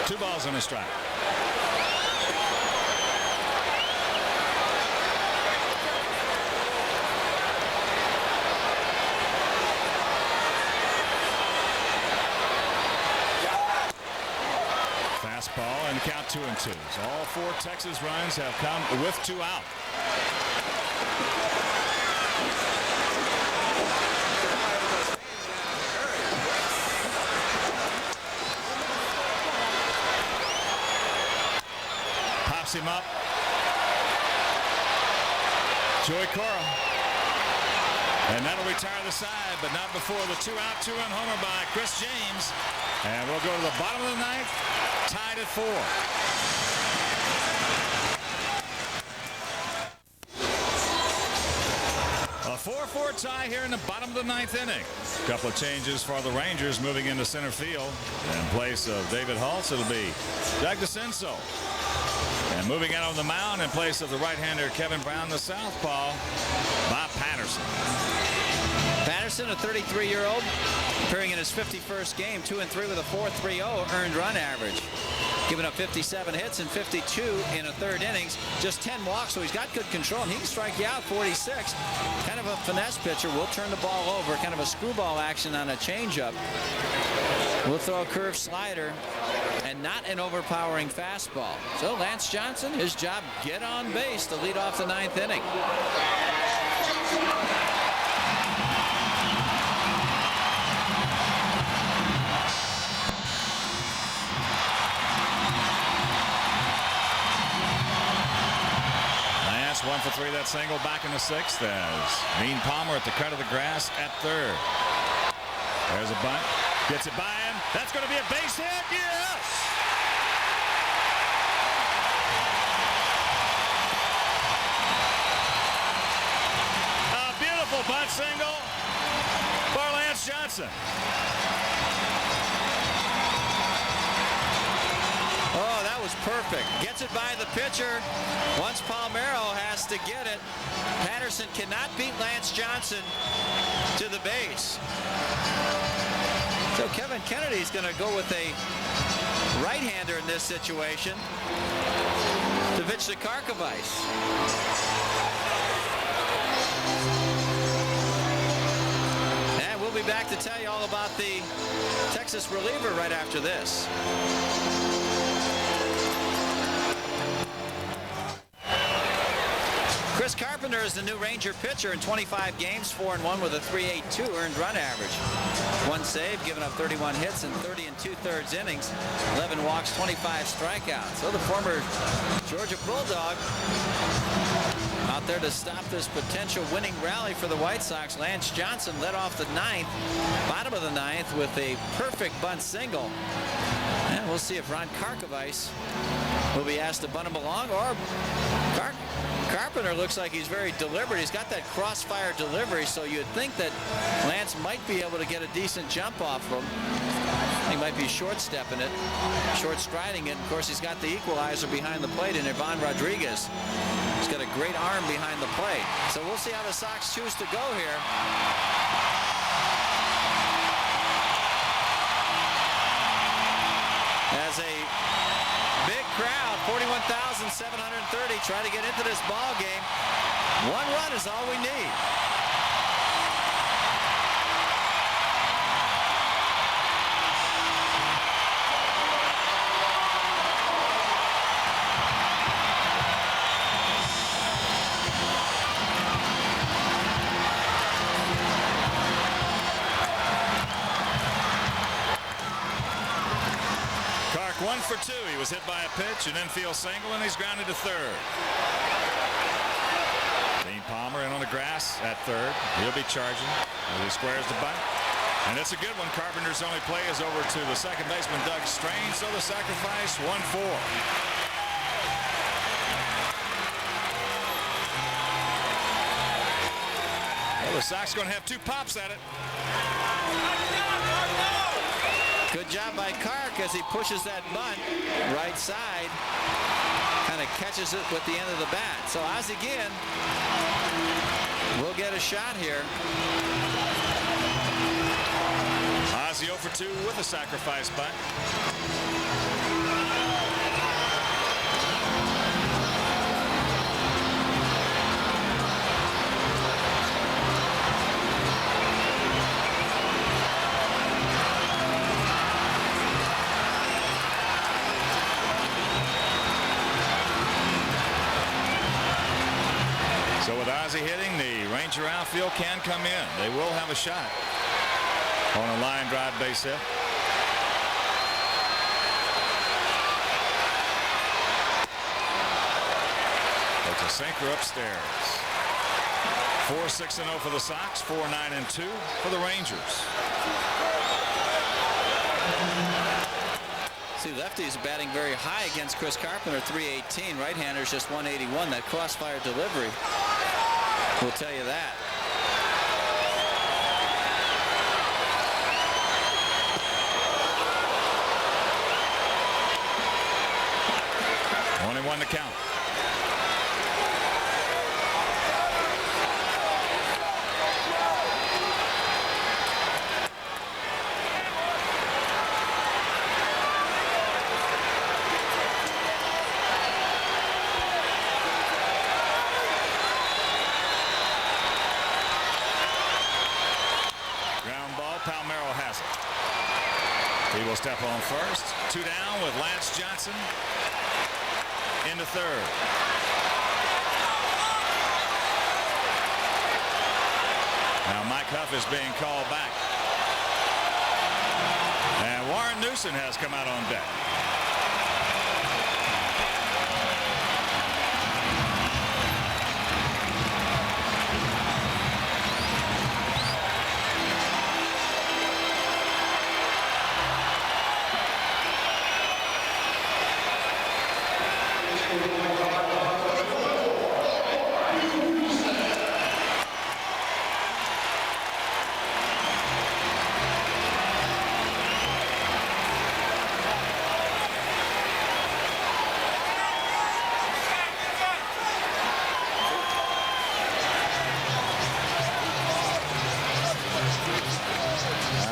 Two balls and a strike. Fastball and count 2-2. So all 4 Texas runs have come with 2 out. Pops him up. Joey Cora. And that'll retire the side, but not before the 2-out, 2-run homer by Chris James. And we'll go to the bottom of the 9th, tied at 4. A 4-4 tie here in the bottom of the 9th inning. A couple of changes for the Rangers moving into center field. In place of David Holtz, it'll be Doug DeCenso. And moving out on the mound in place of the right-hander Kevin Brown, the southpaw, Bob Patterson. Patterson, a 33-year-old, appearing in his 51st game, 2-3 with a 4.30 earned run average. Giving up 57 hits and 52 in a 3rd innings, just 10 walks, so he's got good control, and he can strike you out 46. Kind of a finesse pitcher. Will turn the ball over, kind of a screwball action on a changeup. We'll throw a curve slider and not an overpowering fastball. So Lance Johnson, his job, get on base to lead off the 9th inning. Lance 1 for 3, that single back in the 6th as Dean Palmer at the cut of the grass at 3rd. There's a bunt. Gets it by him. That's going to be a base hit. Yes! A beautiful bunt single for Lance Johnson. Oh, that was perfect. Gets it by the pitcher. Once Palmeiro has to get it, Patterson cannot beat Lance Johnson to the base. So Kevin Kennedy's going to go with a right-hander in this situation to pitch to Karkovice. And we'll be back to tell you all about the Texas reliever right after this. Chris Carpenter is the new Ranger pitcher in 25 games, 4-1 with a 3.82 earned run average. 1 save, giving up 31 hits in 30 2/3 innings, 11 walks, 25 strikeouts. So the former Georgia Bulldog out there to stop this potential winning rally for the White Sox. Lance Johnson led off the 9th, bottom of the 9th, with a perfect bunt single. And we'll see if Ron Karkovice will be asked to bunt him along, or Carpenter looks like he's very deliberate. He's got that crossfire delivery, so you'd think that Lance might be able to get a decent jump off him. He might be short stepping it, short striding it. Of course, he's got the equalizer behind the plate in Ivan Rodriguez. He's got a great arm behind the plate. So we'll see how the Sox choose to go here. As a big crowd, 41,730, try to get into this ball game. 1 run is all we need. 1 for 2. He was hit by a pitch, an infield single, and he's grounded to third. Dean Palmer in on the grass at third. He'll be charging as he squares the bunt. And it's a good one. Carpenter's only play is over to the second baseman, Doug Strange, so the sacrifice 1-4. Well, the Sox going to have 2 pops at it. Good job by Kark as he pushes that bunt right side. Kind of catches it with the end of the bat. So Ozzie Guillen will get a shot here. Ozzie 0 for 2 with a sacrifice bunt. So with Ozzie hitting, the Ranger outfield can come in. They will have a shot on a line drive base hit. It's a sinker upstairs. 4-6-0 for the Sox, 4-9-2 for the Rangers. See, lefties batting very high against Chris Carpenter, 318. Right-handers just 181. That crossfire delivery will tell you that. Only 1 to count. Palmeiro has it. He will step on first. 2 down with Lance Johnson into third. Now Mike Huff is being called back. And Warren Newson has come out on deck.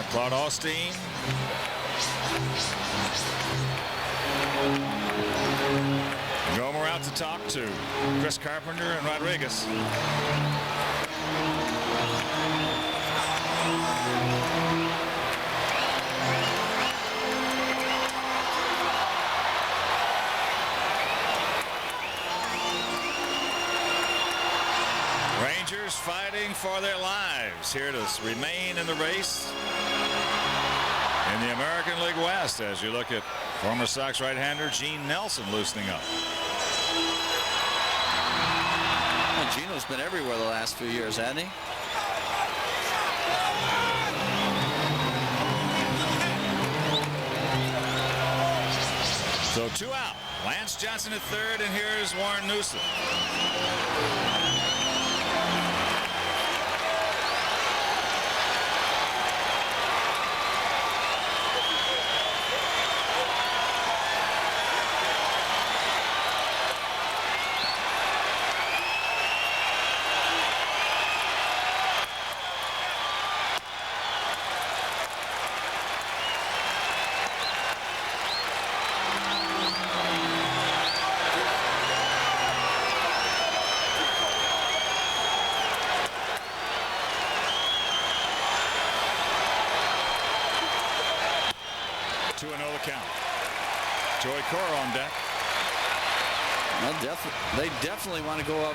Claude Austin. Gomer out to talk to Chris Carpenter and Rodriguez. Rangers fighting for their lives here to remain in the race in the American League West, as you look at former Sox right-hander Gene Nelson loosening up. Well, Gino's been everywhere the last few years, hasn't he? So 2 out. Lance Johnson at third, and here's Warren Newson. Joey Cora on deck. Well, they definitely want to go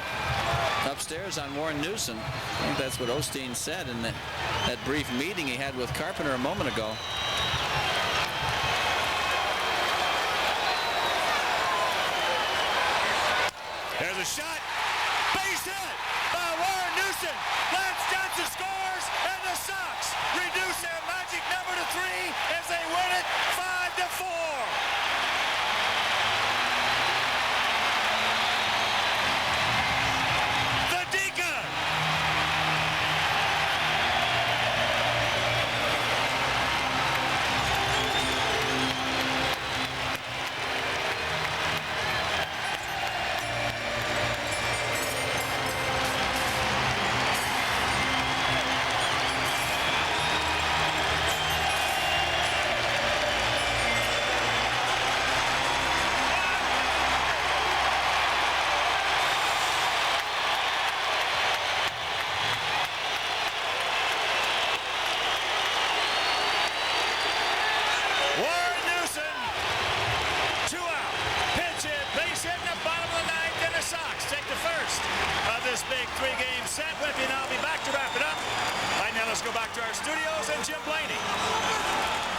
upstairs on Warren Newson. I think that's what Osteen said in that brief meeting he had with Carpenter a moment ago. a shot. Base hit by Warren Newson. Lance Johnson scores, and the Sox reduce their magic number to 3 as they win it 5-4. This big 3-game set. Wimpy and I'll be back to wrap it up. Right now, let's go back to our studios and Jim Blaney.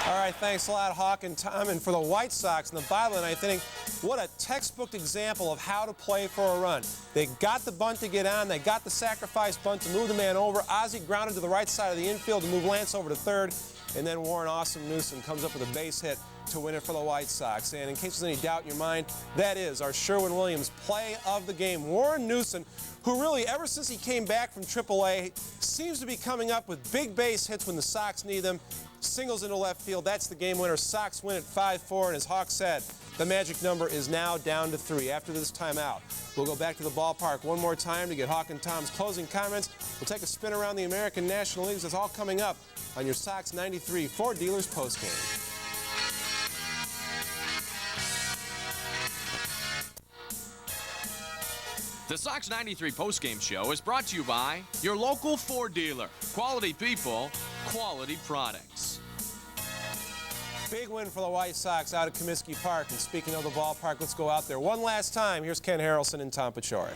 All right, thanks a lot, Hawk and Tom. And for the White Sox in the bottom of the ninth inning, what a textbook example of how to play for a run. They got the bunt to get on. They got the sacrifice bunt to move the man over. Ozzie grounded to the right side of the infield to move Lance over to third. And then Warren Awesome Newsom comes up with a base hit to win it for the White Sox. And in case there's any doubt in your mind, that is our Sherwin-Williams play of the game. Warren Newsom, who really, ever since he came back from AAA, seems to be coming up with big base hits when the Sox need them. Singles into left field. That's the game winner. Sox win at 5-4. And as Hawk said, the magic number is now down to 3 after this timeout. We'll go back to the ballpark one more time to get Hawk and Tom's closing comments. We'll take a spin around the American National Leagues. That's all coming up on your Sox 93 Ford Dealers postgame. The Sox 93 postgame show is brought to you by your local Ford dealer. Quality people, quality products. Big win for the White Sox out at Comiskey Park. And speaking of the ballpark, let's go out there one last time. Here's Ken Harrelson and Tom Paciorek.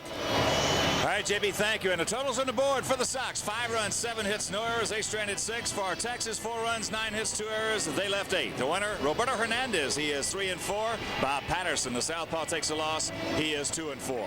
All right, JB, thank you. And the totals on the board for the Sox: 5 runs, 7 hits, no errors. They stranded 6. For Texas, 4 runs, 9 hits, 2 errors. They left 8. The winner, Roberto Hernandez. He is 3-4. Bob Patterson, the southpaw, takes a loss. He is 2-4.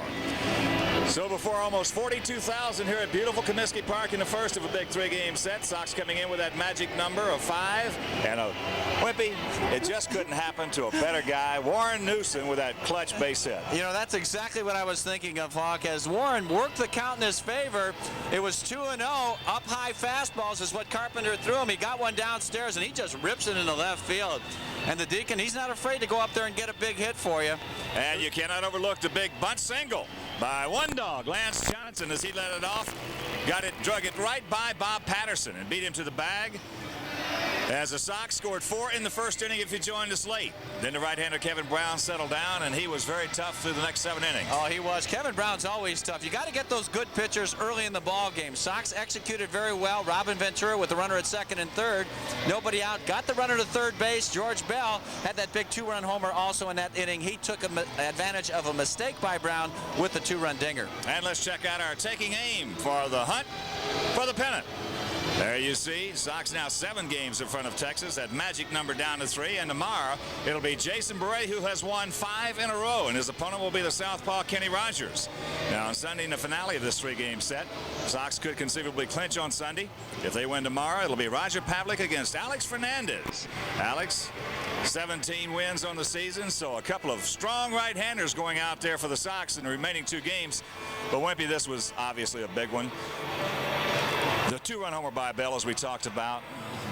So before almost 42,000 here at beautiful Comiskey Park in the first of a big 3-game set, Sox coming in with that magic number of 5. And a Wimpy, it just couldn't happen to a better guy. Warren Newson with that clutch base hit. You know, that's exactly what I was thinking of, Hawk. As Warren worked the count in his favor, it was 2-0. Up high fastballs is what Carpenter threw him. He got one downstairs, and he just rips it into left field. And the Deacon, he's not afraid to go up there and get a big hit for you. And you cannot overlook the big bunt single by one dog, Lance Johnson, as he let it off. Drug it right by Bob Patterson and beat him to the bag. As the Sox scored 4 in the first inning if you joined us late. Then the right-hander Kevin Brown settled down, and he was very tough through the next 7 innings. Oh, he was. Kevin Brown's always tough. You got to get those good pitchers early in the ball game. Sox executed very well. Robin Ventura with the runner at second and third. Nobody out. Got the runner to third base. George Bell had that big 2-run homer also in that inning. He took advantage of a mistake by Brown with the 2-run dinger. And let's check out our taking aim for the hunt for the pennant. There you see, Sox now 7 games in front of Texas. That magic number down to 3. And tomorrow, it'll be Jason Beret, who has won 5 in a row. And his opponent will be the southpaw Kenny Rogers. Now, on Sunday, in the finale of this 3-game set, Sox could conceivably clinch on Sunday. If they win tomorrow, it'll be Roger Pavlik against Alex Fernandez. Alex, 17 wins on the season, so a couple of strong right-handers going out there for the Sox in the remaining 2 games. But, Wimpy, this was obviously a big one. The 2-run homer by Bell, as we talked about.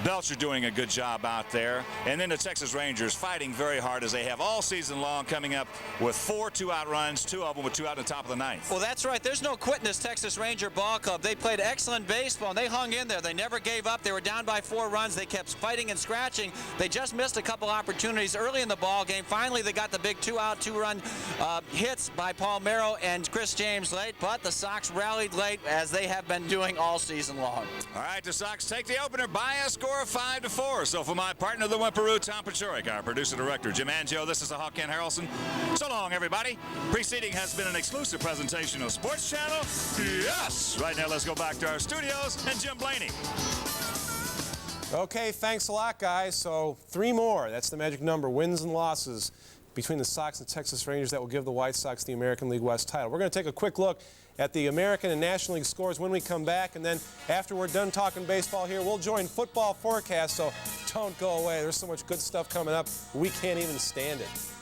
Belcher doing a good job out there. And then the Texas Rangers fighting very hard as they have all season long, coming up with 4 2-out runs, 2 of them with 2 out in the top of the 9th. Well, that's right. There's no quitting this Texas Ranger ball club. They played excellent baseball, and they hung in there. They never gave up. They were down by 4 runs. They kept fighting and scratching. They just missed a couple opportunities early in the ball game. Finally, they got the big 2-out, 2-run hits by Paul Merrow and Chris James late, but the Sox rallied late, as they have been doing all season long. All right, the Sox take the opener by a score of 5-4. So for my partner, the Whimperoo, Tom Paciorek, our producer-director, Jim Angio, this is the Hawk and Harrelson. So long, everybody. Preceding has been an exclusive presentation of Sports Channel. Yes! Right now, let's go back to our studios and Jim Blaney. Okay, thanks a lot, guys. So 3 more. That's the magic number, wins and losses between the Sox and Texas Rangers that will give the White Sox the American League West title. We're going to take a quick look at the American and National League scores when we come back, and then after we're done talking baseball here, we'll join Football Forecast, so don't go away. There's so much good stuff coming up, we can't even stand it.